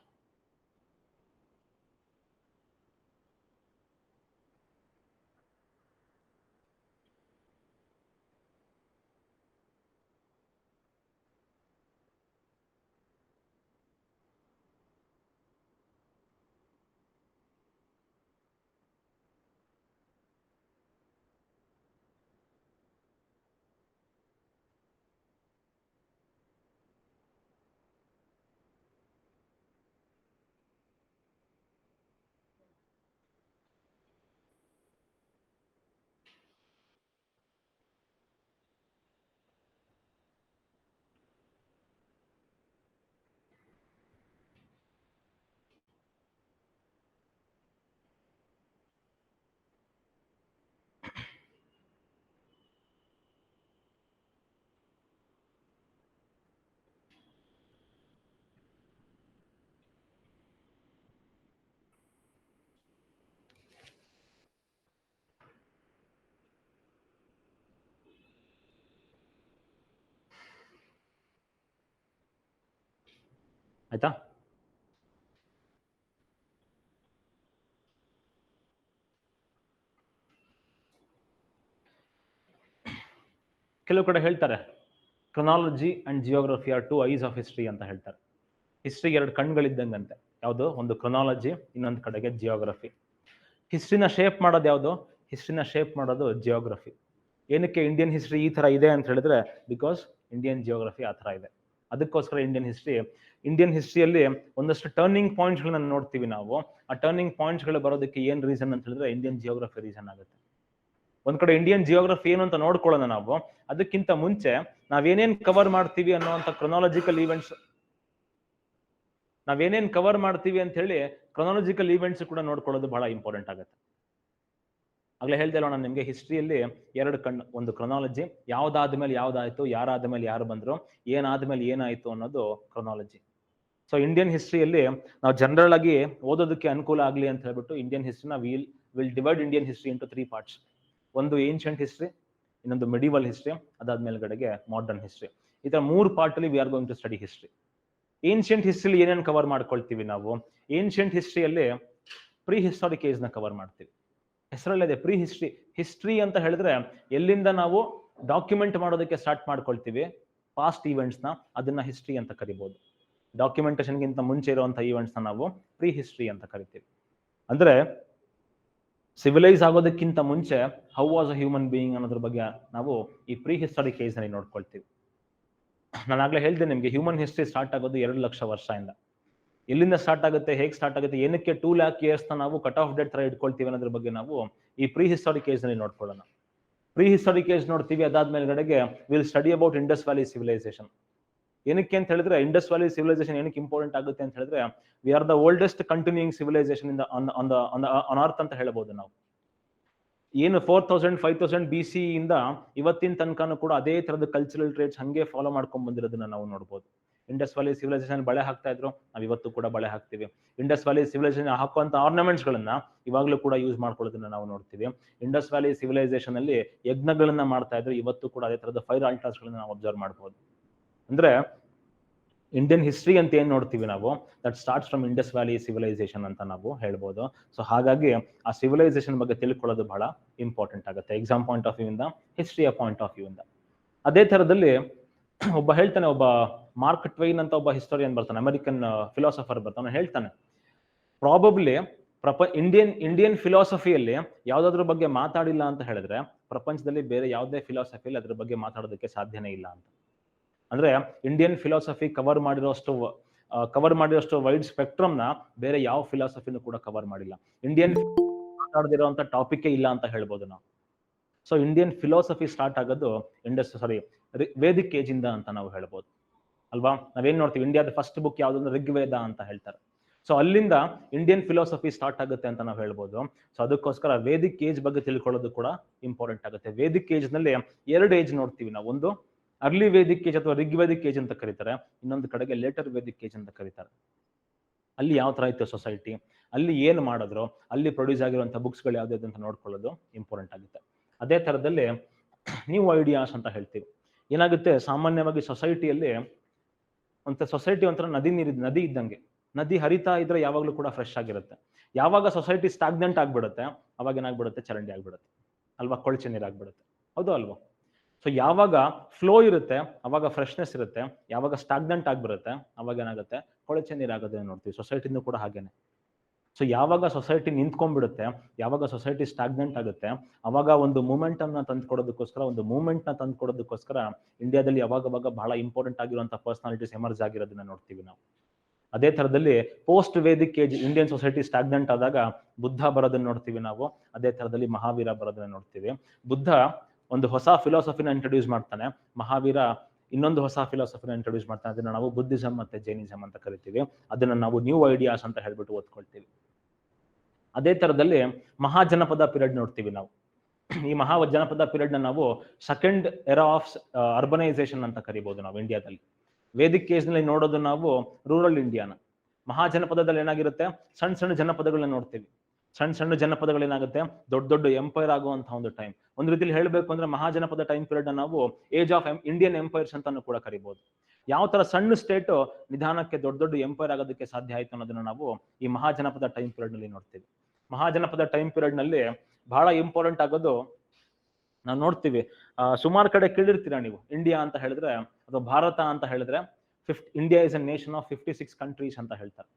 ಆಯ್ತಾ? ಕೆಲವು ಕಡೆ ಹೇಳ್ತಾರೆ chronology and geography are 2 eyes of history ಅಂತ ಹೇಳ್ತಾರೆ. ಹಿಸ್ಟ್ರಿಗೆ 2 ಕಣ್ಗಳಿದ್ದಂಗಂತೆ. ಯಾವುದು? ಒಂದು ಕ್ರೊನಾಲಜಿ, ಇನ್ನೊಂದು ಕಡೆಗೆ ಜಿಯೋಗ್ರಫಿ. ಹಿಸ್ಟ್ರಿನ ಶೇಪ್ ಮಾಡೋದು ಯಾವುದು? ಹಿಸ್ಟ್ರಿನ ಶೇಪ್ ಮಾಡೋದು ಜಿಯೋಗ್ರಫಿ. ಏನಕ್ಕೆ ಇಂಡಿಯನ್ ಹಿಸ್ಟ್ರಿ ಈ ಥರ ಇದೆ ಅಂತ ಹೇಳಿದ್ರೆ, ಬಿಕಾಸ್ ಇಂಡಿಯನ್ ಜಿಯೋಗ್ರಫಿ ಆ ಥರ ಇದೆ. ಅದಕ್ಕೋಸ್ಕರ ಇಂಡಿಯನ್ ಹಿಸ್ಟ್ರಿಯಲ್ಲಿ ಒಂದಷ್ಟು ಟರ್ನಿಂಗ್ ಪಾಯಿಂಟ್ಸ್ಗಳನ್ನ ನೋಡ್ತೀವಿ ನಾವು. ಆ ಟರ್ನಿಂಗ್ ಪಾಯಿಂಟ್ಸ್ಗಳು ಬರೋದಕ್ಕೆ ಏನು ರೀಸನ್ ಅಂತ ಹೇಳಿದ್ರೆ ಇಂಡಿಯನ್ ಜಿಯೋಗ್ರಫಿ ರೀಸನ್ ಆಗುತ್ತೆ. ಒಂದ್ ಕಡೆ ಇಂಡಿಯನ್ ಜಿಯೋಗ್ರಫಿ ಏನು ಅಂತ ನೋಡ್ಕೊಳ್ಳೋಣ ನಾವು. ಅದಕ್ಕಿಂತ ಮುಂಚೆ ನಾವೇನೇನ್ ಕವರ್ ಮಾಡ್ತೀವಿ ಅನ್ನೋಂಥ ಕ್ರೊನಾಲಜಿಕಲ್ ಈವೆಂಟ್ಸ್, ನಾವೇನೇನ್ ಕವರ್ ಮಾಡ್ತೀವಿ ಅಂತ ಹೇಳಿ ಕ್ರೊನಾಲಜಿಕಲ್ ಈವೆಂಟ್ಸ್ ಕೂಡ ನೋಡ್ಕೊಳ್ಳೋದು ಬಹಳ ಇಂಪಾರ್ಟೆಂಟ್ ಆಗುತ್ತೆ. ಆಗ್ಲೇ ಹೇಳ್ದೆ ಅಲ್ವಾ ನಾನು ನಿಮ್ಗೆ, ಹಿಸ್ಟ್ರಿಯಲ್ಲಿ 2 ಕಣ್ಣು. ಒಂದು ಕ್ರೊನಾಲಜಿ, ಯಾವ್ದಾದ್ಮೇಲೆ ಯಾವ್ದಾಯ್ತು, ಯಾರಾದ್ಮೇಲೆ ಯಾರು ಬಂದ್ರು, ಏನಾದ್ಮೇಲೆ ಏನಾಯ್ತು ಅನ್ನೋದು ಕ್ರೊನಾಲಜಿ. ಸೊ ಇಂಡಿಯನ್ ಹಿಸ್ಟ್ರಿಯಲ್ಲಿ ನಾವು ಜನರಲ್ ಆಗಿ ಓದೋದಕ್ಕೆ ಅನುಕೂಲ ಆಗ್ಲಿ ಅಂತ ಹೇಳ್ಬಿಟ್ಟು ಇಂಡಿಯನ್ ಹಿಸ್ಟ್ರಿನ will divide Indian history into 3 parts. ಒಂದು ಏನ್ಷಿಯಂಟ್ ಹಿಸ್ಟ್ರಿ, ಇನ್ನೊಂದು ಮೆಡಿವಲ್ ಹಿಸ್ಟ್ರಿ, ಅದಾದ್ಮೇಲೆಗಡೆಗೆ ಮಾಡರ್ನ್ ಹಿಸ್ಟ್ರಿ. ಈ ತರ 3 ಪಾರ್ಟ್ ಅಲ್ಲಿ we are going to study history. Ancient ಹಿಸ್ಟ್ರಿಲಿ ಏನೇನು ಕವರ್ ಮಾಡ್ಕೊಳ್ತೀವಿ ನಾವು? ಏನ್ಷಿಯಂಟ್ ಹಿಸ್ಟ್ರಿಯಲ್ಲಿ ಪ್ರೀ ಹಿಸ್ಟಾರಿಕ್ ಏಜ್ ನ ಕವರ್ ಮಾಡ್ತೀವಿ. ಹೆಸರಲ್ಲಿದೆ ಪ್ರೀ ಹಿಸ್ಟ್ರಿ. ಹಿಸ್ಟ್ರಿ ಅಂತ ಹೇಳಿದ್ರೆ ಎಲ್ಲಿಂದ ನಾವು ಡಾಕ್ಯುಮೆಂಟ್ ಮಾಡೋದಕ್ಕೆ ಸ್ಟಾರ್ಟ್ ಮಾಡ್ಕೊಳ್ತೀವಿ ಪಾಸ್ಟ್ ಈವೆಂಟ್ಸ್ನ, ಅದನ್ನ ಹಿಸ್ಟ್ರಿ ಅಂತ ಕರಿಬಹುದು. ಡಾಕ್ಯುಮೆಂಟೇಶನ್ಗಿಂತ ಮುಂಚೆ ಇರುವಂಥ ಈವೆಂಟ್ಸ್ನ ನಾವು ಪ್ರೀ ಹಿಸ್ಟ್ರಿ ಅಂತ ಕರಿತೀವಿ. ಅಂದ್ರೆ ಸಿವಿಲೈಸ್ ಆಗೋದಕ್ಕಿಂತ ಮುಂಚೆ how was a human being ಅನ್ನೋದ್ರ ಬಗ್ಗೆ ನಾವು ಈ ಪ್ರೀ ಹಿಸ್ಟಾರಿಕ್ ಏಜ್ ನಲ್ಲಿ ನೋಡ್ಕೊಳ್ತೀವಿ. ನಾನು ಆಗ್ಲೇ ಹೇಳ್ದೆ ನಿಮ್ಗೆ, ಹ್ಯೂಮನ್ ಹಿಸ್ಟ್ರಿ ಸ್ಟಾರ್ಟ್ ಆಗೋದು 2 ಲಕ್ಷ ವರ್ಷದಿಂದ. ಎಲ್ಲಿಂದ ಸ್ಟಾರ್ಟ್ ಆಗುತ್ತೆ, ಹೇಗೆ ಸ್ಟಾರ್ಟ್ ಆಗುತ್ತೆ, ಏನಕ್ಕೆ 2 lakh years ನಾವು ಕಟ್ ಆಫ್ ಡೇಟ್ ತರ ಇಟ್ಕೊಳ್ತೀವಿ ಅನ್ನೋದ್ರ ಬಗ್ಗೆ ನಾವು ಈ ಪ್ರೀ ಹಿಸ್ಟಾರಿಕ್ ಏಜ್ ನಲ್ಲಿ ನೋಡ್ಕೊಳ್ಳೋಣ. ಪ್ರೀ ಹಿಸ್ಟಾರಿಕ್ ಏಜ್ ನೋಡ್ತೀವಿ. ಅದಾದ್ಮೇಲೆಗಡೆಗೆ will study about Indus Valley civilisation. ಏನಕ್ಕೆ ಅಂತ ಹೇಳಿದ್ರೆ ಇಂಡಸ್ ವ್ಯಾಲಿ ಸಿವಿಲೈಸೇಷನ್ ಏನಕ್ಕೆ ಇಂಪಾರ್ಟೆಂಟ್ ಆಗುತ್ತೆ ಅಂತ ಹೇಳಿದ್ರೆ we are the oldest continuing civilisation in on earth ಅಂತ ಹೇಳಬಹುದು ನಾವು. ಏನು 4000 5000 BC ಇಂದ ಇವತ್ತಿನ ತನಕನೂ ಕೂಡ ಅದೇ ತರದ ಕಲ್ಚರಲ್ ಟ್ರೇಟ್ಸ್ ಹಂಗೆ ಫಾಲೋ ಮಾಡ್ಕೊಂಡ್ ಬಂದಿರೋದನ್ನ ನಾವು ನೋಡ್ಬೋದು. ಇಂಡಸ್ ವ್ಯಾಲಿ ಸಿವಿಲೈಸೇಷನ್ ಬಳೆ ಹಾಕ್ತಾ ಇದ್ರು, ನಾವು ಇವತ್ತು ಕೂಡ ಬಳೆ ಹಾಕ್ತಿವಿ. ಇಂಡಸ್ ವ್ಯಾಲಿ ಸಿವಿಲೈಸೇಷನ್ ಹಾಕುವಂತ ಆರ್ನಮೆಂಟ್ಸ್ ಗಳನ್ನ ಇವಾಗ್ಲೂ ಕೂಡ ಯೂಸ್ ಮಾಡ್ಕೊಳ್ಳೋದನ್ನ ನಾವು ನೋಡ್ತೀವಿ. ಇಂಡಸ್ ವ್ಯಾಲಿ ಸಿವಿಲೈಸೇಷನ್ ಅಲ್ಲಿ ಯಜ್ಞಗಳನ್ನ ಮಾಡ್ತಾ ಇದ್ರು, ಇವತ್ತು ಕೂಡ ಅದೇ ತರದ ಫೈರ್ ಆಲ್ಟಾರ್ಸ್ ಗಳನ್ನ ನಾವು ಅಬ್ಸರ್ವ್ ಮಾಡ್ಬೋದು. ಅಂದ್ರೆ ಇಂಡಿಯನ್ ಹಿಸ್ಟ್ರಿ ಅಂತ ಏನ್ ನೋಡ್ತೀವಿ ನಾವು, that starts from Indus Valley civilisation ಅಂತ ನಾವು ಹೇಳ್ಬೋದು. ಸೊ ಹಾಗಾಗಿ ಆ ಸಿವಿಲೈಸೇಷನ್ ಬಗ್ಗೆ ತಿಳ್ಕೊಳ್ಳೋದು ಬಹಳ ಇಂಪಾರ್ಟೆಂಟ್ ಆಗುತ್ತೆ ಎಕ್ಸಾಮ್ ಪಾಯಿಂಟ್ ಆಫ್ ವ್ಯೂ ಇಂದ, ಹಿಸ್ಟ್ರಿಯ ಪಾಯಿಂಟ್ ಆಫ್ ವ್ಯೂ ಇಂದ. ಅದೇ ತರದಲ್ಲಿ ಒಬ್ಬ ಹೇಳ್ತಾನೆ, ಒಬ್ಬ ಮಾರ್ಕ್ ಟ್ವೈನ್ ಅಂತ ಒಬ್ಬ ಹಿಸ್ಟೋರಿಯನ್ ಬರ್ತಾನೆ, ಅಮೆರಿಕನ್ ಫಿಲಾಸಫರ್ ಬರ್ತಾನೆ, ಹೇಳ್ತಾನೆ ಪ್ರಾಬಬ್ಲಿ ಇಂಡಿಯನ್ ಫಿಲಾಸಫಿಯಲ್ಲಿ ಯಾವ್ದಾದ್ರ ಬಗ್ಗೆ ಮಾತಾಡಿಲ್ಲ ಅಂತ ಹೇಳಿದ್ರೆ ಪ್ರಪಂಚದಲ್ಲಿ ಬೇರೆ ಯಾವುದೇ ಫಿಲಾಸಫಿಯಲ್ಲಿ ಅದ್ರ ಬಗ್ಗೆ ಮಾತಾಡೋದಕ್ಕೆ ಸಾಧ್ಯನೇ ಇಲ್ಲ ಅಂತ. ಅಂದ್ರೆ ಇಂಡಿಯನ್ ಫಿಲಾಸಫಿ ಕವರ್ ಮಾಡಿರೋಷ್ಟು ವೈಡ್ ಸ್ಪೆಕ್ಟ್ರಮ್ ನ ಬೇರೆ ಯಾವ ಫಿಲಾಸಫಿನೂ ಕೂಡ ಕವರ್ ಮಾಡಿಲ್ಲ. ಇಂಡಿಯನ್ ಮಾತಾಡದಿರುವಂತ ಟಾಪಿಕ್ ಇಲ್ಲ ಅಂತ ಹೇಳ್ಬೋದು ನಾವು. ಸೊ ಇಂಡಿಯನ್ ಫಿಲಾಸಫಿ ಸ್ಟಾರ್ಟ್ ಆಗೋದು ವೇದಿಕ್ ಏಜ್ ಇಂದ ಅಂತ ನಾವು ಹೇಳ್ಬೋದು ಅಲ್ವಾ. ನಾವೇನ್ ನೋಡ್ತೀವಿ, ಇಂಡಿಯಾದ ಫಸ್ಟ್ ಬುಕ್ ಯಾವ್ದು ಋಗ್ವೇದ ಅಂತ ಹೇಳ್ತಾರೆ. ಸೊ ಅಲ್ಲಿಂದ ಇಂಡಿಯನ್ ಫಿಲಾಸಫಿ ಸ್ಟಾರ್ಟ್ ಆಗುತ್ತೆ ಅಂತ ನಾವು ಹೇಳ್ಬೋದು. ಸೊ ಅದಕ್ಕೋಸ್ಕರ ವೇದಿಕ್ ಏಜ್ ಬಗ್ಗೆ ತಿಳ್ಕೊಳ್ಳೋದು ಕೂಡ ಇಂಪಾರ್ಟೆಂಟ್ ಆಗುತ್ತೆ. ವೇದಿಕ್ ಏಜ್ ನಲ್ಲಿ 2 ಏಜ್ ನೋಡ್ತೀವಿ ನಾವು. ಒಂದು ಅರ್ಲಿ ವೇದಿಕ್ ಏಜ್ ಅಥವಾ ಋಗ್ವೇದಿಕ್ ಏಜ್ ಅಂತ ಕರೀತಾರೆ, ಇನ್ನೊಂದು ಕಡೆಗೆ ಲೇಟರ್ ವೇದಿಕ್ ಏಜ್ ಅಂತ ಕರೀತಾರೆ. ಅಲ್ಲಿ ಯಾವ ತರ ಇತ್ತು ಸೊಸೈಟಿ, ಅಲ್ಲಿ ಏನು ಮಾಡಿದ್ರು, ಅಲ್ಲಿ ಪ್ರೊಡ್ಯೂಸ್ ಆಗಿರುವಂತಹ ಬುಕ್ಸ್ಗಳು ಯಾವ್ದು ಅಂತ ನೋಡ್ಕೊಳ್ಳೋದು ಇಂಪಾರ್ಟೆಂಟ್ ಆಗುತ್ತೆ. ಅದೇ ತರದಲ್ಲಿ ನ್ಯೂ ಐಡಿಯಾಸ್ ಅಂತ ಹೇಳ್ತೀವಿ. ಏನಾಗುತ್ತೆ, ಸಾಮಾನ್ಯವಾಗಿ ಸೊಸೈಟಿಯಲ್ಲಿ ಸೊಸೈಟಿ ಒಂಥರ ನದಿ ಇದ್ದಂಗೆ. ನದಿ ಹರಿತಾ ಇದ್ರೆ ಯಾವಾಗ್ಲೂ ಕೂಡ ಫ್ರೆಶ್ ಆಗಿರುತ್ತೆ. ಯಾವಾಗ ಸೊಸೈಟಿ ಸ್ಟಾಗ್ನೆಂಟ್ ಆಗ್ಬಿಡುತ್ತೆ, ಅವಾಗ ಏನಾಗ್ಬಿಡುತ್ತೆ, ಚರಂಡಿ ಆಗ್ಬಿಡುತ್ತೆ ಅಲ್ವಾ, ಕೊಳಚೆ ನೀರಾಗ್ಬಿಡುತ್ತೆ. ಹೌದು ಅಲ್ವಾ? ಸೊ ಯಾವಾಗ ಫ್ಲೋ ಇರುತ್ತೆ ಅವಾಗ ಫ್ರೆಶ್ನೆಸ್ ಇರುತ್ತೆ, ಯಾವಾಗ ಸ್ಟಾಗ್ನೆಂಟ್ ಆಗ್ಬಿಡುತ್ತೆ ಅವಾಗ ಏನಾಗುತ್ತೆ, ಕೊಳಚೆ ನೀರಾಗೋದನ್ನ ನೋಡ್ತೀವಿ. ಸೊಸೈಟಿನೂ ಕೂಡ ಹಾಗೇನೆ. ಸೊ ಯಾವಾಗ ಸೊಸೈಟಿ ನಿಂತ್ಕೊಂಡ್ಬಿಡುತ್ತೆ, ಯಾವಾಗ ಸೊಸೈಟಿ ಸ್ಟಾಗ್ನೆಂಟ್ ಆಗುತ್ತೆ, ಅವಾಗ ಒಂದು ಮೂವ್ಮೆಂಟ್ ಅನ್ನ ತಂದ್ಕೊಡೋದಕ್ಕೋಸ್ಕರ ಇಂಡಿಯಾದಲ್ಲಿ ಯಾವಾಗ ಬಹಳ ಇಂಪಾರ್ಟೆಂಟ್ ಆಗಿರುವಂತಹ ಪರ್ಸನಾಲಿಟೀಸ್ ಎಮರ್ಜ್ ಆಗಿರೋದನ್ನ ನೋಡ್ತೀವಿ ನಾವು. ಅದೇ ತರದಲ್ಲಿ post Vedic age Indian society stagnant ಆದಾಗ ಬುದ್ಧ ಬರೋದನ್ನ ನೋಡ್ತೀವಿ ನಾವು. ಅದೇ ತರದಲ್ಲಿ ಮಹಾವೀರ ಬರೋದನ್ನ ನೋಡ್ತೀವಿ. ಬುದ್ಧ ಒಂದು ಹೊಸ ಫಿಲಾಸಫಿನ ಇಂಟ್ರೊಡ್ಯೂಸ್ ಮಾಡ್ತಾನೆ, ಮಹಾವೀರ ಇನ್ನೊಂದು ಹೊಸ ಫಿಲಾಸಫಿನ ಇಂಟ್ರೊಡ್ಯೂಸ್ ಮಾಡ್ತಾನೆ. ಅದನ್ನ ನಾವು ಬುದ್ಧಿಸಮ್ ಮತ್ತೆ ಜೈನಿಸಮ್ ಅಂತ ಕರಿತೀವಿ. ಅದನ್ನ ನಾವು ನ್ಯೂ ಐಡಿಯಾಸ್ ಅಂತ ಹೇಳ್ಬಿಟ್ಟು ಓದ್ಕೊಳ್ತೀವಿ. ಅದೇ ತರದಲ್ಲಿ ಮಹಾಜನಪದ ಪೀರಿಯಡ್ ನೋಡ್ತೀವಿ ನಾವು. ಈ ಮಹಾಜನಪದ ಪೀರಿಯಡ್ ನ ನಾವು ಸೆಕೆಂಡ್ ಎರಾ ಆಫ್ ಅರ್ಬನೈಸೇಷನ್ ಅಂತ ಕರಿಬಹುದು ನಾವು ಇಂಡಿಯಾದಲ್ಲಿ. ವೇದಿಕ್ ಏಜ್ ನಲ್ಲಿ ನೋಡೋದು ನಾವು ರೂರಲ್ ಇಂಡಿಯಾನ. ಮಹಾಜನಪದದಲ್ಲಿ ಏನಾಗಿರುತ್ತೆ, ಸಣ್ಣ ಸಣ್ಣ ಜನಪದಗಳನ್ನ ನೋಡ್ತೀವಿ. ಸಣ್ಣ ಜನಪದಗಳೇನಾಗುತ್ತೆ, ದೊಡ್ಡ ಎಂಪೈರ್ ಆಗುವಂತಹ ಒಂದು ಟೈಮ್. ಒಂದು ರೀತಿಯಲ್ಲಿ ಹೇಳಬೇಕು ಅಂದ್ರೆ ಮಹಾಜನಪದ ಟೈಮ್ ಪೀರಿಯಡ್ ನಾವು ಏಜ್ ಆಫ್ ಇಂಡಿಯನ್ ಎಂಪೈರ್ಸ್ ಅಂತಾನು ಕೂಡ ಕರಿಬಹುದು. ಯಾವ ತರ ಸಣ್ಣ ಸ್ಟೇಟ್ ನಿಧಾನಕ್ಕೆ ದೊಡ್ಡ ಎಂಪೈರ್ ಆಗೋದಕ್ಕೆ ಸಾಧ್ಯ ಆಯ್ತು ಅನ್ನೋದನ್ನ ನಾವು ಈ ಮಹಾಜನಪದ ಟೈಮ್ ಪೀರಿಯಡ್ ನಲ್ಲಿ ನೋಡ್ತೀವಿ. ಮಹಾಜನಪದ ಟೈಮ್ ಪೀರಿಯಡ್ ನಲ್ಲಿ ಬಹಳ ಇಂಪಾರ್ಟೆಂಟ್ ಆಗೋದು ನಾವು ನೋಡ್ತೀವಿ. ಸುಮಾರು ಕಡೆ ಕೇಳಿರ್ತೀರಾ ನೀವು, ಇಂಡಿಯಾ ಅಂತ ಹೇಳಿದ್ರೆ ಅಥವಾ ಭಾರತ ಅಂತ ಹೇಳಿದ್ರೆ India is a nation of 56 countries ಅಂತ ಹೇಳ್ತಾರೆ.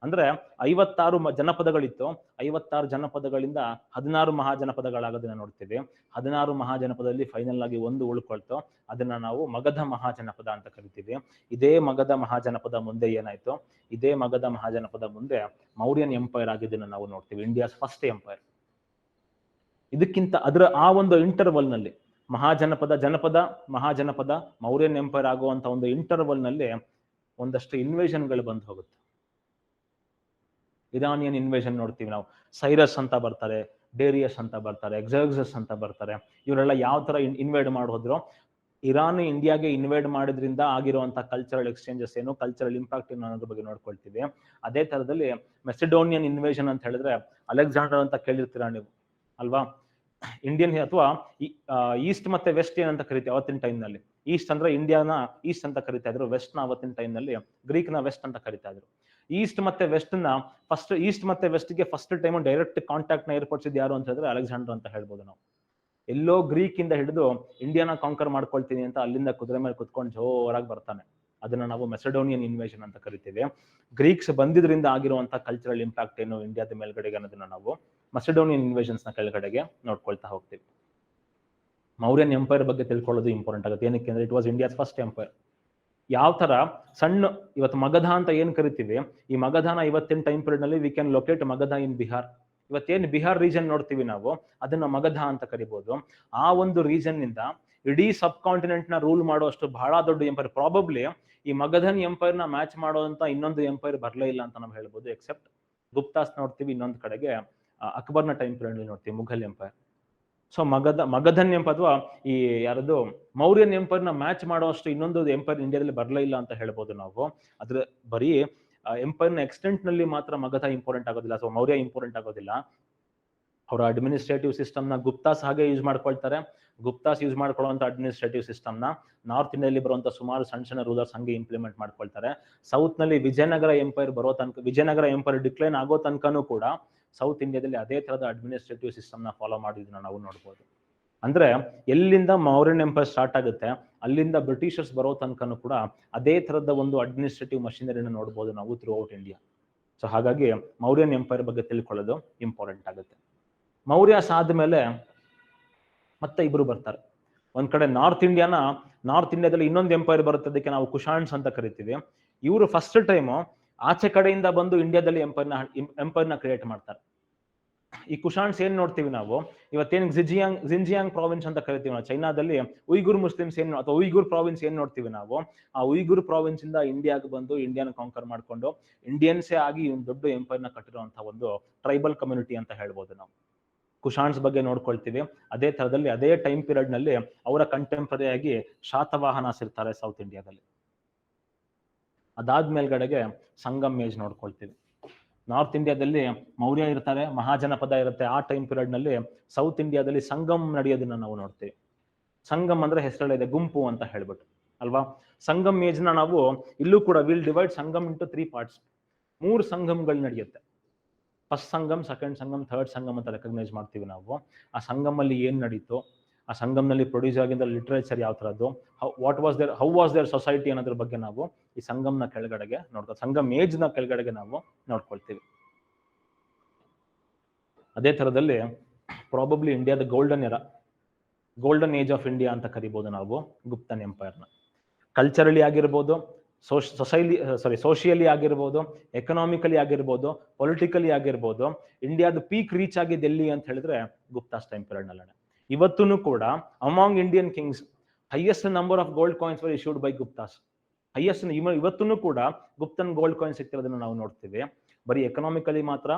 ಅಂದ್ರೆ 56 ಜನಪದಗಳಿತ್ತು. 56 ಜನಪದಗಳಿಂದ 16 ಮಹಾಜನಪದಗಳಾಗೋದನ್ನ ನೋಡ್ತೀವಿ. 16 ಮಹಾಜನಪದದಲ್ಲಿ ಫೈನಲ್ ಆಗಿ ಒಂದು ಉಳ್ಕೊಳ್ತು. ಅದನ್ನ ನಾವು ಮಗಧ ಮಹಾಜನಪದ ಅಂತ ಕರಿತೀವಿ. ಇದೇ ಮಗಧ ಮಹಾಜನಪದ ಮುಂದೆ ಏನಾಯ್ತು, ಇದೇ ಮಗಧ ಮಹಾಜನಪದ ಮುಂದೆ ಮೌರ್ಯನ್ ಎಂಪೈರ್ ಆಗಿದ್ದನ್ನ ನಾವು ನೋಡ್ತೀವಿ, ಇಂಡಿಯಾಸ್ ಫಸ್ಟ್ ಎಂಪೈರ್. ಇದಕ್ಕಿಂತ ಆ ಒಂದು ಇಂಟರ್ವಲ್ ನಲ್ಲಿ ಮಹಾಜನಪದ ಮೌರ್ಯನ್ ಎಂಪೈರ್ ಆಗುವಂತ ಒಂದು ಇಂಟರ್ವಲ್ ನಲ್ಲಿ ಒಂದಷ್ಟು ಇನ್ವೇಷನ್ಗಳು ಬಂದು ಹೋಗುತ್ತೆ. ಇರಾನಿಯನ್ ಇನ್ವೇಷನ್ ನೋಡ್ತೀವಿ ನಾವು. ಸೈರಸ್ ಅಂತ ಬರ್ತಾರೆ, ಡೇರಿಯಸ್ ಅಂತ ಬರ್ತಾರೆ, ಎಕ್ಸರ್ಕ್ಸಸ್ ಅಂತ ಬರ್ತಾರೆ. ಇವರೆಲ್ಲ ಯಾವ ತರ ಇನ್ವೈಡ್ ಮಾಡೋದ್ರು, ಇರಾನ್ ಇಂಡಿಯಾಗೆ ಇನ್ವೈಡ್ ಮಾಡಿದ್ರಿಂದ ಆಗಿರುವಂತ ಕಲ್ಚರಲ್ ಎಕ್ಸ್ಚೇಂಜಸ್ ಏನು, ಕಲ್ಚರಲ್ ಇಂಪ್ಯಾಕ್ಟ್ ಏನು ಅನ್ನೋದ್ರ ಬಗ್ಗೆ ನೋಡ್ಕೊಳ್ತೀವಿ. ಅದೇ ತರದಲ್ಲಿ ಮೆಸಿಡೋನಿಯನ್ ಇನ್ವೇಷನ್ ಅಂತ ಹೇಳಿದ್ರೆ ಅಲೆಕ್ಸಾಂಡರ್ ಅಂತ ಕೇಳಿರ್ತೀರಾ ನೀವು ಅಲ್ವಾ. ಇಂಡಿಯನ್ ಅಥವಾ ಈಸ್ಟ್ ಮತ್ತೆ ವೆಸ್ಟ್ ಏನಂತ ಕರಿತೀವಿ ಅವತ್ತಿನ ಟೈಮ್ ನಲ್ಲಿ. ಈಸ್ಟ್ ಅಂದ್ರೆ ಇಂಡಿಯಾನ ಈಸ್ಟ್ ಅಂತ ಕರಿತಾ ಇದ್ರು, ವೆಸ್ಟ್ ನ ಅವತ್ತಿನ ಟೈಮ್ ನಲ್ಲಿ ಗ್ರೀಕ್ ನ ವೆಸ್ಟ್ ಅಂತ ಕರಿತಾ ಇದ್ರು. ಈಸ್ಟ್ ಮತ್ತೆ ವೆಸ್ಟ್ ಗೆ ಫಸ್ಟ್ ಟೈಮ್ ಡೈರೆಕ್ಟ್ ಕಾಂಟ್ಯಾಕ್ಟ್ ನ ಏರ್ಪಡಿಸಿದ್ ಯಾರು ಅಂತ ಹೇಳಿದ್ರೆ ಅಲೆಕ್ಸಾಂಡರ್ ಅಂತ ಹೇಳ್ಬೋದು ನಾವು. ಎಲ್ಲೋ ಗ್ರೀಕ್ ಇಂದ ಹಿಡಿದು ಇಂಡಿಯಾನ ಕಾಂಕರ್ ಮಾಡ್ಕೊಳ್ತೀನಿ ಅಂತ ಅಲ್ಲಿಂದ ಕುದುರೆ ಮೇಲೆ ಕುತ್ಕೊಂಡು ಜೋರಾಗಿ ಬರ್ತಾನೆ. ಅದನ್ನ ನಾವು ಮೆಸಡೋನಿಯನ್ ಇನ್ವೇಷನ್ ಅಂತ ಕರಿತೀವಿ. ಗ್ರೀಕ್ಸ್ ಬಂದಿದ್ರಿಂದ ಆಗಿರುವಂತಹ ಕಲ್ಚರಲ್ ಇಂಪ್ಯಾಕ್ಟ್ ಏನು ಇಂಡಿಯಾದ ಮೇಲ್ಗಡೆಗೆ ಅನ್ನೋದನ್ನ ನಾವು ಮೆಸಡೋನಿಯನ್ ಇನ್ವೇಷನ್ಸ್ ನ ಕೆಳಗಡೆಗೆ ನೋಡ್ಕೊಳ್ತಾ ಹೋಗ್ತೀವಿ. ಮೌರ್ಯನ್ ಎಂಪೈರ್ ಬಗ್ಗೆ ತಿಳ್ಕೊಳ್ಳೋದು ಇಂಪಾರ್ಟೆಂಟ್ ಆಗುತ್ತೆ. ಏನಕ್ಕೆ ಅಂದ್ರೆ it was India's first empire. ಯಾವ ತರ ಸಣ್ಣ ಇವತ್ತು ಮಗಧ ಅಂತ ಏನ್ ಕರಿತೀವಿ, ಈ ಮಗಧನ ಇವತ್ತಿನ ಟೈಮ್ ಪೀರಿಯಡ್ ನಲ್ಲಿ ವಿ ಕ್ಯಾನ್ ಲೊಕೇಟ್ ಮಗಧ ಇನ್ ಬಿಹಾರ್. ಇವತ್ತೇನು ಬಿಹಾರ್ ರೀಜನ್ ನೋಡ್ತೀವಿ ನಾವು, ಅದನ್ನ ಮಗಧ ಅಂತ ಕರಿಬಹುದು. ಆ ಒಂದು ರೀಜನ್ ನಿಂದ ಇಡೀ ಸಬ್ ಕಾಂಟಿನೆಂಟ್ ನ ರೂಲ್ ಮಾಡುವಷ್ಟು ಬಹಳ ದೊಡ್ಡ ಎಂಪೈರ್. ಪ್ರಾಬಬ್ಲಿ ಈ ಮಗಧನ್ ಎಂಪೈರ್ ನ ಮ್ಯಾಚ್ ಮಾಡುವಂತ ಇನ್ನೊಂದು ಎಂಪೈರ್ ಬರಲೇ ಇಲ್ಲ ಅಂತ ನಾವು ಹೇಳ್ಬೋದು, ಎಕ್ಸೆಪ್ಟ್ ಗುಪ್ತಾಸ್ ನೋಡ್ತೀವಿ. ಇನ್ನೊಂದು ಕಡೆಗೆ ಅಕ್ಬರ್ನ ಟೈಮ್ ಪೀರಿಯಡ್ ನೋಡ್ತೀವಿ ಮುಘಲ್ ಎಂಪೈರ್. ಸೊ ಮಗಧನ್ ಎಂಪೈರ್ ಅಥವಾ ಈ ಯಾರದು ಮೌರ್ಯನ್ ಎಂಪೈರ್ ನ ಮ್ಯಾಚ್ ಮಾಡುವಷ್ಟು ಇನ್ನೊಂದು ಎಂಪೈರ್ ಇಂಡಿಯಾದಲ್ಲಿ ಬರಲೇ ಇಲ್ಲ ಅಂತ ಹೇಳ್ಬೋದು ನಾವು. ಅದ್ರ ಬರೀ ಎಂಪೈರ್ ನ ಎಕ್ಸ್ಟೆಂಟ್ ನಲ್ಲಿ ಮಾತ್ರ ಮಗಧ ಇಂಪಾರ್ಟೆಂಟ್ ಆಗೋದಿಲ್ಲ, ಸೊ ಮೌರ್ಯ ಇಂಪಾರ್ಟೆಂಟ್ ಆಗೋದಿಲ್ಲ. ಅವರ ಅಡ್ಮಿನಿಸ್ಟ್ರೇಟಿವ್ ಸಿಸ್ಟಮ್ ನ ಗುಪ್ತಾಸ್ ಹಾಗೆ ಯೂಸ್ ಮಾಡ್ಕೊಳ್ತಾರೆ. ಗುಪ್ತಾಸ್ ಯೂಸ್ ಮಾಡ್ಕೊಳ್ಳುವಂತ ಅಡ್ಮಿನಿಸ್ಟ್ರೇಟಿವ್ ಸಿಸ್ಟಮ್ ನ ನಾರ್ತ್ ಇಂಡಿಯಾದಲ್ಲಿ ಬರುವಂತ ಸುಮಾರು ಸಣ್ಣ ರೂಲರ್ಸ್ ಹಂಗೆ ಇಂಪ್ಲಿಮೆಂಟ್ ಮಾಡ್ಕೊಳ್ತಾರೆ. ಸೌತ್ ನಲ್ಲಿ ವಿಜಯನಗರ ಎಂಪೈರ್ ಡಿಕ್ಲೈನ್ ಆಗೋ ತನಕನೂ ಕೂಡ ಸೌತ್ ಇಂಡಿಯಾದಲ್ಲಿ ಅದೇ ತರದ ಅಡ್ಮಿನಿಸ್ಟ್ರೇಟಿವ್ ಸಿಸ್ಟಮ್ ನ ಫಾಲೋ ಮಾಡಿದ್ನ ನಾವು ನೋಡ್ಬೋದು. ಅಂದ್ರೆ ಎಲ್ಲಿಂದ ಮೌರ್ಯನ್ ಎಂಪೈರ್ ಸ್ಟಾರ್ಟ್ ಆಗುತ್ತೆ ಅಲ್ಲಿಂದ ಬ್ರಿಟಿಷರ್ಸ್ ಬರೋ ತನಕನೂ ಕೂಡ ಅದೇ ತರದ ಒಂದು ಅಡ್ಮಿನಿಸ್ಟ್ರೇಟಿವ್ ಮಷಿನರಿನ ನೋಡ್ಬೋದು ನಾವು ಥ್ರೂ ಔಟ್ ಇಂಡಿಯಾ. ಸೊ ಹಾಗಾಗಿ ಮೌರ್ಯನ್ ಎಂಪೈರ್ ಬಗ್ಗೆ ತಿಳ್ಕೊಳ್ಳೋದು ಇಂಪಾರ್ಟೆಂಟ್ ಆಗುತ್ತೆ. ಮೌರ್ಯಸ್ ಆದ್ಮೇಲೆ ಮತ್ತೆ ಇಬ್ರು ಬರ್ತಾರೆ. ಒಂದ್ ಕಡೆ ನಾರ್ತ್ ಇಂಡಿಯಾದಲ್ಲಿ ಇನ್ನೊಂದು ಎಂಪೈರ್ ಬರುತ್ತೆ, ಅದಕ್ಕೆ ನಾವು ಕುಶಾನ್ಸ್ ಅಂತ ಕರಿತೀವಿ. ಇವರು ಫಸ್ಟ್ ಟೈಮ್ ಆಚೆ ಕಡೆಯಿಂದ ಬಂದು ಇಂಡಿಯಾದಲ್ಲಿ ಎಂಪೈರ್ನ ಕ್ರಿಯೇಟ್ ಮಾಡ್ತಾರೆ. ಈ ಕುಶಾನ್ಸ್ ಏನ್ ನೋಡ್ತೀವಿ ನಾವು ಇವತ್ತೇನು ಜಿನ್ಜಿಯಾಂಗ್ ಪ್ರಾವಿನ್ಸ್ ಅಂತ ಕರಿತೀವಿ ನಾವು. ಚೈನಾದಲ್ಲಿ ಉಯ್ಗುರ್ ಮುಸ್ಲಿಮ್ಸ್ ಅಥವಾ ಉಯ್ಗುರ್ ಪ್ರಾವಿನ್ಸ್ ಏನ್ ನೋಡ್ತೀವಿ ನಾವು, ಆ ಉಯ್ಗುರ್ ಪ್ರಾವಿನ್ಸ್ ಇಂದ ಇಂಡಿಯಾಗೆ ಬಂದು ಇಂಡಿಯಾನ ಕಾಂಕರ್ ಮಾಡ್ಕೊಂಡು ಇಂಡಿಯನ್ಸೇ ಆಗಿ ದೊಡ್ಡ ಎಂಪೈರ್ನ ಕಟ್ಟಿರುವಂತಹ ಒಂದು ಟ್ರೈಬಲ್ ಕಮ್ಯುನಿಟಿ ಅಂತ ಹೇಳ್ಬೋದು ನಾವು. ಕುಶಾನ್ಸ್ ಬಗ್ಗೆ ನೋಡ್ಕೊಳ್ತೀವಿ. ಅದೇ ತರದಲ್ಲಿ ಅದೇ ಟೈಮ್ ಪೀರಿಯಡ್ ನಲ್ಲಿ ಅವರ ಕಂಟೆಂಪರರಿ ಆಗಿ ಶಾತವಾಹನಾಸ್ ಇರ್ತಾರೆ ಸೌತ್ ಇಂಡಿಯಾದಲ್ಲಿ. ಅದಾದ್ಮೇಲ್ಗಡೆಗೆ ಸಂಗಮ್ ಏಜ್ ನೋಡ್ಕೊಳ್ತೀವಿ. ನಾರ್ತ್ ಇಂಡಿಯಾದಲ್ಲಿ ಮೌರ್ಯ ಇರ್ತಾರೆ, ಮಹಾಜನಪದ ಇರುತ್ತೆ. ಆ ಟೈಮ್ ಪೀರಿಯಡ್ ನಲ್ಲಿ ಸೌತ್ ಇಂಡಿಯಾದಲ್ಲಿ ಸಂಗಮ್ ನಡೆಯೋದನ್ನ ನಾವು ನೋಡ್ತೀವಿ. ಸಂಗಮ್ ಅಂದ್ರೆ ಹೆಸರಲ್ಲಿದೆ, ಗುಂಪು ಅಂತ ಹೇಳ್ಬಿಟ್ಟು ಅಲ್ವಾ. ಸಂಗಮ್ ಏಜ್ ನ ನಾವು ಇಲ್ಲೂ ಕೂಡ will divide Sangam into 3 parts. 3 ಸಂಗಮ್ಗಳು ನಡೆಯುತ್ತೆ. First Sangam, second Sangam, third Sangam ಅಂತ ರೆಕಗ್ನೈಸ್ ಮಾಡ್ತೀವಿ ನಾವು. ಆ ಸಂಗಮಲ್ಲಿ ಏನ್ ನಡೀತು, ಆ ಸಂಗಮ್ನಲ್ಲಿ ಪ್ರೊಡ್ಯೂಸ್ ಆಗಿದ್ದ ಲಿಟ್ರೇಚರ್ ಯಾವ ಥರದ್ದು, ಹೌ ವಾಸ್ ದೇರ್ ಸೊಸೈಟಿ ಅನ್ನೋದ್ರ ಬಗ್ಗೆ ನಾವು ಈ ಸಂಗಮ್ನ ಕೆಳಗಡೆಗೆ ನೋಡ್ಕೊ, ಸಂಗಮ್ ಏಜ್ ನ ಕೆಳಗಡೆಗೆ ನಾವು ನೋಡ್ಕೊಳ್ತೀವಿ. ಅದೇ ಥರದಲ್ಲಿ ಪ್ರಾಬಬ್ಲಿ ಇಂಡಿಯಾದ ಗೋಲ್ಡನ್ ಏಜ್ ಆಫ್ ಇಂಡಿಯಾ ಅಂತ ಕರಿಬಹುದು ನಾವು ಗುಪ್ತನ್ ಎಂಪೈರ್ನ. ಕಲ್ಚರಲಿ ಆಗಿರ್ಬೋದು, ಸೋಷಿಯಲಿ ಆಗಿರ್ಬೋದು, ಎಕನಾಮಿಕಲಿ ಆಗಿರ್ಬೋದು, ಪೊಲಿಟಿಕಲಿ ಆಗಿರ್ಬೋದು, ಇಂಡಿಯಾದ ಪೀಕ್ ರೀಚ್ ಆಗಿದ್ದು ಎಲ್ಲಿ ಅಂತ ಹೇಳಿದ್ರೆ ಗುಪ್ತಾಸ್ ಟೈಮ್ ಪೀರಿಯಡ್ ನಲ್ಲೇ. ಇವತ್ತೂ ಕೂಡ among Indian kings highest number of gold coins were issued by Guptas. Highest ಇವತ್ತೂ ಕೂಡ ಗುಪ್ತನ್ ಗೋಲ್ಡ್ ಕಾಯಿನ್ ಸಿಗ್ತಿರೋದನ್ನ ನಾವು ನೋಡ್ತೀವಿ. ಬರೀ ಎಕನಾಮಿಕಲಿ ಮಾತ್ರ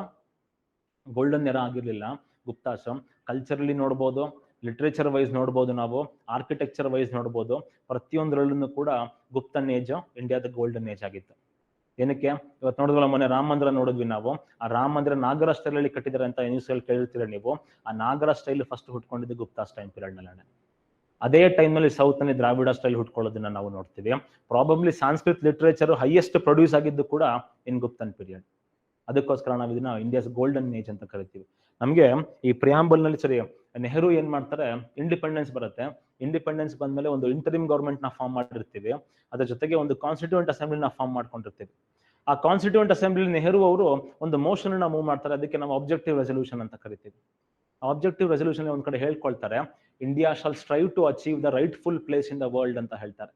ಗೋಲ್ಡನ್ ಎರಾ ಆಗಿರ್ಲಿಲ್ಲ ಗುಪ್ತಾಸ್. ಕಲ್ಚರಲಿ ನೋಡ್ಬೋದು, ಲಿಟ್ರೇಚರ್ ವೈಸ್ ನೋಡ್ಬೋದು, ನಾವು ಆರ್ಕಿಟೆಕ್ಚರ್ ವೈಸ್ ನೋಡ್ಬೋದು, ಪ್ರತಿಯೊಂದರಲ್ಲೂ ಕೂಡ ಗುಪ್ತನ್ ಏಜ್ ಇಂಡಿಯಾದ ಗೋಲ್ಡನ್ ಏಜ್ ಆಗಿತ್ತು. ಏನಕ್ಕೆ ಇವತ್ತು ನೋಡಿದ್ವಲ್ಲ, ಮೊನ್ನೆ ರಾಮ ಮಂದಿರ ನೋಡಿದ್ವಿ ನಾವು. ಆ ರಾಮ ಮಂದಿರ ನಾಗರ ಸ್ಟೈಲ್ ಅಲ್ಲಿ ಕಟ್ಟಿದ್ದಾರೆ ಅಂತ ನ್ಯೂಸ್ ಅಲ್ಲಿ ಕೇಳಿರ್ತೀರ ನೀವು. ಆ ನಾಗರ ಸ್ಟೈಲ್ ಫಸ್ಟ್ ಹುಟ್ಕೊಂಡಿದ್ದು ಗುಪ್ತಾಸ್ ಟೈಮ್ ಪೀರಿಯಡ್ ನಲ್ಲೇ. ಅದೇ ಟೈಮ್ ನಲ್ಲಿ ಸೌತ್ ನಲ್ಲಿ ದ್ರಾವಿಡ ಸ್ಟೈಲ್ ಹುಟ್ಕೊಳ್ಳೋದನ್ನ ನಾವು ನೋಡ್ತೀವಿ. Probably Sanskrit literature highest produce ಆಗಿದ್ದು ಕೂಡ ಇನ್ ಗುಪ್ತನ್ ಪೀರಿಯಡ್. ಅದಕ್ಕೋಸ್ಕರ ನಾವು ಇದನ್ನ ಇಂಡಿಯಾಸ್ ಗೋಲ್ಡನ್ ಏಜ್ ಅಂತ ಕರಿತೀವಿ. ನಮಗೆ ಈ ಪ್ರಿಯಾಂಬಲ್ ನಲ್ಲಿ ಸರಿ ನೆಹರು ಏನ್ ಮಾಡ್ತಾರೆ, ಇಂಡಿಪೆಂಡೆನ್ಸ್ ಬರುತ್ತೆ, ಇಂಡಿಪೆಂಡೆನ್ಸ್ ಬಂದ್ಮೇಲೆ ಒಂದು ಇಂಟರಿಮ್ ಗವರ್ಮೆಂಟ್ ನ ಫಾರ್ಮ್ ಮಾಡಿರ್ತೀವಿ, ಅದ್ರ ಜೊತೆಗೆ ಒಂದು ಕಾನ್ಸ್ಟಿಟ್ಯೂಂಟ್ ಅಸೆಂಬ್ಲಿನ ಫಾರ್ಮ್ ಮಾಡ್ಕೊಂಡಿರ್ತೀವಿ. ಆ ಕಾನ್ಸ್ಟಿಟ್ಯೂಂಟ್ ಅಸೆಂಬ್ಲಿ ನೆಹರು ಅವರು ಒಂದು ಮೋಷನ್ ನ ಮೂವ್ ಮಾಡ್ತಾರೆ, ಅದಕ್ಕೆ ನಾವು ಆಬ್ಜೆಕ್ಟಿವ್ ರೆಸಲ್ಯೂಷನ್ ಅಂತ ಕರಿತೀವಿ. ಆಬ್ಜೆಕ್ಟಿವ್ ರೆಸಲ್ಯೂಷನ್ ಒಂದ್ ಕಡೆ ಹೇಳ್ಕೊಳ್ತಾರೆ, India shall strive to achieve the rightful place in the world ಅಂತ ಹೇಳ್ತಾರೆ.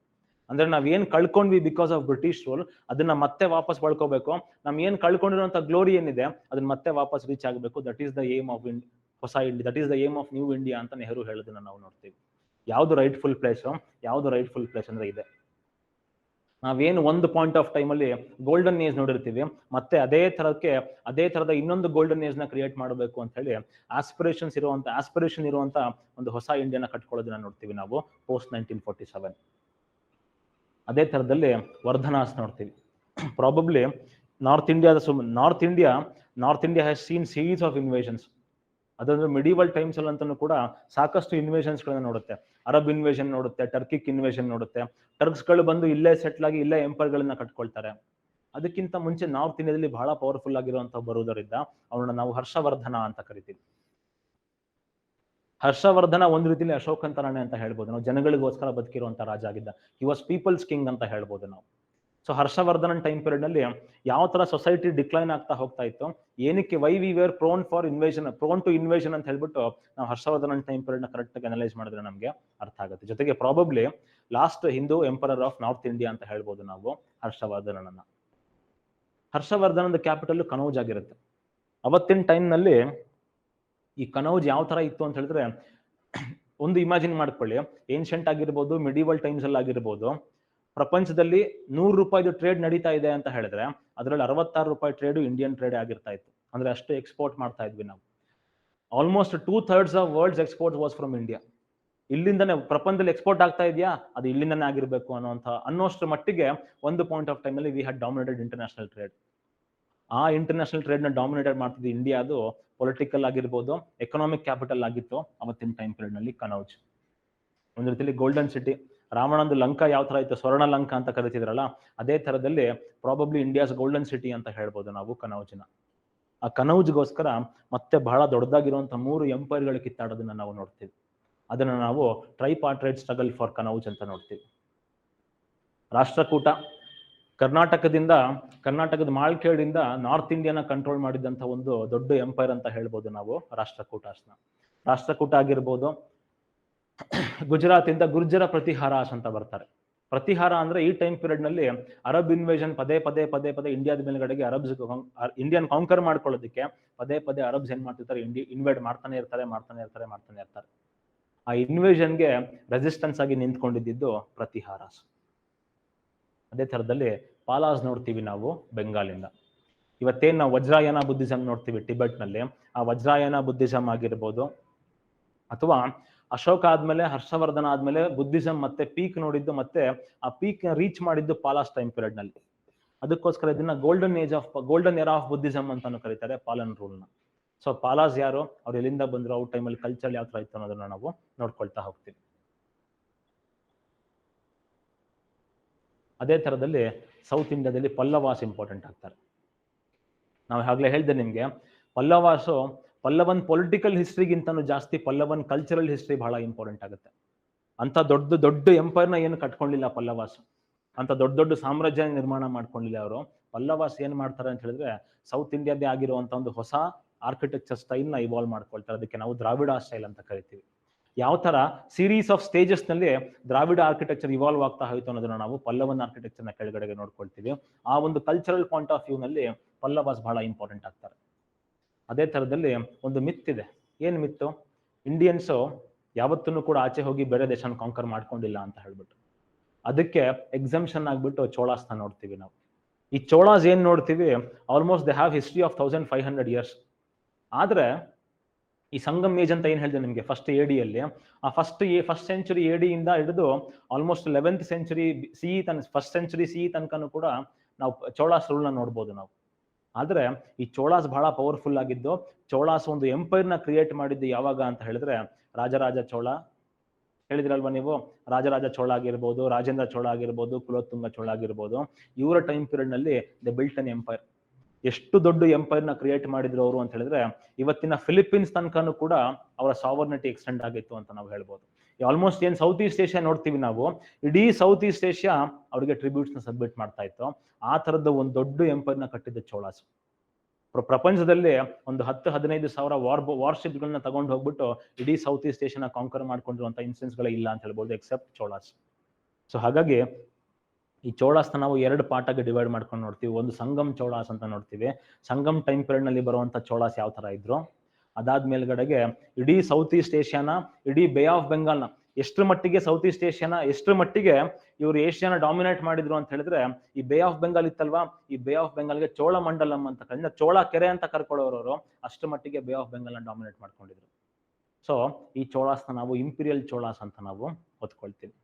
ಅಂದ್ರೆ ನಾವ್ ಏನ್ ಕಳ್ಕೊಂಡ್ವಿ ಬಿಕಾಸ್ ಆಫ್ ಬ್ರಿಟಿಷ್ ರೂಲ್, ಅದನ್ನ ಮತ್ತೆ ವಾಪಸ್ ಪಡ್ಕೋಬೇಕು. ನಮ್ ಏನ್ ಕಳ್ಕೊಂಡಿರುವಂತ ಗ್ಲೋರಿ ಏನಿದೆ ಅದನ್ನ ಮತ್ತೆ ವಾಪಸ್ ರೀಚ್ ಆಗಬೇಕು. That is the aim of ಹೊಸ India, that is the aim of new India ಅಂತ ನೆಹರು ಹೇಳೋದನ್ನ ನಾವು ನೋಡ್ತೀವಿ. ಯಾವ್ದು ರೈಟ್ಫುಲ್ ಪ್ಲೇಸ್ ಅಂದ್ರೆ ಇದೆ. ನಾವೇನು ಒಂದು ಪಾಯಿಂಟ್ ಆಫ್ ಟೈಮ್ ಅಲ್ಲಿ ಗೋಲ್ಡನ್ ಏಜ್ ನೋಡಿರ್ತೀವಿ, ಮತ್ತೆ ಅದೇ ತರದ ಇನ್ನೊಂದು ಗೋಲ್ಡನ್ ಏಜ್ ನ ಕ್ರಿಯೇಟ್ ಮಾಡಬೇಕು ಅಂತ ಹೇಳಿ ಆಸ್ಪಿರೇಷನ್ ಇರುವಂತ ಒಂದು ಹೊಸ ಇಂಡಿಯಾನ ಕಟ್ಕೊಳ್ಳೋದನ್ನ ನೋಡ್ತೀವಿ ನಾವು ಪೋಸ್ಟ್ 1947. ಅದೇ ತರದಲ್ಲಿ ವರ್ಧನಾಸ್ ನೋಡ್ತೀವಿ. Probably North India has seen series of invasions. ಅದಂದ್ರೆ ಮಿಡಿವಲ್ ಟೈಮ್ಸ್ ಅಲ್ಲಂತೂ ಕೂಡ ಸಾಕಷ್ಟು ಇನ್ವೇಷನ್ಸ್ ಗಳನ್ನ ನೋಡುತ್ತೆ. ಅರಬ್ ಇನ್ವೇಷನ್ ನೋಡುತ್ತೆ, ಟರ್ಕಿಕ್ ಇನ್ವೇಷನ್ ನೋಡುತ್ತೆ. ಟರ್ಕ್ಸ್ ಗಳು ಬಂದು ಇಲ್ಲೇ ಸೆಟ್ಲ್ ಆಗಿ ಇಲ್ಲೇ ಎಂಪೈರ್ ಗಳನ್ನ ಕಟ್ಕೊಳ್ತಾರೆ. ಅದಕ್ಕಿಂತ ಮುಂಚೆ ನಾರ್ತ್ ಇಂಡಿಯಾದಲ್ಲಿ ಬಹಳ ಪವರ್ಫುಲ್ ಆಗಿರುವಂತ ಬರುವುದರಿಂದ ಅವನ್ನ ನಾವು ಹರ್ಷವರ್ಧನ ಅಂತ ಕರಿತೀವಿ. ಹರ್ಷವರ್ಧನ ಒಂದ್ ರೀತಿಯಲ್ಲಿ ಅಶೋಕನ್ ತರಾಣೆ ಅಂತ ಹೇಳ್ಬೋದು. ನಾವು ಜನಗಳಿಗೋಸ್ಕರ ಬದುಕಿರುವಂತ ರಾಜ ಆಗಿದ್ದ. ಹಿ ವಾಸ್ ಪೀಪಲ್ಸ್ ಕಿಂಗ್ ಅಂತ ಹೇಳ್ಬೋದು ನಾವು. ಸೊ ಹರ್ಷವರ್ಧನ್ ಟೈಮ್ ಪೀರಿಯಡ್ ನಲ್ಲಿ ಯಾವ ತರ ಸೊಸೈಟಿ ಡಿಕ್ಲೈನ್ ಆಗ್ತಾ ಹೋಗ್ತಾ ಇತ್ತು, ಏನಕ್ಕೆ why we were prone to invasion ಅಂತ ಹೇಳ್ಬಿಟ್ಟು ನಾವು ಹರ್ಷವರ್ಧನ್ ಟೈಮ್ ಪೀರಿಯಡ್ ನ ಕರೆಕ್ಟ್ ಆಗಿ ಅನಲೈಸ್ ಮಾಡಿದ್ರೆ ನಮ್ಗೆ ಅರ್ಥ ಆಗುತ್ತೆ. ಜೊತೆಗೆ probably last Hindu emperor of north India ಅಂತ ಹೇಳ್ಬೋದು ನಾವು ಹರ್ಷವರ್ಧನನ. ಹರ್ಷವರ್ಧನದ ಕ್ಯಾಪಿಟಲ್ ಕನೌಜ್ ಆಗಿರುತ್ತೆ. ಅವತ್ತಿನ ಟೈಮ್ ನಲ್ಲಿ ಈ ಕನೌಜ್ ಯಾವ ತರ ಇತ್ತು ಅಂತ ಹೇಳಿದ್ರೆ, ಒಂದು ಇಮ್ಯಾಜಿನ್ ಮಾಡ್ಕೊಳ್ಳಿ, ಏನ್ಷಂಟ್ ಆಗಿರ್ಬೋದು, ಮಿಡಿವಲ್ ಟೈಮ್ಸ್ ಅಲ್ಲಿ ಆಗಿರ್ಬೋದು, ಪ್ರಪಂಚದಲ್ಲಿ 100 ರೂಪಾಯಿದು ಟ್ರೇಡ್ ನಡೀತಾ ಇದೆ ಅಂತ ಹೇಳಿದ್ರೆ ಅದರಲ್ಲಿ 66 ರೂಪಾಯಿ ಟ್ರೇಡ್ ಇಂಡಿಯನ್ ಟ್ರೇಡ್ ಆಗಿರ್ತಾ ಇತ್ತು. ಅಂದ್ರೆ ಅಷ್ಟು ಎಕ್ಸ್ಪೋರ್ಟ್ ಮಾಡ್ತಾ ಇದ್ವಿ ನಾವು. Almost 2/3 of world's export was from India. ಇಲ್ಲಿಂದನೇ ಪ್ರಪಂಚದಲ್ಲಿ ಎಕ್ಸ್ಪೋರ್ಟ್ ಆಗ್ತಾ ಇದೆಯಾ, ಅದು ಇಲ್ಲಿಂದನೇ ಆಗಿರ್ಬೇಕು ಅನ್ನೋಷ್ಟು ಮಟ್ಟಿಗೆ ಒಂದು ಪಾಯಿಂಟ್ ಆಫ್ ಟೈಮ್ ಅಲ್ಲಿ we had dominated international trade. ಆ ಇಂಟರ್ನ್ಯಾಷನಲ್ ಟ್ರೇಡ್ ನ ಡಾಮಿನೇಟೆಡ್ ಮಾಡ್ತಿದ್ದು ಇಂಡಿಯಾ. ಅದು ಪೊಲಿಟಿಕಲ್ ಆಗಿರ್ಬೋದು, ಎಕನಾಮಿಕ್ ಕ್ಯಾಪಿಟಲ್ ಆಗಿತ್ತು ಅವತ್ತಿನ ಟೈಮ್ ಪೀರಿಯಡ್ ನಲ್ಲಿ ಕನೌಜ್. ಒಂದು ರೀತಿಯಲ್ಲಿ ಗೋಲ್ಡನ್ ಸಿಟಿ. ರಾವಣಂದು ಲಂಕಾ ಯಾವ ತರ ಇತ್ತು, ಸ್ವರ್ಣ ಲಂಕಾ ಅಂತ ಕರಿತಿದ್ರಲ್ಲ, ಅದೇ ತರದಲ್ಲಿ ಪ್ರಾಬಬ್ಲಿ ಇಂಡಿಯಾಸ್ ಗೋಲ್ಡನ್ ಸಿಟಿ ಅಂತ ಹೇಳ್ಬೋದು ನಾವು ಕನೌಜ್ನ. ಆ ಕನೌಜ್ಗೋಸ್ಕರ ಮತ್ತೆ ಬಹಳ ದೊಡ್ಡದಾಗಿರುವಂತಹ 3 ಎಂಪೈರ್ಗಳು ಕಿತ್ತಾಡೋದನ್ನ ನಾವು ನೋಡ್ತೀವಿ. ಅದನ್ನ ನಾವು ಟ್ರೈಪಾರ್ಟೈಟ್ ಸ್ಟ್ರಗಲ್ ಫಾರ್ ಕನೌಜ್ ಅಂತ ನೋಡ್ತೀವಿ. ರಾಷ್ಟ್ರಕೂಟ ಕರ್ನಾಟಕದ ಮಾಳ್ಖೇಡಿಂದ ನಾರ್ತ್ ಇಂಡಿಯಾನ ಕಂಟ್ರೋಲ್ ಮಾಡಿದಂತ ಒಂದು ದೊಡ್ಡ ಎಂಪೈರ್ ಅಂತ ಹೇಳ್ಬೋದು ನಾವು ರಾಷ್ಟ್ರಕೂಟ ಆಗಿರ್ಬೋದು. ಗುಜರಾತ್ ಇಂದ ಗುರ್ಜರ ಪ್ರತಿಹಾರಾಸ್ ಅಂತ ಬರ್ತಾರೆ. ಪ್ರತಿಹಾರ ಅಂದ್ರೆ ಈ ಟೈಮ್ ಪೀರಿಯಡ್ ನಲ್ಲಿ ಅರಬ್ ಇನ್ವೇಷನ್ ಪದೇ ಪದೇ ಇಂಡಿಯಾದ ಮೇಲ್ಗಡೆಗೆ ಇಂಡಿಯನ್ ಕಾಂಕರ್ ಮಾಡ್ಕೊಳ್ಳೋದಕ್ಕೆ ಪದೇ ಅರಬ್ಸ್ ಏನ್ ಮಾಡ್ತಿರ್ತಾರೆ, ಇನ್ವೇಡ್ ಮಾಡ್ತಾನೆ ಇರ್ತಾರೆ. ಆ ಇನ್ವೇಷನ್ಗೆ ರೆಸಿಸ್ಟೆನ್ಸ್ ಆಗಿ ನಿಂತ್ಕೊಂಡಿದ್ದು ಪ್ರತಿಹಾರಾಸ್. ಅದೇ ತರದಲ್ಲಿ ಪಾಲಾಸ್ ನೋಡ್ತೀವಿ ನಾವು ಬೆಂಗಾಲಿಂದ. ಇವತ್ತೇನ್ ನಾವು ವಜ್ರಾಯನ ಬುದ್ಧಿಸಂ ನೋಡ್ತೀವಿ ಟಿಬೆಟ್ ನಲ್ಲಿ, ಆ ವಜ್ರಾಯನ ಬುದ್ಧಿಸಂ ಆಗಿರ್ಬೋದು, ಅಥವಾ ಅಶೋಕ ಆದ್ಮೇಲೆ ಹರ್ಷವರ್ಧನ ಆದ್ಮೇಲೆ ಬುದ್ಧಿಸಂ ಮತ್ತೆ ಪೀಕ್ ನೋಡಿದ್ದು, ಮತ್ತೆ ಆ ಪೀಕ್ ರೀಚ್ ಮಾಡಿದ್ದು ಪಾಲಾಸ್ ಟೈಮ್ ಪೀರಿಯಡ್ ನಲ್ಲಿ. ಅದಕ್ಕೋಸ್ಕರ ಇದನ್ನ ಗೋಲ್ಡನ್ ಎರಾ ಆಫ್ ಬುದ್ಧಿಸಂ ಅಂತಾನು ಕರೀತಾರೆ, ಪಾಲನ್ ರೂಲ್ ನ. ಸೊ ಪಾಲಾಸ್ ಯಾರು, ಅವ್ರು ಎಲ್ಲಿಂದ ಬಂದ್ರು, ಅವ್ರ ಟೈಮಲ್ಲಿ ಕಲ್ಚರ್ ಯಾವ ತರ ಇತ್ತು ಅನ್ನೋದನ್ನ ನಾವು ನೋಡ್ಕೊಳ್ತಾ ಹೋಗ್ತೀವಿ. ಅದೇ ಥರದಲ್ಲಿ ಸೌತ್ ಇಂಡಿಯಾದಲ್ಲಿ ಪಲ್ಲವಾಸ್ ಇಂಪಾರ್ಟೆಂಟ್ ಆಗ್ತಾರೆ. ನಾವು ಆಗಲೇ ಹೇಳಿದೆ ನಿಮಗೆ, ಪಲ್ಲವನ್ ಪೊಲಿಟಿಕಲ್ ಹಿಸ್ಟ್ರಿಗಿಂತನೂ ಜಾಸ್ತಿ ಪಲ್ಲವನ್ ಕಲ್ಚರಲ್ ಹಿಸ್ಟ್ರಿ ಬಹಳ ಇಂಪಾರ್ಟೆಂಟ್ ಆಗುತ್ತೆ. ಅಂತ ದೊಡ್ಡ ದೊಡ್ಡ ಎಂಪೈರ್ನ ಏನು ಕಟ್ಕೊಂಡಿಲ್ಲ ಪಲ್ಲವಾಸ್, ಅಂತ ದೊಡ್ಡ ದೊಡ್ಡ ಸಾಮ್ರಾಜ್ಯ ನಿರ್ಮಾಣ ಮಾಡ್ಕೊಂಡಿಲ್ಲ ಅವರು. ಪಲ್ಲವಾಸ್ ಏನ್ ಮಾಡ್ತಾರೆ ಅಂತ ಹೇಳಿದ್ರೆ ಸೌತ್ ಇಂಡಿಯಾದೇ ಆಗಿರುವಂತ ಒಂದು ಹೊಸ ಆರ್ಕಿಟೆಕ್ಚರ್ ಸ್ಟೈಲ್ ನ ಇವಾಲ್ವ್ ಮಾಡ್ಕೊಳ್ತಾರೆ. ಅದಕ್ಕೆ ನಾವು ದ್ರಾವಿಡ ಸ್ಟೈಲ್ ಅಂತ ಕರಿತೀವಿ. ಯಾವ ತರ ಸೀರೀಸ್ ಆಫ್ ಸ್ಟೇಜಸ್ ನಲ್ಲಿ ದ್ರಾವಿಡ ಆರ್ಕಿಟೆಕ್ಚರ್ ಇವಾಲ್ವ್ ಆಗ್ತಾ ಹೋಯ್ತು ಅನ್ನೋದನ್ನ ನಾವು ಪಲ್ಲವನ್ ಆರ್ಕಿಟೆಕ್ಚರ್ ನ ಕೆಳಗಡೆಗೆ ನೋಡ್ಕೊಳ್ತೀವಿ. ಆ ಒಂದು ಕಲ್ಚರಲ್ ಪಾಯಿಂಟ್ ಆಫ್ ವ್ಯೂ ನಲ್ಲಿ ಪಲ್ಲವಾಸ್ ಬಹಳ ಇಂಪಾರ್ಟೆಂಟ್ ಆಗ್ತಾರೆ. ಅದೇ ತರದಲ್ಲಿ ಒಂದು ಮಿತ್ ಇದೆ. ಏನ್ ಮಿತ್ತು? ಇಂಡಿಯನ್ಸ್ ಯಾವತ್ತೂ ಕೂಡ ಆಚೆ ಹೋಗಿ ಬೇರೆ ದೇಶನ ಕಾಂಕರ್ ಮಾಡ್ಕೊಂಡಿಲ್ಲ ಅಂತ ಹೇಳ್ಬಿಟ್ಟು. ಅದಕ್ಕೆ ಎಕ್ಸಂಪ್ಷನ್ ಆಗ್ಬಿಟ್ಟು ಚೋಳಾಸ್ನ ನೋಡ್ತೀವಿ ನಾವು. ಈ ಚೋಳಾಸ್ ಏನ್ ನೋಡ್ತೀವಿ, almost they have history of 1500 years. ಆದ್ರೆ ಈ ಸಂಗಮ್ ಏಜ್ ಅಂತ ಏನ್ ಹೇಳಿದೆ ನಿಮ್ಗೆ ಫಸ್ಟ್ ಎಡಿಯಲ್ಲಿ, ಆ ಫಸ್ಟ್ ಸೆಂಚುರಿ ಎಡಿಯಿಂದ ಹಿಡಿದು almost 11th century C first century C ತನಕನೂ ಕೂಡ ನಾವು ಚೋಳಾಸ್ ರೂಲ್ನ ನೋಡ್ಬೋದು ನಾವು. ಆದ್ರೆ ಈ ಚೋಳಾಸ್ ಬಹಳ ಪವರ್ಫುಲ್ ಆಗಿದ್ದು, ಚೋಳಾಸ್ ಒಂದು ಎಂಪೈರ್ನ ಕ್ರಿಯೇಟ್ ಮಾಡಿದ್ದು ಯಾವಾಗ ಅಂತ ಹೇಳಿದ್ರೆ ರಾಜರಾಜ ಚೋಳ ಹೇಳಿದ್ರಲ್ವಾ ನೀವು. ರಾಜರಾಜ ಚೋಳ ಆಗಿರ್ಬೋದು, ರಾಜೇಂದ್ರ ಚೋಳ ಆಗಿರ್ಬೋದು, ಕುಲೋತ್ತುಂಗ ಚೋಳ ಆಗಿರ್ಬೋದು, ಇವರ ಟೈಮ್ ಪೀರಿಯಡ್ ನಲ್ಲಿ ದ ಬಿಲ್ಟ್ ಅನ್ ಎಂಪೈರ್. ಎಷ್ಟು ದೊಡ್ಡ ಎಂಪೈರ್ನ ಕ್ರಿಯೇಟ್ ಮಾಡಿದ್ರು ಅವರು ಅಂತ ಹೇಳಿದ್ರೆ ಇವತ್ತಿನ ಫಿಲಿಪೀನ್ಸ್ ತನಕನೂ ಕೂಡ ಅವರ ಸಾವರ್ನಿಟಿ ಎಕ್ಸ್ಟೆಂಡ್ ಆಗಿತ್ತು ಅಂತ ನಾವು ಹೇಳ್ಬೋದು. ಆಲ್ಮೋಸ್ಟ್ ಏನ್ ಸೌತ್ ಈಸ್ಟ್ ಏಷ್ಯಾ ನೋಡ್ತೀವಿ ನಾವು, ಇಡೀ ಸೌತ್ ಈಸ್ಟ್ ಏಷ್ಯಾ ಅವರಿಗೆ ಟ್ರಿಬ್ಯೂಟ್ಸ್ ನ ಸಬ್ಮಿಟ್ ಮಾಡ್ತಾ ಇತ್ತು. ಆ ತರದ ಒಂದು ದೊಡ್ಡ ಎಂಪೈರ್ನ ಕಟ್ಟಿದ್ದ ಚೋಳಾಸ್. ಪ್ರಪಂಚದಲ್ಲಿ ಒಂದು 10-15 ಸಾವಿರ ವಾರ್ಶಿಪ್ ಗಳನ್ನ ತಗೊಂಡು ಹೋಗ್ಬಿಟ್ಟು ಇಡೀ ಸೌತ್ ಈಸ್ಟ್ ಏಷ್ಯಾನ ಕಾಂಕರ್ ಮಾಡ್ಕೊಂಡಿರುವಂತ ಇನ್ಸಿಡೆನ್ಸ್ ಗಳೇ ಇಲ್ಲ ಅಂತ ಹೇಳ್ಬೋದು, ಎಕ್ಸೆಪ್ಟ್ ಚೋಳಾಸ್. ಸೊ ಹಾಗಾಗಿ ಈ ಚೋಳಾಸ್ನ ನಾವು 2 ಪಾರ್ಟಾಗಿ ಡಿವೈಡ್ ಮಾಡ್ಕೊಂಡು ನೋಡ್ತೀವಿ. ಒಂದು ಸಂಗಮ್ ಚೋಳಾಸ್ ಅಂತ ನೋಡ್ತೀವಿ. ಸಂಗಮ್ ಟೈಮ್ ಪೀರಿಯಡ್ ನಲ್ಲಿ ಬರುವಂತ ಚೋಳಾಸ್ ಯಾವ ತರ ಇದ್ರು. ಅದಾದ್ಮೇಲ್ಗಡೆಗೆ ಇಡೀ ಸೌತ್ ಈಸ್ಟ್ ಏಷ್ಯಾನ, ಇಡೀ ಬೇ ಆಫ್ ಬೆಂಗಾಲ್ನ, ಎಷ್ಟರ ಮಟ್ಟಿಗೆ ಸೌತ್ ಈಸ್ಟ್ ಏಷ್ಯಾನ, ಎಷ್ಟರ ಮಟ್ಟಿಗೆ ಇವರು ಏಷ್ಯಾನ ಡಾಮಿನೇಟ್ ಮಾಡಿದ್ರು ಅಂತ ಹೇಳಿದ್ರೆ, ಈ ಬೇ ಆಫ್ ಬೆಂಗಾಲ್ ಇತ್ತಲ್ವಾ, ಈ ಬೇ ಆಫ್ ಬೆಂಗಾಲ್ಗೆ ಚೋಳ ಮಂಡಲಂ ಅಂತ ಕರೀತಾರೆ, ಚೋಳ ಕೆರೆ ಅಂತ ಕರ್ಕೊಳ್ಳೋರು ಅಷ್ಟರ ಮಟ್ಟಿಗೆ ಬೇ ಆಫ್ ಬೆಂಗಾಲ್ನ ಡಾಮಿನೇಟ್ ಮಾಡ್ಕೊಂಡಿದ್ರು. ಸೊ ಈ ಚೋಳಾಸ್ನ ನಾವು ಇಂಪೀರಿಯಲ್ ಚೋಳಾಸ್ ಅಂತ ನಾವು ಒತ್ಕೊಳ್ತೀವಿ.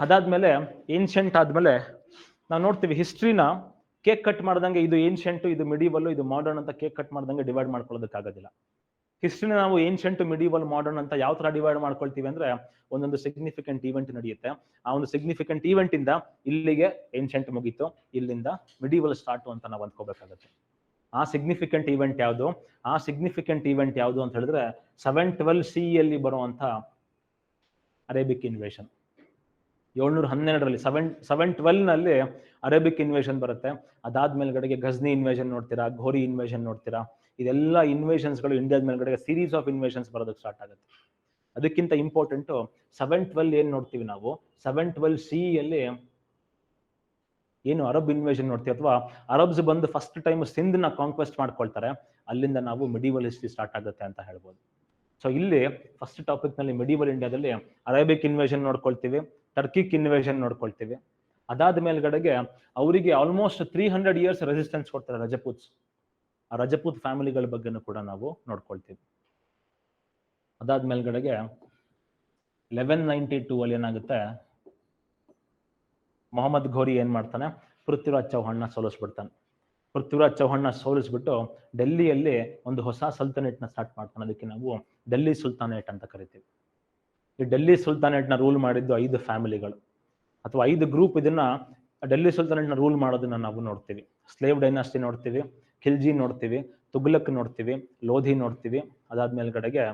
ಅದಾದ್ಮೇಲೆ ಏನ್ಷಂಟ್ ಆದ್ಮೇಲೆ ನಾವು ನೋಡ್ತೀವಿ ಹಿಸ್ಟ್ರಿನ ಕೇಕ್ ಕಟ್ ಮಾಡ್ದಂಗೆ ಇದು ಏನ್ಷಂಟ್, ಇದು ಮಿಡಿವಲ್, ಇದು ಮಾಡರ್ನ್ ಅಂತ ಕೇಕ್ ಕಟ್ ಮಾಡ್ದಂಗೆ ಡಿವೈಡ್ ಮಾಡ್ಕೊಳ್ಳೋದಕ್ಕಾಗೋದಿಲ್ಲ. ಹಿಸ್ಟ್ರಿನ ನಾವು ಏನ್ಷಂಟ್, ಮಿಡಿವಲ್, ಮಾಡರ್ನ್ ಅಂತ ಯಾವ ತರ ಡಿವೈಡ್ ಮಾಡ್ಕೊಳ್ತೀವಿ ಅಂದ್ರೆ ಒಂದೊಂದು ಸಿಗ್ನಿಫಿಕೆಂಟ್ ಈವೆಂಟ್ ನಡೆಯುತ್ತೆ. ಆ ಒಂದು ಸಿಗ್ನಿಫಿಕೆಂಟ್ ಈವೆಂಟ್ ಇಂದ ಇಲ್ಲಿಗೆ ಏನ್ಷಂಟ್ ಮುಗೀತು, ಇಲ್ಲಿಂದ ಮಿಡಿವಲ್ ಸ್ಟಾರ್ಟ್ ಅಂತ ನಾವು ಅಂದ್ಕೋಬೇಕಾಗುತ್ತೆ. ಆ ಸಿಗ್ನಿಫಿಕೆಂಟ್ ಈವೆಂಟ್ ಯಾವುದು? ಆ ಸಿಗ್ನಿಫಿಕೆಂಟ್ ಈವೆಂಟ್ ಯಾವುದು ಅಂತ ಹೇಳಿದ್ರೆ 712 CE ಬರುವಂತ ಅರೇಬಿಕ್ ಇನ್ವೇಷನ್. 712ರಲ್ಲಿ 712ನಲ್ಲಿ ಅರೇಬಿಕ್ ಇನ್ವೇಷನ್ ಬರುತ್ತೆ. ಅದಾದ್ಮೇಲ್ಗಡೆಗೆ ಗಜ್ನಿ ಇನ್ವೇಷನ್ ನೋಡ್ತೀರಾ, ಘೋರಿ ಇನ್ವೇಷನ್ ನೋಡ್ತೀರಾ. ಇದೆಲ್ಲ ಇನ್ವೇಷನ್ಸ್ ಗಳು ಇಂಡಿಯಾದ ಮೇಲ್ಗಡೆ ಸೀರೀಸ್ ಆಫ್ ಇನ್ವೇಷನ್ಸ್ ಬರೋದಕ್ಕೆ ಸ್ಟಾರ್ಟ್ ಆಗುತ್ತೆ. ಅದಕ್ಕಿಂತ ಇಂಪಾರ್ಟೆಂಟ್ 712 ಏನ್ ನೋಡ್ತೀವಿ ನಾವು, 712 CE ಏನು ಅರಬ್ ಇನ್ವೇಷನ್ ನೋಡ್ತೀವಿ, ಅಥವಾ ಅರಬ್ಸ್ ಬಂದು ಫಸ್ಟ್ ಟೈಮ್ ಸಿಂಧ್ ನ ಕಾಂಕ್ವೆಸ್ಟ್ ಮಾಡ್ಕೊಳ್ತಾರೆ. ಅಲ್ಲಿಂದ ನಾವು ಮಿಡಿವಲ್ ಹಿಸ್ಟ್ರಿ ಸ್ಟಾರ್ಟ್ ಆಗುತ್ತೆ ಅಂತ ಹೇಳ್ಬೋದು. ಸೊ ಇಲ್ಲಿ ಫಸ್ಟ್ ಟಾಪಿಕ್ ನಲ್ಲಿ ಮಿಡಿವಲ್ ಇಂಡಿಯಾದಲ್ಲಿ ಅರೇಬಿಕ್ ಇನ್ವೇಷನ್ ನೋಡ್ಕೊಳ್ತೀವಿ, ಟರ್ಕಿಕ್ ಇನ್ವೇಷನ್ ನೋಡ್ಕೊಳ್ತೀವಿ. ಅದಾದ ಮೇಲ್ಗಡೆಗೆ ಅವರಿಗೆ ಆಲ್ಮೋಸ್ಟ್ 300 years ರೆಸಿಸ್ಟೆನ್ಸ್ ಕೊಡ್ತಾರೆ ರಜಪೂತ್ಸ್. ಆ ರಜಪೂತ್ ಫ್ಯಾಮಿಲಿಗಳ ಬಗ್ಗೆನೂ ಕೂಡ ನಾವು ನೋಡ್ಕೊಳ್ತೀವಿ. ಅದಾದ ಮೇಲ್ಗಡೆಗೆ 1192 ಅಲ್ಲಿ ಏನಾಗುತ್ತೆ, ಮೊಹಮ್ಮದ್ ಘೋರಿ ಏನ್ ಮಾಡ್ತಾನೆ, ಪೃಥ್ವಿರಾಜ್ ಚೌಹಾಣ್ನ ಸೋಲಿಸ್ಬಿಡ್ತಾನೆ. ಪೃಥ್ವಿರಾಜ್ ಚೌಹಾಣ್ನ ಸೋಲಿಸ್ಬಿಟ್ಟು ಡೆಲ್ಲಿಯಲ್ಲಿ ಒಂದು ಹೊಸ ಸಲ್ತನೇಟ್ ನ ಸ್ಟಾರ್ಟ್ ಮಾಡ್ತಾನೆ. ಅದಕ್ಕೆ ನಾವು ಡೆಲ್ಲಿ ಸುಲ್ತಾನೇಟ್ ಅಂತ ಕರಿತೀವಿ. ಈ ಡೆಲ್ಲಿ ಸುಲ್ತಾನೇಟ್ ನ ರೂಲ್ ಮಾಡಿದ್ದು 5 ಫ್ಯಾಮಿಲಿಗಳು ಅಥವಾ 5 ಗ್ರೂಪ್. ಇದನ್ನ ಡೆಲ್ಲಿ ಸುಲ್ತಾನೇಟ್ ನ ರೂಲ್ ಮಾಡೋದನ್ನ ನಾವು ನೋಡ್ತೀವಿ. ಸ್ಲೇವ್ ಡೈನಾಸ್ಟಿ ನೋಡ್ತೀವಿ, ಖಿಲ್ಜಿ ನೋಡ್ತೀವಿ, ತುಗ್ಲಕ್ ನೋಡ್ತೀವಿ, ಲೋಧಿ ನೋಡ್ತೀವಿ, ಅದಾದ್ಮೇಲ್ಗಡೆಗೆ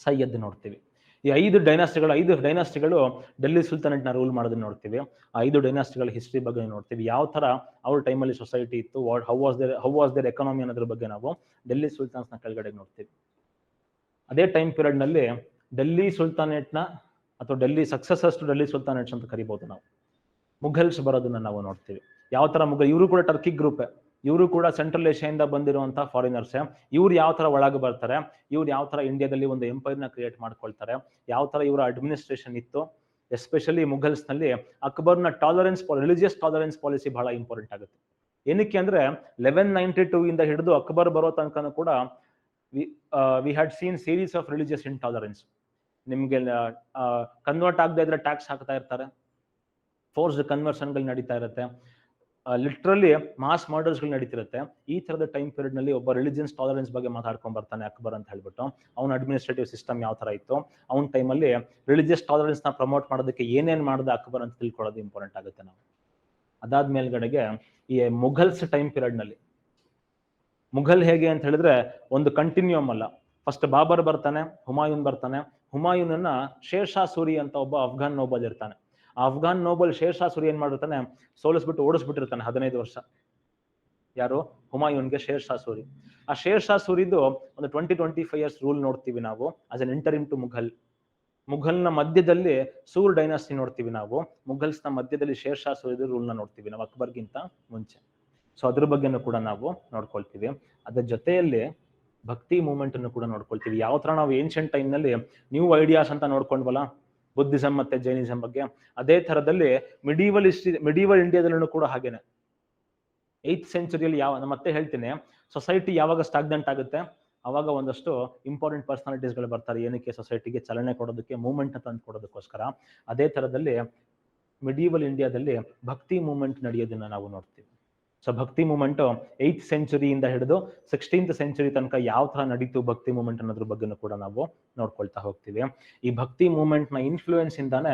ಸೈಯದ್ ನೋಡ್ತೀವಿ. ಈ 5 ಡೈನಾಸ್ಟಿಗಳು ಡೆಲ್ಲಿ ಸುಲ್ತಾನೇಟ್ ನ ರೂಲ್ ಮಾಡೋದನ್ನ ನೋಡ್ತೀವಿ. ಆ 5 ಡೈನಾಸ್ಟಿಗಳ ಹಿಸ್ಟ್ರಿ ಬಗ್ಗೆ ನೋಡ್ತೀವಿ. ಯಾವ ತರ ಅವ್ರ ಟೈಮಲ್ಲಿ ಸೊಸೈಟಿ ಇತ್ತು, ಹೌ ವಾಸ್ ದೇರ್ ಎಕಾನಮಿ ಅನ್ನೋದ್ರ ಬಗ್ಗೆ ನಾವು ಡೆಲ್ಲಿ ಸುಲ್ತಾನ್ಸ್ ನ ಕೆಳಗಡೆ ನೋಡ್ತೀವಿ. ಅದೇ ಟೈಮ್ ಪೀರಿಯಡ್ ನಲ್ಲಿ ಡೆಲ್ಲಿ ಸುಲ್ತಾನೇಟ್ ನ ಅಥವಾ ಡೆಲ್ಲಿ ಸಕ್ಸಸರ್ಸ್ ಟು ಡೆಲ್ಲಿ ಸುಲ್ತಾನೇಟ್ಸ್ ಅಂತ ಕರಿಬಹುದು ನಾವು, ಮುಘಲ್ಸ್ ಬರೋದನ್ನ ನಾವು ನೋಡ್ತೀವಿ. ಯಾವ ತರ ಇವರು ಕೂಡ ಟರ್ಕಿಕ್ ಗ್ರೂಪ್, ಇವರು ಕೂಡ ಸೆಂಟ್ರಲ್ ಏಷ್ಯಾದಿಂದ ಬಂದಿರುವಂತ ಫಾರಿನರ್ಸ್. ಇವ್ರು ಯಾವ ತರ ಒಳಗೆ ಬರ್ತಾರೆ, ಇವ್ರು ಯಾವ ತರ ಇಂಡಿಯಾದಲ್ಲಿ ಒಂದು ಎಂಪೈರ್ನ ಕ್ರಿಯೇಟ್ ಮಾಡ್ಕೊಳ್ತಾರೆ, ಯಾವ ತರ ಇವರ ಅಡ್ಮಿನಿಸ್ಟ್ರೇಷನ್ ಇತ್ತು. ಎಸ್ಪೆಷಲಿ ಮುಘಲ್ಸ್ ನಲ್ಲಿ ಅಕ್ಬರ್ನ ರಿಲಿಜಿಯಸ್ ಟಾಲರೆನ್ಸ್ ಪಾಲಿಸಿ ಬಹಳ ಇಂಪಾರ್ಟೆಂಟ್ ಆಗುತ್ತೆ. ಏನಕ್ಕೆ ಅಂದ್ರೆ 1192 ಇಂದ ಹಿಡಿದು ಅಕ್ಬರ್ ಬರೋ ತನಕನೂ ಕೂಡ we had seen series of religious intolerance. ನಿಮ್ಗೆ ಕನ್ವರ್ಟ್ ಆಗದೆ ಇದ್ರೆ ಟ್ಯಾಕ್ಸ್ ಹಾಕ್ತಾ ಇರ್ತಾರೆ, ಫೋರ್ಸ್ಡ್ ಕನ್ವರ್ಷನ್ಗಳು ನಡೀತಾ ಇರುತ್ತೆ. ಲಿಟ್ರಲಿ ಮಾಸ್ ಮರ್ಡರ್ಸ್ಗಳು ನಡೀತಿರುತ್ತೆ. ಈ ತರದ ಟೈಮ್ ಪೀರಿಯಡ್ ನಲ್ಲಿ ಒಬ್ಬ ರಿಲಿಜಿಯನ್ಸ್ ಟಾಲರೆನ್ಸ್ ಬಗ್ಗೆ ಮಾತಾಡ್ಕೊಂಡ್ ಬರ್ತಾನೆ ಅಕ್ಬರ್ ಅಂತ ಹೇಳ್ಬಿಟ್ಟು. ಅವ್ನ ಅಡ್ಮಿನಿಸ್ಟ್ರೇಟಿವ್ ಸಿಸ್ಟಮ್ ಯಾವ ತರ ಇತ್ತು, ಅವ್ನ ಟೈಮಲ್ಲಿ ರಿಲಿಜಿಯಸ್ ಟಾಲರೆನ್ಸ್ ನ ಪ್ರಮೋಟ್ ಮಾಡೋದಕ್ಕೆ ಏನೇನ್ ಮಾಡಿದ ಅಕ್ಬರ್ ಅಂತ ತಿಳ್ಕೊಳ್ಳೋದು ಇಂಪಾರ್ಟೆಂಟ್ ಆಗುತ್ತೆ ನಾವು. ಅದಾದ ಮೇಲ್ಗಡೆಗೆ ಈ ಮುಘಲ್ಸ್ ಟೈಮ್ ಪೀರಿಯಡ್ ನಲ್ಲಿ ಮುಘಲ್ ಹೇಗೆ ಅಂತ ಹೇಳಿದ್ರೆ ಒಂದು ಕಂಟಿನ್ಯೂಮ್ ಅಲ್ಲ. ಫಸ್ಟ್ ಬಾಬರ್ ಬರ್ತಾನೆ, ಹುಮಾಯೂನ್ ಬರ್ತಾನೆ. ಹುಮಾಯೂನನ್ನ ಶೇರ್ ಶಾ ಸೂರಿ ಅಂತ ಒಬ್ಬ ಅಫ್ಘಾನ್ ನೋಬಲ್ ಇರ್ತಾನೆ. ಆ ಅಫ್ಘಾನ್ ನೋಬಲ್ ಶೇರ್ ಶಾ ಸೂರಿ ಏನ್ ಮಾಡಿರ್ತಾನೆ, ಸೋಲಿಸ್ಬಿಟ್ಟು ಓಡಿಸ್ಬಿಟ್ಟಿರ್ತಾನೆ 15 ವರ್ಷ. ಯಾರು? ಹುಮಾಯೂನ್ಗೆ ಶೇರ್ ಶಾ ಸೂರಿ. ಆ ಶೇರ್ ಶಾ ಸೂರಿದು ಒಂದು 25 ಇಯರ್ಸ್ ರೂಲ್ ನೋಡ್ತೀವಿ ನಾವು as an interim to Mughal. ಮುಘಲ್ನ ಮಧ್ಯದಲ್ಲಿ ಸೂರ್ ಡೈನಾಸ್ಟಿ ನೋಡ್ತೀವಿ ನಾವು. ಮುಘಲ್ಸ್ನ ಮಧ್ಯದಲ್ಲಿ ಶೇರ್ ಶಾ ಸೂರಿದು ರೂಲ್ನ ನೋಡ್ತೀವಿ ನಾವು ಅಕ್ಬರ್ಗಿಂತ ಮುಂಚೆ. ಸೊ ಅದ್ರ ಬಗ್ಗೆನೂ ಕೂಡ ನಾವು ನೋಡ್ಕೊಳ್ತೀವಿ. ಅದ್ರ ಜೊತೆಯಲ್ಲಿ ಭಕ್ತಿ ಮೂವ್ಮೆಂಟ್ ಅನ್ನು ಕೂಡ ನೋಡ್ಕೊಳ್ತೀವಿ. ಯಾವ ತರ ನಾವು ಏನ್ಷಿಯಂಟ್ ಟೈಮ್ ನಲ್ಲಿ ನ್ಯೂ ಐಡಿಯಾಸ್ ಅಂತ ನೋಡ್ಕೊಂಡ್ವಲ್ಲ ಬುದ್ಧಿಸಂ ಮತ್ತೆ ಜೈನಿಸಂ ಬಗ್ಗೆ, ಅದೇ ತರದಲ್ಲಿ ಮಿಡೀವಲ್ ಇಂಡಿಯಾದಲ್ಲೂ ಕೂಡ ಹಾಗೇನೆ 8th ಸೆಂಚುರಿಯಲ್ಲಿ ಮತ್ತೆ ಹೇಳ್ತೀನಿ, ಸೊಸೈಟಿ ಯಾವಾಗ ಸ್ಟಾಗ್ನೆಂಟ್ ಆಗುತ್ತೆ ಅವಾಗ ಒಂದಷ್ಟು ಇಂಪಾರ್ಟೆಂಟ್ ಪರ್ಸನಾಲಿಟೀಸ್ಗಳು ಬರ್ತಾರೆ. ಏನಕ್ಕೆ? ಸೊಸೈಟಿಗೆ ಚಲನೆ ಕೊಡೋದಕ್ಕೆ, ಮೂವ್ಮೆಂಟ್ ತಂದು ಕೊಡೋದಕ್ಕೋಸ್ಕರ. ಅದೇ ತರದಲ್ಲಿ ಮಿಡೀವಲ್ ಇಂಡಿಯಾದಲ್ಲಿ ಭಕ್ತಿ ಮೂವ್ಮೆಂಟ್ ನಡೆಯೋದನ್ನ ನಾವು ನೋಡ್ತೀವಿ. ಸೊ ಭಕ್ತಿ ಮೂವ್ಮೆಂಟ್ 8th ಸೆಂಚುರಿಯಿಂದ ಹಿಡಿದು 16th ಸೆಂಚುರಿ ತನಕ ಯಾವ ತರ ನಡೀತು ಭಕ್ತಿ ಮೂವ್ಮೆಂಟ್ ಅನ್ನೋದ್ರ ಬಗ್ಗೆನೂ ಕೂಡ ನಾವು ನೋಡ್ಕೊಳ್ತಾ ಹೋಗ್ತೀವಿ. ಈ ಭಕ್ತಿ ಮೂವ್ಮೆಂಟ್ ನ ಇನ್ಫ್ಲೂಯೆನ್ಸ್ ಇಂದಾನೆ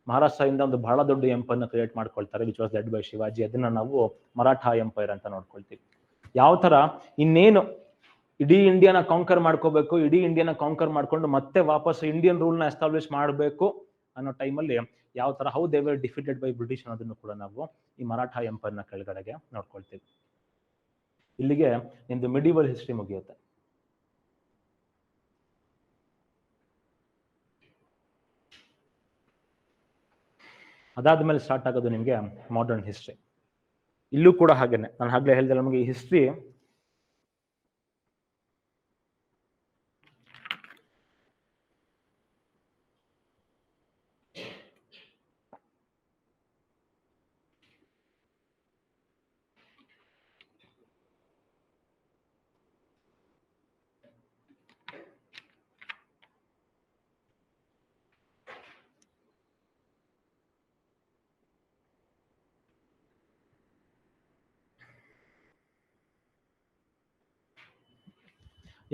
ಮಹಾರಾಷ್ಟ್ರದಿಂದ ಒಂದು ಬಹಳ ದೊಡ್ಡ ಎಂಪೈರ್ ನ ಕ್ರಿಯೇಟ್ ಮಾಡ್ಕೊಳ್ತಾರೆ, which was led by Shivaji. ಅದನ್ನ ನಾವು ಮರಾಠ ಎಂಪೈರ್ ಅಂತ ನೋಡ್ಕೊಳ್ತೀವಿ. ಯಾವ ತರ ಇನ್ನೇನು ಇಡೀ ಇಂಡಿಯಾನ ಕಾಂಕರ್ ಮಾಡ್ಕೋಬೇಕು, ಇಡೀ ಇಂಡಿಯಾನ ಕಾಂಕರ್ ಮಾಡ್ಕೊಂಡು ಮತ್ತೆ ವಾಪಸ್ ಇಂಡಿಯನ್ ರೂಲ್ ನ ಎಸ್ಟಾಬ್ಲಿಷ್ ಮಾಡಬೇಕು ಅನ್ನೋ ಟೈಮಲ್ಲಿ ಯಾವ ತರ how they were defeated by British ಅನ್ನೋದನ್ನು ಕೂಡ ನಾವು ಈ ಮರಾಠ ಎಂಪೈರ್ ನ ಕೆಳಗಡೆಗೆ ನೋಡ್ಕೊಳ್ತೀವಿ. ಇಲ್ಲಿಗೆ ನಿಮ್ದು ಮಿಡಿವಲ್ ಹಿಸ್ಟ್ರಿ ಮುಗಿಯುತ್ತೆ. ಅದಾದ್ಮೇಲೆ ಸ್ಟಾರ್ಟ್ ಆಗೋದು ನಿಮ್ಗೆ ಮಾಡರ್ನ್ ಹಿಸ್ಟ್ರಿ. ಇಲ್ಲೂ ಕೂಡ ಹಾಗೇನೆ ನಾನು ಆಗ್ಲೇ ಹೇಳಿದೆ, ನಮಗೆ ಈ ಹಿಸ್ಟ್ರಿ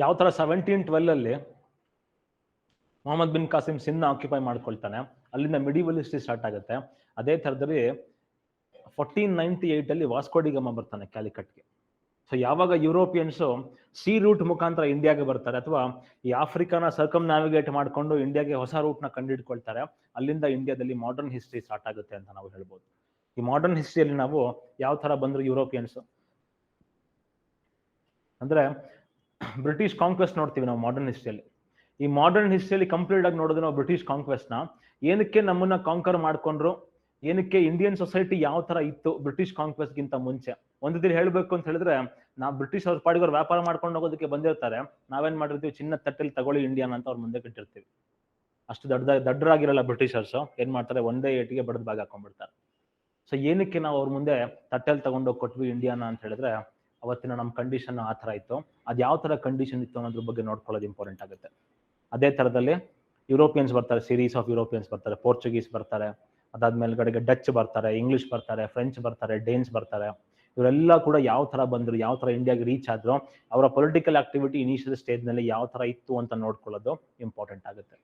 ಯಾವ ತರ 1712 ಅಲ್ಲಿ ಮೊಹಮ್ಮದ್ ಬಿನ್ ಕಾಸಿಂ ಸಿಂಧ್ನ ಆಕ್ಯುಪೈ ಮಾಡ್ಕೊಳ್ತಾನೆ, ಅಲ್ಲಿಂದ ಮಿಡಿವಲ್ ಹಿಸ್ಟ್ರಿ ಸ್ಟಾರ್ಟ್ ಆಗುತ್ತೆ. ಅದೇ ತರದಲ್ಲಿ 1498 ಅಲ್ಲಿ ವಾಸ್ಕೋಡಿಗಮ ಬರ್ತಾನೆ ಕ್ಯಾಲಿಕಟ್ಗೆ. ಸೊ ಯಾವಾಗ ಯುರೋಪಿಯನ್ಸ್ ಸಿ ರೂಟ್ ಮುಖಾಂತರ ಇಂಡಿಯಾಗೆ ಬರ್ತಾರೆ, ಅಥವಾ ಈ ಆಫ್ರಿಕಾನ ಸರ್ಕಮ್ ನ್ಯಾವಿಗೇಟ್ ಮಾಡ್ಕೊಂಡು ಇಂಡಿಯಾಗೆ ಹೊಸ ರೂಟ್ ನ ಕಂಡುಹಿಡ್ಕೊಳ್ತಾರೆ, ಅಲ್ಲಿಂದ ಇಂಡಿಯಾದಲ್ಲಿ ಮಾಡರ್ನ್ ಹಿಸ್ಟ್ರಿ ಸ್ಟಾರ್ಟ್ ಆಗುತ್ತೆ ಅಂತ ನಾವು ಹೇಳ್ಬೋದು. ಈ ಮಾಡರ್ನ್ ಹಿಸ್ಟ್ರಿಯಲ್ಲಿ ನಾವು ಯಾವ ತರ ಬಂದ್ರು ಯುರೋಪಿಯನ್ಸ್ ಅಂದ್ರೆ ಬ್ರಿಟಿಷ್ ಕಾಂಕ್ವೆಸ್ಟ್ ನೋಡ್ತೀವಿ ನಾವು ಮಾಡರ್ನ್ ಹಿಸ್ಟ್ರಿಯಲ್ಲಿ. ಈ ಮಾಡರ್ನ್ ಹಿಸ್ಟ್ರಿಯಲ್ಲಿ ಕಂಪ್ಲೀಟ್ ಆಗಿ ನೋಡಿದ್ರೆ ನಾವು ಬ್ರಿಟಿಷ್ ಕಾಂಕ್ವೆಸ್ಟ್ ನ ಏನಕ್ಕೆ ನಮ್ಮನ್ನ ಕಾಂಕರ್ ಮಾಡ್ಕೊಂಡ್ರು, ಏನಕ್ಕೆ ಇಂಡಿಯನ್ ಸೊಸೈಟಿ ಯಾವ ತರ ಇತ್ತು ಬ್ರಿಟಿಷ್ ಕಾಂಕ್ವೆಸ್ಟ್ ಗಿಂತ ಮುಂಚೆ. ಒಂದು ದಿನ ಹೇಳ್ಬೇಕು ಅಂತ ಹೇಳಿದ್ರೆ, ನಾವು ಬ್ರಿಟಿಷ್ ಅವ್ರ ಪಾಡಿಗೆ ವ್ಯಾಪಾರ ಮಾಡ್ಕೊಂಡು ಹೋಗೋದಕ್ಕೆ ಬಂದಿರ್ತಾರೆ, ನಾವೇನ್ ಮಾಡಿರ್ತೀವಿ, ಚಿನ್ನ ತಟ್ಟೆಲಿ ತಗೊಳ್ಳಿ ಇಂಡಿಯಾನ ಅಂತ ಅವ್ರ ಮುಂದೆ ಕಟ್ಟಿರ್ತೀವಿ. ಅಷ್ಟು ದಡ್ಡರಾಗಿರಲ್ಲ ಬ್ರಿಟಿಷರ್ಸ್, ಏನ್ ಮಾಡ್ತಾರೆ, ಒಂದೇ ಏಟಿಗೆ ಬಡದ್ ಬಾಗ ಹಾಕೊಂಡ್ಬಿಡ್ತಾರೆ. ಸೊ ಏನಕ್ಕೆ ನಾವು ಅವ್ರ ಮುಂದೆ ತಟ್ಟೆಲ್ ತಗೊಂಡೋಗಿ ಕೊಟ್ವಿ ಇಂಡಿಯಾನ ಅಂತ ಹೇಳಿದ್ರೆ, ಅವತ್ತಿನ ನಮ್ಮ ಕಂಡೀಷನ್ ಆ ತರ ಇತ್ತು. ಅದ್ ಯಾವ ತರ ಕಂಡೀಷನ್ ಇತ್ತು ಅನ್ನೋದ್ರ ಬಗ್ಗೆ ನೋಡ್ಕೊಳ್ಳೋದು ಇಂಪಾರ್ಟೆಂಟ್ ಆಗುತ್ತೆ. ಅದೇ ತರದಲ್ಲಿ ಯುರೋಪಿಯನ್ಸ್ ಬರ್ತಾರೆ, ಸೀರೀಸ್ ಆಫ್ ಯುರೋಪಿಯನ್ಸ್ ಬರ್ತಾರೆ, ಪೋರ್ಚುಗೀಸ್ ಬರ್ತಾರೆ, ಅದಾದ್ಮೇಲೆ ಡಚ್ ಬರ್ತಾರೆ, ಇಂಗ್ಲಿಷ್ ಬರ್ತಾರೆ, ಫ್ರೆಂಚ್ ಬರ್ತಾರೆ, ಡೇನ್ಸ್ ಬರ್ತಾರೆ. ಇವರೆಲ್ಲ ಕೂಡ ಯಾವ ತರ ಬಂದ್ರು, ಯಾವ ತರ ಇಂಡಿಯಾಗೆ ರೀಚ್ ಆದ್ರು, ಅವರ ಪೊಲಿಟಿಕಲ್ ಆಕ್ಟಿವಿಟಿ ಇನಿಷಿಯಲ್ ಸ್ಟೇಜ್ ನಲ್ಲಿ ಯಾವ ತರ ಇತ್ತು ಅಂತ ನೋಡ್ಕೊಳ್ಳೋದು ಇಂಪಾರ್ಟೆಂಟ್ ಆಗುತ್ತೆ.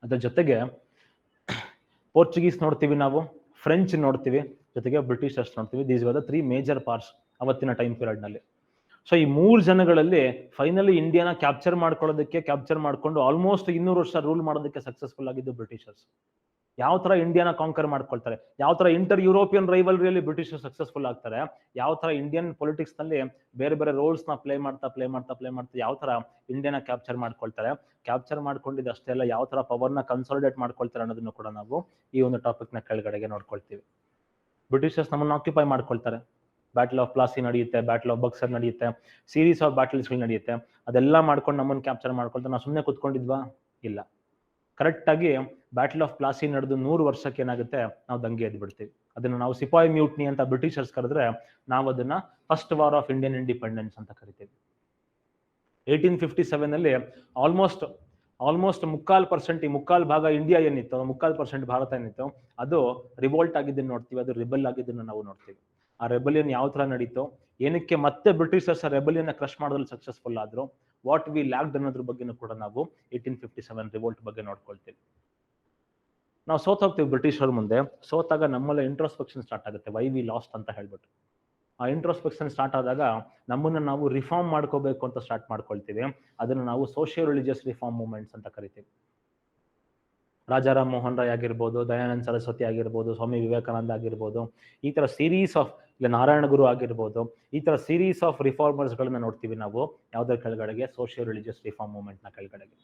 ಅದ್ರ ಜೊತೆಗೆ ಪೋರ್ಚುಗೀಸ್ ನೋಡ್ತೀವಿ ನಾವು, ಫ್ರೆಂಚ್ ನೋಡ್ತೀವಿ, ಜೊತೆಗೆ ಬ್ರಿಟಿಷರ್ಸ್ ನೋಡ್ತೀವಿ. These were the 3 major parts ಅವತ್ತಿನ ಟೈಮ್ ಪೀರಿಯಡ್ ನಲ್ಲಿ. ಸೊ ಈ 3 ಜನಗಳಲ್ಲಿ ಫೈನಲಿ ಇಂಡಿಯಾನ ಕ್ಯಾಪ್ಚರ್ ಮಾಡ್ಕೊಂಡು ಆಲ್ಮೋಸ್ಟ್ 200 ವರ್ಷ ರೂಲ್ ಮಾಡೋದಕ್ಕೆ ಸಕ್ಸಸ್ಫುಲ್ ಆಗಿದ್ದು ಬ್ರಿಟಿಷರ್ಸ್. ಯಾವ ತರ ಇಂಡಿಯಾನ ಕಾಂಕರ್ ಮಾಡ್ಕೊಳ್ತಾರೆ, ಯಾವ ತರ ಇಂಟರ್ ಯುರೋಪಿಯನ್ ರೈವಲ್ರಿಯಲ್ಲಿ ಬ್ರಿಟಿಷರ್ ಸಕ್ಸಸ್ಫುಲ್ ಆಗ್ತಾರೆ, ಯಾವ ತರ ಇಂಡಿಯನ್ ಪೊಲಿಟಿಕ್ಸ್ ನಲ್ಲಿ ಬೇರೆ ಬೇರೆ ರೋಲ್ಸ್ ನ ಪ್ಲೇ ಮಾಡ್ತಾ ಯಾವ ತರ ಇಂಡಿಯಾನ ಕ್ಯಾಪ್ಚರ್ ಮಾಡ್ಕೊಳ್ತಾರೆ, ಕ್ಯಾಪ್ಚರ್ ಮಾಡ್ಕೊಂಡಿದ್ದು ಅಷ್ಟೇ ಅಲ್ಲ, ಯಾವ ತರ ಪವರ್ ನ ಕನ್ಸಾಲಿಡೇಟ್ ಮಾಡ್ಕೊಳ್ತಾರೆ ಅನ್ನೋದನ್ನು ಕೂಡ ನಾವು ಈ ಒಂದು ಟಾಪಿಕ್ ನ ಕೆಳಗಡೆಗೆ ನೋಡ್ಕೊಳ್ತೀವಿ. ಬ್ರಿಟಿಷರ್ಸ್ ನಮ್ಮನ್ನ ಆಕ್ಯುಪೈ ಮಾಡ್ಕೊಳ್ತಾರೆ, ಬ್ಯಾಟಲ್ ಆಫ್ ಪ್ಲಾಸಿ ನಡೆಯುತ್ತೆ, ಬ್ಯಾಟಲ್ ಆಫ್ ಬಕ್ಸರ್ ನಡೆಯುತ್ತೆ, ಸೀರೀಸ್ ಆಫ್ ಬ್ಯಾಟಲ್ಸ್ಗಳು ನಡೆಯುತ್ತೆ. ಅದೆಲ್ಲ ಮಾಡ್ಕೊಂಡು ನಮ್ಮನ್ನು ಕ್ಯಾಪ್ಚರ್ ಮಾಡ್ಕೊಳ್ತಾರೆ. ನಾವು ಸುಮ್ಮನೆ ಕುತ್ಕೊಂಡಿದ್ವಾ? ಇಲ್ಲ. ಕರೆಕ್ಟ್ ಆಗಿ ಬ್ಯಾಟಲ್ ಆಫ್ ಪ್ಲಾಸಿ ನಡೆದು 100 ವರ್ಷಕ್ಕೆ ಏನಾಗುತ್ತೆ, ನಾವು ದಂಗೆ ಎದ್ದು ಬಿಡ್ತೀವಿ. ಅದನ್ನ ನಾವು ಸಿಪಾಯಿ ಮ್ಯೂಟ್ನಿ ಅಂತ ಬ್ರಿಟಿಷರ್ಸ್ ಕರೆದ್ರೆ, ನಾವು ಅದನ್ನ first war of Indian independence ಅಂತ ಕರಿತೀವಿ. 1857 ಅಲ್ಲಿ ಆಲ್ಮೋಸ್ಟ್ 3/4%, ಈ 3/4 ಭಾಗ ಇಂಡಿಯಾ ಏನಿತ್ತು, 3/4% ಭಾರತ ಏನಿತ್ತು, ಅದು ರಿವೋಲ್ಟ್ ಆಗಿದ್ದನ್ನು ನೋಡ್ತೀವಿ, ಅದು ರೆಬೆಲ್ ಆಗಿದ್ದನ್ನು ನಾವು ನೋಡ್ತೀವಿ. ಆ ರೆಬೆಲಿಯನ್ ಯಾವ ತರ ನಡೀತು, ಏನಕ್ಕೆ ಮತ್ತೆ ಬ್ರಿಟಿಷರ್ಸ್ ಆ ರೆಬೆಲಿಯನ್ ಕ್ರಶ್ ಮಾಡೋದ್ರಲ್ಲಿ ಸಕ್ಸಸ್ಫುಲ್ ಆದ್ರು, ವಾಟ್ ವಿ ಲ್ಯಾಕ್ಡ್ ಅನ್ನೋದ್ರ ಬಗ್ಗೆನೂ ಕೂಡ ನಾವು 1857 ರಿವೋಲ್ಟ್ ಬಗ್ಗೆ ನೋಡ್ಕೊಳ್ತೀವಿ. ನಾವು ಸೋತೋಗ್ತೀವಿ ಬ್ರಿಟಿಷರ ಮುಂದೆ. ಸೋತಾಗ ನಮ್ಮಲ್ಲಿ ಇಂಟ್ರೋಸ್ಪೆಕ್ಷನ್ ಸ್ಟಾರ್ಟ್ ಆಗುತ್ತೆ, ವೈ ವಿ ಲಾಸ್ಟ್ ಅಂತ ಹೇಳ್ಬಿಟ್ಟು. ಆ ಇಂಟ್ರೋಸ್ಪೆಕ್ಷನ್ ಸ್ಟಾರ್ಟ್ ಆದಾಗ ನಮ್ಮನ್ನ ನಾವು ರಿಫಾರ್ಮ್ ಮಾಡ್ಕೋಬೇಕು ಅಂತ ಸ್ಟಾರ್ಟ್ ಮಾಡ್ಕೊಳ್ತೀವಿ. ಅದನ್ನು ನಾವು ಸೋಷಿಯೋ ರಿಲಿಜಿಯಸ್ ರಿಫಾರ್ಮ್ ಮೂವ್ಮೆಂಟ್ಸ್ ಅಂತ ಕರಿತೀವಿ. ರಾಜಾರಾಮ್ ಮೋಹನ್ ರಾಯ್ ಆಗಿರ್ಬೋದು, ದಯಾನಂದ ಸರಸ್ವತಿ ಆಗಿರ್ಬೋದು, ಸ್ವಾಮಿ ವಿವೇಕಾನಂದ ಆಗಿರ್ಬೋದು, ಈ ತರ ಸೀರೀಸ್ ಆಫ್, ಇಲ್ಲ ನಾರಾಯಣ ಗುರು ಆಗಿರ್ಬೋದು, ಈ ತರ ಸೀರೀಸ್ ಆಫ್ ರಿಫಾರ್ಮರ್ಸ್ ಗಳನ್ನ ನೋಡ್ತೀವಿ ನಾವು ಯಾವುದರ ಕೆಳಗಡೆಗೆ, ಸೋಷಿಯೋ ರಿಲಿಜಿಯಸ್ ರಿಫಾರ್ಮ್ ಮೂವ್ಮೆಂಟ್ ನ ಕೆಳಗಡೆಗೆ.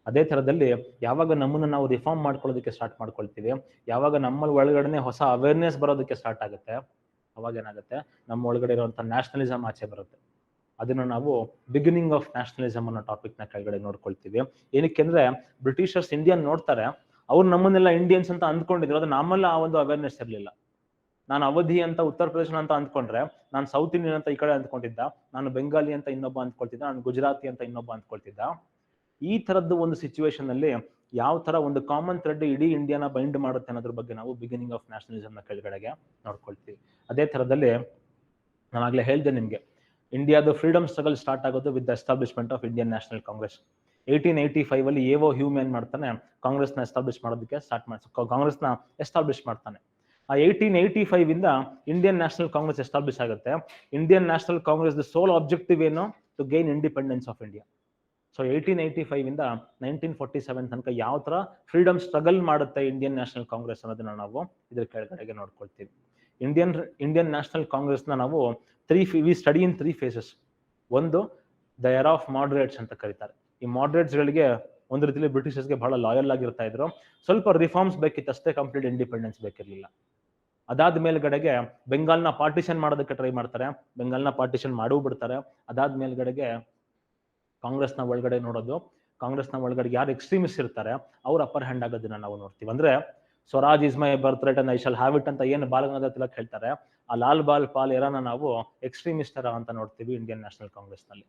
ಅದೇ ತರದಲ್ಲಿ ಯಾವಾಗ ನಮ್ಮನ್ನ ನಾವು ರಿಫಾರ್ಮ್ ಮಾಡ್ಕೊಳ್ಳೋದಕ್ಕೆ ಸ್ಟಾರ್ಟ್ ಮಾಡ್ಕೊಳ್ತೀವಿ, ಯಾವಾಗ ನಮ್ಮ ಒಳಗಡೆ ಹೊಸ ಅವೇರ್ನೆಸ್ ಬರೋದಕ್ಕೆ ಸ್ಟಾರ್ಟ್ ಆಗುತ್ತೆ, ಅವಾಗ ಏನಾಗುತ್ತೆ, ನಮ್ಮ ಒಳಗಡೆ ಇರುವಂತ ನ್ಯಾಷನಲಿಸಮ್ ಆಚೆ ಬರುತ್ತೆ. ಅದನ್ನ ನಾವು ಬಿಗಿನಿಂಗ್ ಆಫ್ ನ್ಯಾಷನಲಿಸಮ್ ಅನ್ನೋ ಟಾಪಿಕ್ ನ ಕೆಳಗಡೆ ನೋಡ್ಕೊಳ್ತೀವಿ. ಏನಕ್ಕೆ ಅಂದ್ರೆ ಬ್ರಿಟಿಷರ್ಸ್ ಇಂಡಿಯನ್ ನೋಡ್ತಾರೆ, ಅವ್ರು ನಮ್ಮನ್ನೆಲ್ಲ ಇಂಡಿಯನ್ಸ್ ಅಂತ ಅಂದ್ಕೊಂಡಿದ್ರು, ಅದು ನಮ್ಮಲ್ಲ ಆ ಒಂದು ಅವೇರ್ನೆಸ್ ಇರಲಿಲ್ಲ. ನಾನು ಅವಧಿ ಅಂತ ಉತ್ತರ ಪ್ರದೇಶ ಅಂತ ಅಂದ್ಕೊಂಡ್ರೆ, ನಾನು ಸೌತ್ ಇಂಡಿಯನ್ ಅಂತ ಈ ಕಡೆ ಅಂದ್ಕೊಂಡಿದ್ದ, ನಾನು ಬೆಂಗಾಲಿ ಅಂತ ಇನ್ನೊಬ್ಬ ಅಂದ್ಕೊಳ್ತಿದ್ದ, ನಾನು ಗುಜರಾತಿ ಅಂತ ಇನ್ನೊಬ್ಬ ಅಂದ್ಕೊಳ್ತಿದ್ದ. ಈ ತರದ್ದು ಒಂದು ಸಿಚುವೇಶನ್ ಅಲ್ಲಿ ಯಾವ ತರ ಒಂದು ಕಾಮನ್ ಥ್ರೆಡ್ ಇಡೀ ಇಂಡಿಯಾನ ಬೈಂಡ್ ಮಾಡುತ್ತೆ ಅನ್ನೋದ್ರ ಬಗ್ಗೆ ನಾವು ಬಿಗಿನಿಂಗ್ ಆಫ್ ನ್ಯಾಷನಲಿಸಮ್ ನ ಕೆಳಗಡೆಗೆ ನೋಡ್ಕೊಳ್ತೀವಿ. ಅದೇ ತರದಲ್ಲಿ ನಾನು ಆಗ್ಲೇ ಹೇಳ್ದೆ ನಿಮ್ಗೆ, ಇಂಡಿಯಾದ ಫ್ರೀಡಮ್ ಸ್ಟ್ರಗಲ್ ಸ್ಟಾರ್ಟ್ ಆಗೋದು with the establishment of Indian National Congress. 1885 ಅಲ್ಲಿ ಎವೋ ಹ್ಯೂಮ್ ಏನ್ ಮಾಡ್ತಾನೆ, ಕಾಂಗ್ರೆಸ್ನ ಎಸ್ಟಾಬ್ಲಿಷ್ ಮಾಡೋದಕ್ಕೆ ಕಾಂಗ್ರೆಸ್ನ ಎಸ್ಟಾಬ್ಲಿಷ್ ಮಾಡ್ತಾನೆ. ಆ 1885 ಇಂದ ಇಂಡಿಯನ್ ನ್ಯಾಷನಲ್ ಕಾಂಗ್ರೆಸ್ ಎಸ್ಟಾಬ್ಲಿಷ್ ಆಗುತ್ತೆ. ಇಂಡಿಯನ್ ನ್ಯಾಷನಲ್ ಕಾಂಗ್ರೆಸ್ ದ ಸೋಲ್ ಆಬ್ಜೆಕ್ಟಿವ್ ಏನು, to gain independence of India. So 1885 ಇಂದ 1947 ತನಕ ಯಾವ ತರ ಫ್ರೀಡಮ್ ಸ್ಟ್ರಗಲ್ ಮಾಡುತ್ತೆ ಇಂಡಿಯನ್ ನ್ಯಾಷನಲ್ ಕಾಂಗ್ರೆಸ್ ಅನ್ನೋದನ್ನ ನಾವು ಇದ್ರ ಕೆಳಗಡೆಗೆ ನೋಡ್ಕೊಳ್ತೀವಿ. ಇಂಡಿಯನ್ ನ್ಯಾಷನಲ್ ಕಾಂಗ್ರೆಸ್ ನ ನಾವು ವಿ ಸ್ಟಡಿ ಇನ್ 3 ಫೇಸಸ್. ಒಂದು, ದ ಎರಾ ಆಫ್ ಮಾಡರೇಟ್ಸ್ ಅಂತ ಕರೀತಾರೆ. ಈ ಮಾಡರೇಟ್ಸ್ ಗಳಿಗೆ ಒಂದು ರೀತಿಯಲ್ಲಿ ಬ್ರಿಟಿಷರ್ಸ್ಗೆ ಬಹಳ ಲಾಯಲ್ ಆಗಿರ್ತಾ ಇದ್ರು. ಸ್ವಲ್ಪ ರಿಫಾರ್ಮ್ಸ್ ಬೇಕಿತ್ತು ಅಷ್ಟೇ, ಕಂಪ್ಲೀಟ್ ಇಂಡಿಪೆಂಡೆನ್ಸ್ ಬೇಕಿರ್ಲಿಲ್ಲ. ಅದಾದ ಮೇಲ್ಗಡೆಗೆ ಬೆಂಗಾಲ್ನ ಪಾರ್ಟಿಷನ್ ಮಾಡೋದಕ್ಕೆ ಟ್ರೈ ಮಾಡ್ತಾರೆ, ಬೆಂಗಾಲ್ನ ಪಾರ್ಟಿಷನ್ ಮಾಡೂ ಬಿಡ್ತಾರೆ. ಅದಾದ ಮೇಲ್ಗಡೆಗೆ ಕಾಂಗ್ರೆಸ್ನ ಒಳಗಡೆ ನೋಡೋದು, ಕಾಂಗ್ರೆಸ್ನ ಒಳಗಡೆ ಯಾರು ಎಕ್ಸ್ಟ್ರೀಮಿಸ್ಟ್ ಇರ್ತಾರೆ ಅವ್ರ ಅಪ್ಪರ್ ಹ್ಯಾಂಡ್ ಆಗೋದನ್ನ ನಾವು ನೋಡ್ತೀವಿ. ಅಂದ್ರೆ Swaraj is my birth right and I shall have it ಅಂತ ಏನು ಬಾಲಗಂಗಾಧರ ತಿಲಕ್ ಹೇಳ್ತಾರೆ, ಆ ಲಾಲ್ ಬಾಲ್ ಪಾಲ್ ಎರಾನ ನಾವು ಎಕ್ಸ್ಟ್ರೀಮಿಸ್ಟ್ ಎರಾ ಅಂತ ನೋಡ್ತೀವಿ ಇಂಡಿಯನ್ ನ್ಯಾಷನಲ್ ಕಾಂಗ್ರೆಸ್ ನಲ್ಲಿ.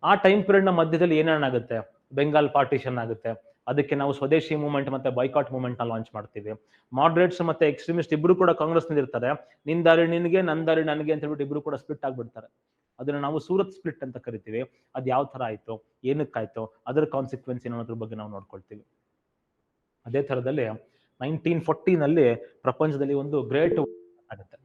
ಆ ಟೈಮ್ ಪೀರಿಯಡ್ ನ ಮಧ್ಯದಲ್ಲಿ ಏನೇನಾಗುತ್ತೆ, ಬೆಂಗಾಲ್ ಪಾರ್ಟಿಷನ್ ಆಗುತ್ತೆ, ಅದಕ್ಕೆ ನಾವು ಸ್ವದೇಶಿ ಮೂವ್ಮೆಂಟ್ ಮತ್ತೆ ಬೈಕಾಟ್ ಮೂವ್ಮೆಂಟ್ ನ ಲಾಂಚ್ ಮಾಡ್ತೀವಿ. ಮಾಡರೇಟ್ಸ್ ಮತ್ತೆ ಎಕ್ಸ್ಟ್ರೀಮಿಸ್ಟ್ ಇಬ್ರು ಕೂಡ ಕಾಂಗ್ರೆಸ್ ನಲ್ಲಿ ಇರ್ತಾರೆ, ನಿನ್ ದಾರಿ ನಿನ್ಗೆ, ನನ್ ದಾರಿ ನನಗೆ ಅಂತ ಹೇಳ್ಬಿಟ್ಟು ಇಬ್ರು ಕೂಡ ಸ್ಪ್ಲಿಟ್ ಆಗ್ಬಿಡ್ತಾರೆ. ಅದನ್ನ ನಾವು ಸೂರತ್ ಸ್ಪ್ಲಿಟ್ ಅಂತ ಕರಿತೀವಿ. ಅದ್ ಯಾವ ತರ ಆಯ್ತು, ಏನಕ್ಕಾಯ್ತು, ಅದರ ಕಾನ್ಸಿಕ್ವೆನ್ಸ್ ಅನ್ನೋದ್ರ ಬಗ್ಗೆ ನಾವು ನೋಡ್ಕೊಳ್ತೀವಿ. ಅದೇ ತರದಲ್ಲಿ 1940 ಪ್ರಪಂಚದಲ್ಲಿ ಒಂದು ಗ್ರೇಟ್ ಆಗುತ್ತೆ.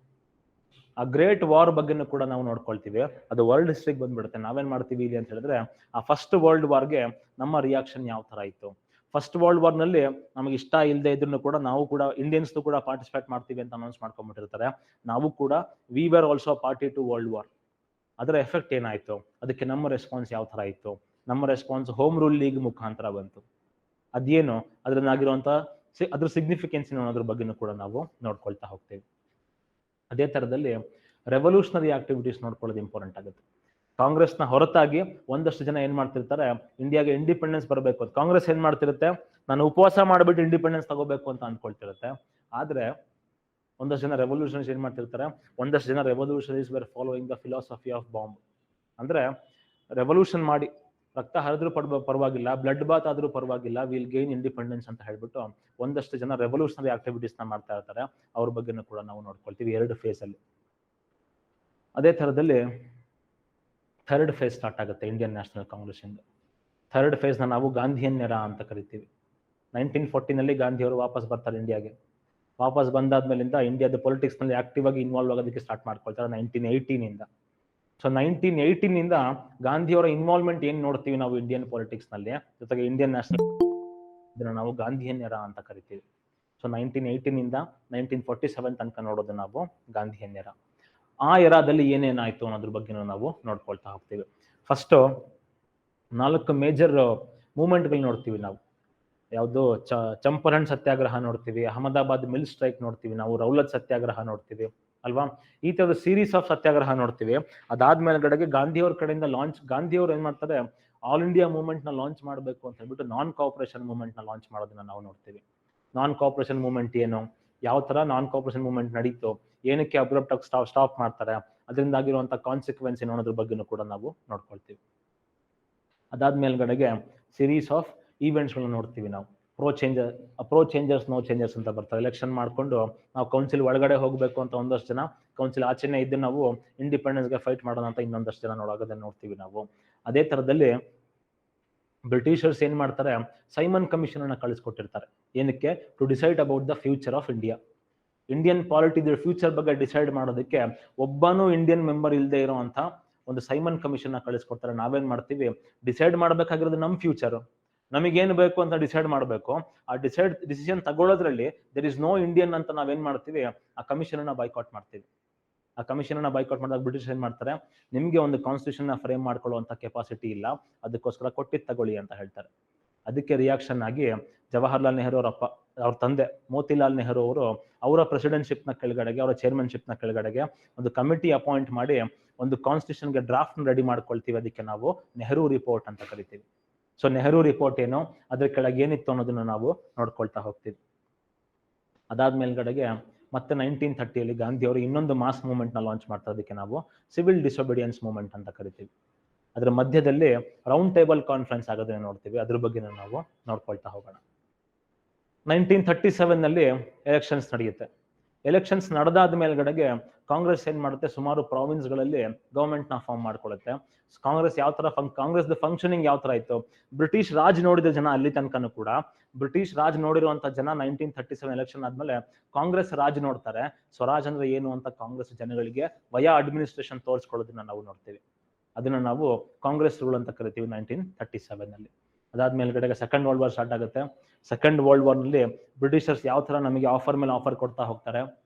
ಆ ಗ್ರೇಟ್ ವಾರ್ ಬಗ್ಗೆನೂ ಕೂಡ ನಾವು ನೋಡ್ಕೊಳ್ತೀವಿ. ಅದು ವರ್ಲ್ಡ್ ಹಿಸ್ಟ್ರಿಗೆ ಬಂದ್ಬಿಡುತ್ತೆ. ನಾವೇನ್ ಮಾಡ್ತೀವಿ ಇಲ್ಲಿ ಅಂತ ಹೇಳಿದ್ರೆ, ಆ ಫಸ್ಟ್ ವರ್ಲ್ಡ್ ವಾರ್ಗೆ ನಮ್ಮ ರಿಯಾಕ್ಷನ್ ಯಾವ ತರ ಇತ್ತು. ಫಸ್ಟ್ ವರ್ಲ್ಡ್ ವಾರ್ ನಲ್ಲಿ ನಮಗೆ ಇಷ್ಟ ಇಲ್ಲದೆ ಇದ್ರೂ ಕೂಡ ನಾವು ಕೂಡ ಇಂಡಿಯನ್ಸ್ ಕೂಡ ಪಾರ್ಟಿಸಿಪೇಟ್ ಮಾಡ್ತೀವಿ ಅಂತ ಅನೌನ್ಸ್ ಮಾಡ್ಕೊಂಡ್ಬಿಟ್ಟಿರ್ತಾರೆ. ನಾವು ಕೂಡ we were also party to world war. ಅದರ ಎಫೆಕ್ಟ್ ಏನಾಯ್ತು, ಅದಕ್ಕೆ ನಮ್ಮ ರೆಸ್ಪಾನ್ಸ್ ಯಾವ ತರ ಇತ್ತು. ನಮ್ಮ ರೆಸ್ಪಾನ್ಸ್ ಹೋಮ್ ರೂಲ್ ಲೀಗ್ ಮುಖಾಂತರ ಬಂತು. ಅದೇನು ಅದ್ರನ್ನಾಗಿರುವಂತ ಅದ್ರ ಸಿಗ್ನಿಫಿಕೆನ್ಸ್ ಅನ್ನೋದ್ರ ಬಗ್ಗೆನೂ ಕೂಡ ನಾವು ನೋಡ್ಕೊಳ್ತಾ ಹೋಗ್ತೇವೆ. ಅದೇ ತರದಲ್ಲಿ ರೆವಲ್ಯೂಷನರಿ ಆಕ್ಟಿವಿಟೀಸ್ ನೋಡ್ಕೊಳ್ಳೋದು ಇಂಪಾರ್ಟೆಂಟ್ ಆಗುತ್ತೆ. ಕಾಂಗ್ರೆಸ್ನ ಹೊರತಾಗಿ ಒಂದಷ್ಟು ಜನ ಏನ್ ಮಾಡ್ತಿರ್ತಾರೆ, ಇಂಡಿಯಾಗೆ ಇಂಡಿಪೆಂಡೆನ್ಸ್ ಬರಬೇಕು ಅಂತ ಕಾಂಗ್ರೆಸ್ ಏನ್ ಮಾಡ್ತಿರುತ್ತೆ, ನಾನು ಉಪವಾಸ ಮಾಡ್ಬಿಟ್ಟು ಇಂಡಿಪೆಂಡೆನ್ಸ್ ತಗೋಬೇಕು ಅಂತ ಅನ್ಕೊಳ್ತಿರುತ್ತೆ. ಆದ್ರೆ ಒಂದಷ್ಟು ಜನ ರೆವಲ್ಯೂಷನರೀಸ್ ಏನ್ ಮಾಡ್ತಿರ್ತಾರೆ, ಒಂದಷ್ಟು ಜನ revolutionaries were following the philosophy of bomb. ಅಂದ್ರೆ ರೆವಲ್ಯೂಷನ್ ಮಾಡಿ ರಕ್ತ ಹರಿದ್ರೂ ಪರವಾಗಿಲ್ಲ, ಬ್ಲಡ್ ಬಾತ್ ಆದ್ರೂ ಪರವಾಗಿಲ್ಲ, ವಿಲ್ ಗೈನ್ ಇಂಡಿಪೆಂಡೆನ್ಸ್ ಅಂತ ಹೇಳ್ಬಿಟ್ಟು ಒಂದಷ್ಟು ಜನ ರೆವಲ್ಯೂಷನರಿ ಆಕ್ಟಿವಿಟೀಸ್ ನ ಮಾಡ್ತಾ ಇರ್ತಾರೆ. ಅವ್ರ ಬಗ್ಗೆನೂ ಕೂಡ ನಾವು ನೋಡ್ಕೊಳ್ತೀವಿ 2 ಫೇಸ್ ಅಲ್ಲಿ. ಅದೇ ತರದಲ್ಲಿ ಥರ್ಡ್ ಫೇಸ್ ಸ್ಟಾರ್ಟ್ ಆಗುತ್ತೆ ಇಂಡಿಯನ್ ನ್ಯಾಷನಲ್ ಕಾಂಗ್ರೆಸ್ ಇಂದ. ಥರ್ಡ್ ಫೇಸ್ ನ ನಾವು ಗಾಂಧಿಯನ್ ಎರಾ ಅಂತ ಕರಿತೀವಿ. 1940 ಗಾಂಧಿ ಅವರು ವಾಪಸ್ ಬರ್ತಾರೆ ಇಂಡಿಯಾಗೆ. ವಾಪಸ್ ಬಂದಾದ್ಮೇಲಿಂದ ಇಂಡಿಯಾದ ಪೊಲಿಟಿಕ್ಸ್ ನಲ್ಲಿ ಆಕ್ಟಿವ್ ಆಗಿ ಇನ್ವಾಲ್ವ್ ಆಗೋದಕ್ಕೆ ಸ್ಟಾರ್ಟ್ ಮಾಡ್ಕೊಳ್ತಾರೆ 1918 ಸೊ 1918 ಗಾಂಧಿಯವರ ಇನ್ವಾಲ್ವ್ಮೆಂಟ್ ಏನ್ ನೋಡ್ತೀವಿ ನಾವು ಇಂಡಿಯನ್ ಪೊಲಿಟಿಕ್ಸ್ ನಲ್ಲಿ, ಜೊತೆಗೆ ಇಂಡಿಯನ್ ನ್ಯಾಷನಲ್ ಇದನ್ನ ನಾವು ಗಾಂಧಿಯನ್ ಎರಾ ಅಂತ ಕರಿತೀವಿ. ಸೊ 1918 1947 ತನಕ ನೋಡೋದು ನಾವು ಗಾಂಧಿಯನ್ ಎರಾ. ಆ ಎರಾದಲ್ಲಿ ಏನೇನಾಯ್ತು ಅನ್ನೋದ್ರ ಬಗ್ಗೆ ನಾವು ನೋಡ್ಕೊಳ್ತಾ ಹೋಗ್ತೀವಿ. ಫಸ್ಟ್ 4 ಮೇಜರ್ ಮೂವ್ಮೆಂಟ್ಗಳು ನೋಡ್ತೀವಿ ನಾವು. ಯಾವುದು ಚಂಪಾರಣ್ ಸತ್ಯಾಗ್ರಹ ನೋಡ್ತೀವಿ, ಅಹಮದಾಬಾದ್ ಮಿಲ್ ಸ್ಟ್ರೈಕ್ ನೋಡ್ತೀವಿ, ನಾವು ರೌಲತ್ ಸತ್ಯಾಗ್ರಹ ನೋಡ್ತೀವಿ ಅಲ್ವಾ. ಈ ತರದ ಸೀರೀಸ್ ಆಫ್ ಸತ್ಯಾಗ್ರಹ ನೋಡ್ತೀವಿ. ಅದಾದ್ಮೇಲೆ ಗಾಂಧಿಯವ್ರ ಕಡೆಯಿಂದ ಗಾಂಧಿಯವ್ರು ಏನ್ ಮಾಡ್ತಾರೆ, ಆಲ್ ಇಂಡಿಯಾ ಮೂವ್ಮೆಂಟ್ ನ ಲಾಂಚ್ ಮಾಡಬೇಕು ಅಂತ ಹೇಳ್ಬಿಟ್ಟು ನಾನ್ ಕೋಆಪರೇಷನ್ ಮೂವ್ಮೆಂಟ್ ನ ಲಾಂಚ್ ಮಾಡೋದನ್ನ ನಾವು ನೋಡ್ತೀವಿ. ನಾನ್ ಕೋಆಪರೇಷನ್ ಮೂವ್ಮೆಂಟ್ ಏನು, ಯಾವ ತರ ನಾನ್ ಕೋಆಪರೇಷನ್ ಮೂವ್ಮೆಂಟ್ ನಡೀತು, ಏನಕ್ಕೆ ಅಬ್ರಪ್ಟ್ ಆಗಿ ಸ್ಟಾಪ್ ಮಾಡ್ತಾರೆ, ಅದರಿಂದ ಆಗಿರುವಂತ ಕಾನ್ಸಿಕ್ವೆನ್ಸ್ ಅನ್ನೋದ್ರ ಬಗ್ಗೆನೂ ಕೂಡ ನಾವು ನೋಡ್ಕೊಳ್ತೀವಿ. ಅದಾದ್ಮೇಲ್ಗಡೆಗೆ ಸೀರೀಸ್ ಆಫ್ ಈವೆಂಟ್ಸ್ಗಳನ್ನ ನೋಡ್ತೀವಿ ನಾವು. ಪ್ರೋ ಚೇಂಜರ್ಸ್ ನೋ ಚೇಂಜರ್ಸ್ ಅಂತ ಬರ್ತಾರೆ. ಎಲೆಕ್ಷನ್ ಮಾಡ್ಕೊಂಡು ನಾವು ಕೌನ್ಸಿಲ್ ಒಳಗಡೆ ಹೋಗಬೇಕು ಅಂತ ಒಂದಷ್ಟು ಜನ, ಕೌನ್ಸಿಲ್ ಆಚೆನೆ ಇದ್ದು ನಾವು ಇಂಡಿಪೆಂಡೆನ್ಸ್ಗೆ ಫೈಟ್ ಮಾಡೋಣ ಅಂತ ಇನ್ನೊಂದಷ್ಟು ಜನ ನೋಡೋದನ್ನ ನೋಡ್ತೀವಿ ನಾವು. ಅದೇ ಥರದಲ್ಲಿ ಬ್ರಿಟಿಷರ್ಸ್ ಏನ್ ಮಾಡ್ತಾರೆ, ಸೈಮನ್ ಕಮಿಷನ್ ಅನ್ನ ಕಳಿಸ್ಕೊಟ್ಟಿರ್ತಾರೆ. ಏನಕ್ಕೆ? To decide about the future of India. Indian polity future ಬಗ್ಗೆ ಡಿಸೈಡ್ ಮಾಡೋದಕ್ಕೆ ಒಬ್ಬನೂ ಇಂಡಿಯನ್ ಮೆಂಬರ್ ಇಲ್ಲದೆ ಇರುವಂತ ಒಂದು ಸೈಮನ್ ಕಮಿಷನ್ ನ ಕಳಿಸ್ಕೊಡ್ತಾರೆ. ನಾವೇನ್ ಮಾಡ್ತೀವಿ, ಡಿಸೈಡ್ ಮಾಡ್ಬೇಕಾಗಿರೋದು ನಮ್ ಫ್ಯೂಚರ್, ನಮಗೇನು ಬೇಕು ಅಂತ ಡಿಸೈಡ್ ಮಾಡಬೇಕು. ಆ ಡಿಸಿಷನ್ ತಗೊಳ್ಳೋದ್ರಲ್ಲಿ ದೇರ್ ಇಸ್ ನೋ ಇಂಡಿಯನ್ ಅಂತ ನಾವೇನ್ ಮಾಡ್ತೀವಿ, ಆ ಕಮಿಷನ್ ಅನ್ನ ಬೈಕಾಟ್ ಮಾಡ್ತೀವಿ. ಆ ಕಮಿಷನ್ ಅನ್ನ ಬೈಕಾಟ್ ಮಾಡಿದಾಗ ಬ್ರಿಟಿಷ್ ಏನ್ ಮಾಡ್ತಾರೆ, ನಿಮ್ಗೆ ಒಂದು ಕಾನ್ಸ್ಟಿಟ್ಯೂಷನ್ ನ ಫ್ರೇಮ್ ಮಾಡ್ಕೊಳ್ಳುವಂತ ಕೆಪಾಸಿಟಿ ಇಲ್ಲ, ಅದಕ್ಕೋಸ್ಕರ ಕೊಟ್ಟಿದ್ದು ತಗೊಳ್ಳಿ ಅಂತ ಹೇಳ್ತಾರೆ. ಅದಕ್ಕೆ ರಿಯಾಕ್ಷನ್ ಆಗಿ ಜವಾಹರ್ಲಾಲ್ ನೆಹರು ಅವ್ರ ತಂದೆ ಮೋತಿಲಾಲ್ ನೆಹರು ಅವರು ಅವರ ಪ್ರೆಸಿಡೆಂಟ್ಶಿಪ್ ನ ಕೆಳಗಡೆಗೆ, ಅವರ ಚೇರ್ಮನ್ಶಿಪ್ ನ ಕೆಳಗಡೆಗೆ ಒಂದು ಕಮಿಟಿ ಅಪಾಯಿಂಟ್ ಮಾಡಿ ಒಂದು ಕಾನ್ಸ್ಟಿಟ್ಯೂಷನ್ಗೆ ಡ್ರಾಫ್ಟ್ ರೆಡಿ ಮಾಡ್ಕೊಳ್ತೀವಿ. ಅದಕ್ಕೆ ನಾವು ನೆಹರು ರಿಪೋರ್ಟ್ ಅಂತ ಕರಿತೀವಿ. ಸೊ ನೆಹರು ರಿಪೋರ್ಟ್ ಏನು, ಅದ್ರ ಕೆಳಗೆ ಏನಿತ್ತು ಅನ್ನೋದನ್ನ ನಾವು ನೋಡ್ಕೊಳ್ತಾ ಹೋಗ್ತೀವಿ. ಅದಾದ್ಮೇಲ್ಗಡೆಗೆ ಮತ್ತೆ 1930 ಗಾಂಧಿ ಅವರು ಇನ್ನೊಂದು ಮಾಸ್ ಮೂವ್ಮೆಂಟ್ ನ ಲಾಂಚ್ ಮಾಡ್ತಾರೆ. ಅದಕ್ಕೆ ನಾವು ಸಿವಿಲ್ ಡಿಸೊಬಿಡಿಯನ್ಸ್ ಮೂವ್ಮೆಂಟ್ ಅಂತ ಕರಿತೀವಿ. ಅದರ ಮಧ್ಯದಲ್ಲಿ ರೌಂಡ್ ಟೇಬಲ್ ಕಾನ್ಫರೆನ್ಸ್ ಆಗೋದನ್ನ ನೋಡ್ತೀವಿ. ಅದ್ರ ಬಗ್ಗೆ ನಾವು ನೋಡ್ಕೊಳ್ತಾ ಹೋಗೋಣ. 1937 ಎಲೆಕ್ಷನ್ಸ್ ನಡೆಯುತ್ತೆ. ಎಲೆಕ್ಷನ್ಸ್ ನಡೆದಾದ ಮೇಲ್ಗಡೆಗೆ ಕಾಂಗ್ರೆಸ್ ಏನ್ ಮಾಡುತ್ತೆ, ಸುಮಾರು ಪ್ರಾವಿನ್ಸ್ ಗಳಲ್ಲಿ ಗವರ್ಮೆಂಟ್ ನ ಫಾರ್ಮ್ ಮಾಡ್ಕೊಳ್ಳುತ್ತೆ. ಕಾಂಗ್ರೆಸ್ ಯಾವ ತರ ಕಾಂಗ್ರೆಸ್ ಫಂಕ್ಷನಿಂಗ್ ಯಾವ ತರ ಇತ್ತು, ಬ್ರಿಟಿಷ್ ರಾಜ್ ನೋಡಿದ ಜನ ಅಲ್ಲಿ ತನಕನೂ ಕೂಡ, ಬ್ರಿಟಿಷ್ ರಾಜ್ ನೋಡಿರುವಂತ ಜನ 1937 ಎಲೆಕ್ಷನ್ ಆದ್ಮೇಲೆ ಕಾಂಗ್ರೆಸ್ ರಾಜ್ ನೋಡ್ತಾರೆ. ಸ್ವರಾಜ್ ಅಂದ್ರೆ ಏನು ಅಂತ ಕಾಂಗ್ರೆಸ್ ಜನಗಳಿಗೆ ವಯಾ ಅಡ್ಮಿನಿಸ್ಟ್ರೇಷನ್ ತೋರಿಸ್ಕೊಳ್ಳೋದನ್ನ ನಾವು ನೋಡ್ತೀವಿ. ಅದನ್ನ ನಾವು ಕಾಂಗ್ರೆಸ್ ರೂಲ್ ಅಂತ ಕರಿತೀವಿ 1937. ಅದಾದ್ಮೇಲ್ಗಡೆಗೆ ಸೆಕೆಂಡ್ ವರ್ಲ್ಡ್ ವಾರ್ ಸ್ಟಾರ್ಟ್ ಆಗುತ್ತೆ. ಸೆಕೆಂಡ್ ವರ್ಲ್ಡ್ ವಾರ್ ನಲ್ಲಿ ಬ್ರಿಟಿಷರ್ಸ್ ಯಾವ ತರ ನಮಗೆ ಆಫರ್ ಮೇಲೆ ಆಫರ್ ಕೊಡ್ತಾ ಹೋಗ್ತಾರೆ,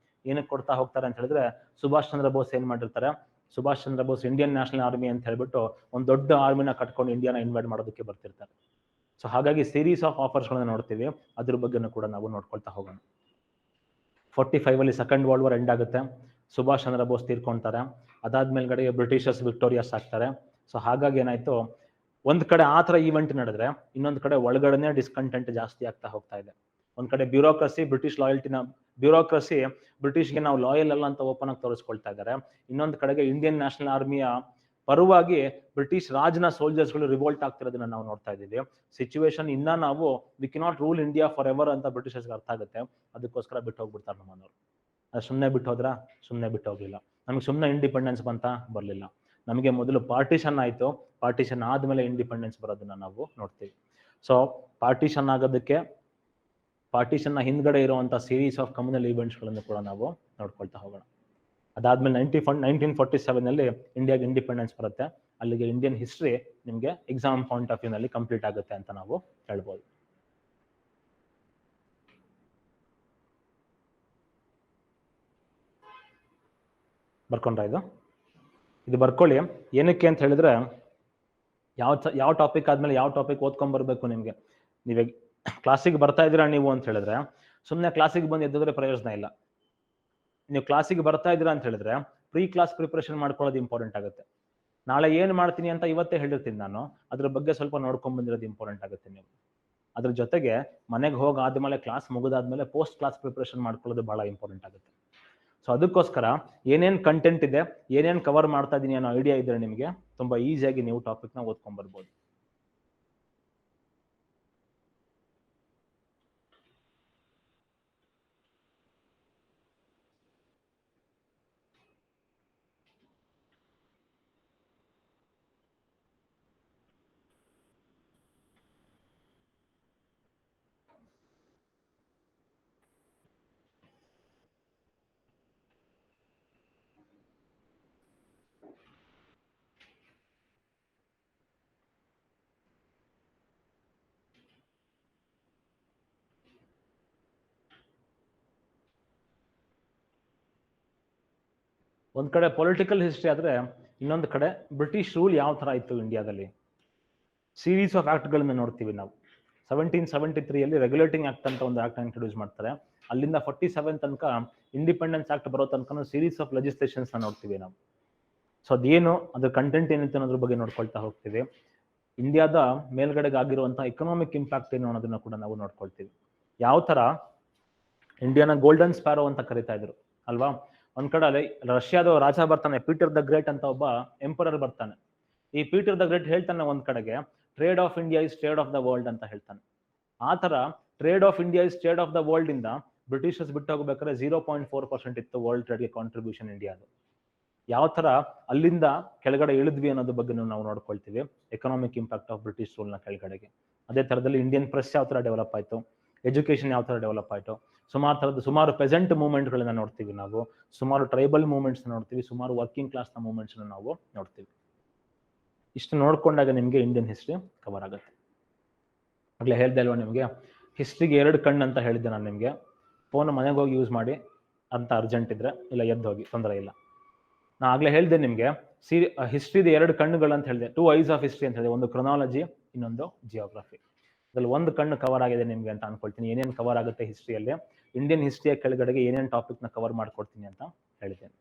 ಏನಕ್ಕೆ ಕೊಡ್ತಾ ಹೋಗ್ತಾರೆ ಅಂತ ಹೇಳಿದ್ರೆ, ಸುಭಾಷ್ ಚಂದ್ರ ಬೋಸ್ ಏನ್ ಮಾಡಿರ್ತಾರೆ, Subhash Chandra Bose Indian national army ಅಂತ ಹೇಳ್ಬಿಟ್ಟು ಒಂದು ದೊಡ್ಡ ಆರ್ಮಿನ ಕಟ್ಕೊಂಡು ಇಂಡಿಯಾನ ಇನ್ವೈಟ್ ಮಾಡೋದಕ್ಕೆ ಬರ್ತಿರ್ತಾರೆ. ಸೊ ಹಾಗಾಗಿ ಸೀರೀಸ್ ಆಫ್ ಆಫರ್ಸ್ ಗಳನ್ನ ನೋಡ್ತೀವಿ. ಅದ್ರ ಬಗ್ಗೆನೂ ಕೂಡ ನಾವು ನೋಡ್ಕೊಳ್ತಾ ಹೋಗೋಣ. 45 ಸೆಕೆಂಡ್ ವರ್ಲ್ಡ್ ವಾರ್ ಎಂಡ್ ಆಗುತ್ತೆ. ಸುಭಾಷ್ ಚಂದ್ರ ಬೋಸ್ ತೀರ್ಕೊಂತಾರೆ. ಅದಾದ್ಮೇಲ್ಗಡೆ ಬ್ರಿಟಿಷರ್ಸ್ ವಿಕ್ಟೋರಿಯಸ್ ಆಗ್ತಾರೆ. ಸೊ ಹಾಗಾಗಿ ಏನಾಯ್ತು, ಒಂದ್ ಕಡೆ ಆ ತರ ಈವೆಂಟ್ ನಡೆದ್ರೆ ಇನ್ನೊಂದ್ ಕಡೆ ಒಳಗಡೆನೆ ಡಿಸ್ಕಂಟೆಂಟ್ ಜಾಸ್ತಿ ಆಗ್ತಾ ಹೋಗ್ತಾ ಇದೆ. ಒಂದ್ ಕಡೆ ಬ್ಯೂರೋಕ್ರಸಿ ಬ್ರಿಟಿಷ್ಗೆ ನಾವು ಲಾಯಲ್ ಅಲ್ಲ ಅಂತ ಓಪನ್ ಆಗಿ ತೋರಿಸ್ಕೊಳ್ತಾ ಇದ್ದಾರೆ. ಇನ್ನೊಂದ್ ಕಡೆಗೆ ಇಂಡಿಯನ್ ನ್ಯಾಷನಲ್ ಆರ್ಮಿಯ ಪರವಾಗಿ ಬ್ರಿಟಿಷ್ ರಾಜ್ನ ಸೋಲ್ಜರ್ಸ್ ಗಳು ರಿವೋಲ್ಟ್ ಆಗ್ತಿರೋದನ್ನ ನಾವು ನೋಡ್ತಾ ಇದ್ದೀವಿ. ಸಿಚುವೇಶನ್ ಇನ್ನ ನಾವು we cannot rule India for ever ಅಂತ ಬ್ರಿಟಿಷರ್ಸ್ಗೆ ಅರ್ಥ ಆಗುತ್ತೆ. ಅದಕ್ಕೋಸ್ಕರ ಬಿಟ್ಟು ಹೋಗ್ಬಿಡ್ತಾರೆ ನಮ್ಮನವ್ರು. ಅದು ಸುಮ್ಮನೆ ಬಿಟ್ಟು ಹೋದ್ರ, ಸುಮ್ಮನೆ ಬಿಟ್ಟು ಹೋಗ್ಲಿಲ್ಲ. ನಮ್ಗೆ ಸುಮ್ಮನೆ ಇಂಡಿಪೆಂಡೆನ್ಸ್ ಬರ್ಲಿಲ್ಲ. ನಮಗೆ ಮೊದಲು ಪಾರ್ಟಿಷನ್ ಆಯ್ತು, ಪಾರ್ಟಿಷನ್ ಆದ್ಮೇಲೆ ಇಂಡಿಪೆಂಡೆನ್ಸ್ ಬರೋದನ್ನ ನಾವು ನೋಡ್ತೀವಿ. ಸೊ ಪಾರ್ಟಿಷನ್ ಆಗೋದಕ್ಕೆ, ಪಾರ್ಟಿಷನ್ ನ ಹಿಂದ್ಗಡೆ ಇರುವಂತ ಸೀರೀಸ್ ಆಫ್ ಕಮ್ಯುನಲ್ ಈವೆಂಟ್ಸ್ ಗಳನ್ನು ಕೂಡ ನಾವು ನೋಡ್ಕೊಳ್ತಾ ಹೋಗೋಣ. ಅದಾದ್ಮೇಲೆ 1947 ಇಂಡಿಯಾಗೆ ಇಂಡಿಪೆಂಡೆನ್ಸ್ ಬರುತ್ತೆ. ಅಲ್ಲಿಗೆ ಇಂಡಿಯನ್ ಹಿಸ್ಟ್ರಿ ನಿಮ್ಗೆ ಎಕ್ಸಾಮ್ ಪಾಯಿಂಟ್ ಆಫ್ ವ್ಯೂ ನಲ್ಲಿ ಕಂಪ್ಲೀಟ್ ಆಗುತ್ತೆ ಅಂತ ನಾವು ಹೇಳ್ಬೋದು. ಬರ್ಕೊಂಡ್ರ ಇದು ಬರ್ಕೊಳ್ಳಿ. ಏನಕ್ಕೆ ಅಂತ ಹೇಳಿದ್ರೆ, ಯಾವ ಟಾಪಿಕ್ ಆದ್ಮೇಲೆ ಯಾವ ಟಾಪಿಕ್ ಓದ್ಕೊಂಡ್ ಬರ್ಬೇಕು ನಿಮ್ಗೆ. ನೀವೇ ಕ್ಲಾಸಿಗೆ ಬರ್ತಾ ಇದ್ದೀರಾ ನೀವು ಅಂತ ಹೇಳಿದ್ರೆ, ಸುಮ್ಮನೆ ಕ್ಲಾಸಿಗೆ ಬಂದು ಎದ್ದಿದ್ರೆ ಪ್ರಯೋಜನ ಇಲ್ಲ. ನೀವು ಕ್ಲಾಸಿಗೆ ಬರ್ತಾ ಇದ್ದೀರಾ ಅಂತ ಹೇಳಿದ್ರೆ ಪ್ರೀ ಕ್ಲಾಸ್ ಪ್ರಿಪರೇಷನ್ ಮಾಡ್ಕೊಳ್ಳೋದು ಇಂಪಾರ್ಟೆಂಟ್ ಆಗುತ್ತೆ. ನಾಳೆ ಏನ್ ಮಾಡ್ತೀನಿ ಅಂತ ಇವತ್ತೇ ಹೇಳಿರ್ತೀನಿ ನಾನು, ಅದ್ರ ಬಗ್ಗೆ ಸ್ವಲ್ಪ ನೋಡ್ಕೊಂಡ್ ಬಂದಿರೋದು ಇಂಪಾರ್ಟೆಂಟ್ ಆಗುತ್ತೆ. ನೀವು ಅದ್ರ ಜೊತೆಗೆ ಮನೆಗೆ ಹೋಗಾದ್ಮೇಲೆ, ಕ್ಲಾಸ್ ಮುಗಿದಾದ್ಮೇಲೆ ಪೋಸ್ಟ್ ಕ್ಲಾಸ್ ಪ್ರಿಪರೇಷನ್ ಮಾಡ್ಕೊಳ್ಳೋದು ಬಹಳ ಇಂಪಾರ್ಟೆಂಟ್ ಆಗುತ್ತೆ. ಸೊ ಅದಕ್ಕೋಸ್ಕರ ಏನೇನ್ ಕಂಟೆಂಟ್ ಇದೆ, ಏನೇನ್ ಕವರ್ ಮಾಡ್ತಾ ಇದೀನಿ ಅನ್ನೋ ಐಡಿಯಾ ಇದ್ರೆ ನಿಮಗೆ ತುಂಬಾ ಈಸಿಯಾಗಿ ನೀವು ಟಾಪಿಕ್ ನ ಓದ್ಕೊಂಡ್ ಬರ್ಬೋದು. ಒಂದ್ ಕಡೆ ಪೊಲಿಟಿಕಲ್ ಹಿಸ್ಟ್ರಿ ಆದ್ರೆ, ಇನ್ನೊಂದು ಕಡೆ ಬ್ರಿಟಿಷ್ ರೂಲ್ ಯಾವ ತರ ಇತ್ತು ಇಂಡಿಯಾದಲ್ಲಿ. ಸೀರೀಸ್ ಆಫ್ ಆಕ್ಟ್ ಗಳನ್ನ ನೋಡ್ತೀವಿ ನಾವು. 1773 ರೆಗ್ಯುಲೇಟಿಂಗ್ ಆಕ್ಟ್ ಅಂತ ಒಂದು ಆಕ್ಟ್ ಇಂಟ್ರೊಡ್ಯೂಸ್ ಮಾಡ್ತಾರೆ. ಅಲ್ಲಿಂದ 47 ತನಕ ಇಂಡಿಪೆಂಡೆನ್ಸ್ ಆಕ್ಟ್ ಬರೋ ತನಕ ಸೀರೀಸ್ ಆಫ್ ಲೆಜಿಸ್ಲೇಷನ್ಸ್ ನೋಡ್ತೀವಿ ನಾವು. ಸೊ ಅದೇನು, ಅದ್ರ ಕಂಟೆಂಟ್ ಏನಿತ್ತು ಅನ್ನೋದ್ರ ಬಗ್ಗೆ ನೋಡ್ಕೊಳ್ತಾ ಹೋಗ್ತೀವಿ. ಇಂಡಿಯಾದ ಮೇಲ್ಗಡೆಗೆ ಆಗಿರುವಂತಹ ಎಕನಾಮಿಕ್ ಇಂಪ್ಯಾಕ್ಟ್ ಏನು ಅನ್ನೋದನ್ನ ಕೂಡ ನಾವು ನೋಡ್ಕೊಳ್ತೀವಿ. ಯಾವ ತರ ಇಂಡಿಯಾನ ಗೋಲ್ಡನ್ ಸ್ಪ್ಯಾರೋ ಅಂತ ಕರಿತಾ ಇದ್ರು ಅಲ್ವಾ. ಒಂದ್ ಕಡೆ ರಷ್ಯಾದ ರಾಜ ಬರ್ತಾನೆ, ಪೀಟರ್ ದ ಗ್ರೇಟ್ ಅಂತ ಒಬ್ಬ ಎಂಪರರ್ ಬರ್ತಾನೆ. ಈ ಪೀಟರ್ ದ ಗ್ರೇಟ್ ಹೇಳ್ತಾನೆ ಒಂದ್ ಕಡೆಗೆ, trade of India is trade of the world ಅಂತ ಹೇಳ್ತಾನೆ. ಆ ತರ trade of India is trade of the world ಇಂದ ಬ್ರಿಟಿಷರ್ಸ್ ಬಿಟ್ಟು ಹೋಗ್ಬೇಕಾದ್ರೆ 0.4% ಇತ್ತು ವರ್ಲ್ಡ್ ಟ್ರೇಡ್ಗೆ ಕಾಂಟ್ರಿಬ್ಯೂಷನ್ ಇಂಡಿಯಾದು. ಯಾವ ತರ ಅಲ್ಲಿಂದ ಕೆಳಗಡೆ ಇಳಿದ್ವಿ ಅನ್ನೋದ್ರ ಬಗ್ಗೆ ನಾವು ನೋಡ್ಕೊಳ್ತೀವಿ, ಎಕನಾಮಿಕ್ ಇಂಪ್ಯಾಕ್ಟ್ ಆಫ್ ಬ್ರಿಟಿಷ್ ರೂಲ್ನ ಕೆಳಗಡೆಗೆ. ಅದೇ ತರದಲ್ಲಿ ಇಂಡಿಯನ್ ಪ್ರೆಸ್ ಯಾವ ತರ ಡೆವಲಪ್ ಆಯ್ತು, ಎಜುಕೇಶನ್ ಯಾವ ತರ ಡೆವಲಪ್ ಆಯ್ತು, ಸುಮಾರು ಪೆಸೆಂಟ್ ಮೂವ್ಮೆಂಟ್ಗಳನ್ನ ನೋಡ್ತೀವಿ ನಾವು, ಸುಮಾರು ಟ್ರೈಬಲ್ ಮೂವ್ಮೆಂಟ್ಸ್ ನೋಡ್ತೀವಿ, ಸುಮಾರು ವರ್ಕಿಂಗ್ ಕ್ಲಾಸ್ ನ ಮೂವ್ಮೆಂಟ್ಸ್ ನಾವು ನೋಡ್ತೀವಿ. ಇಷ್ಟು ನೋಡ್ಕೊಂಡಾಗ ನಿಮ್ಗೆ ಇಂಡಿಯನ್ ಹಿಸ್ಟ್ರಿ ಕವರ್ ಆಗುತ್ತೆ. ಆಗ್ಲೇ ಹೇಳ್ದೆ ಅಲ್ವಾ ನಿಮ್ಗೆ, ಹಿಸ್ಟ್ರಿಗೆ 2 ಕಣ್ಣು ಅಂತ ಹೇಳಿದ್ದೆ ನಾನು ನಿಮ್ಗೆ. ಫೋನ್ ಮನೆಗೆ ಹೋಗಿ ಯೂಸ್ ಮಾಡಿ ಅಂತ ಅರ್ಜೆಂಟ್ ಇದ್ರೆ, ಇಲ್ಲ ಎದ್ದು ಹೋಗಿ, ತೊಂದರೆ ಇಲ್ಲ. ನಾ ಆಗ್ಲೇ ಹೇಳ್ದೆ ನಿಮ್ಗೆ ಹಿಸ್ಟ್ರಿದ 2 ಕಣ್ಣುಗಳು ಅಂತ ಹೇಳಿದೆ, 2 ಐಸ್ ಆಫ್ ಹಿಸ್ಟ್ರಿ ಅಂತ ಹೇಳಿದೆ. ಒಂದು ಕ್ರೊನಾಲಜಿ, ಇನ್ನೊಂದು ಜಿಯೋಗ್ರಫಿ. ಅದ್ರಲ್ಲಿ ಒಂದು ಕಣ್ಣು ಕವರ್ ಆಗಿದೆ ನಿಮ್ಗೆ ಅಂತ ಅನ್ಕೊಳ್ತೀನಿ. ಏನೇನು ಕವರ್ ಆಗುತ್ತೆ ಹಿಸ್ಟ್ರಿಯಲ್ಲಿ, ಇಂಡಿಯನ್ ಹಿಸ್ಟ್ರಿಯ ಕೆಳಗಡೆಗೆ ಏನೇನು ಟಾಪಿಕ್ ನ ಕವರ್ ಮಾಡ್ಕೊಡ್ತೀನಿ ಅಂತ ಹೇಳಿದ್ದೇನೆ.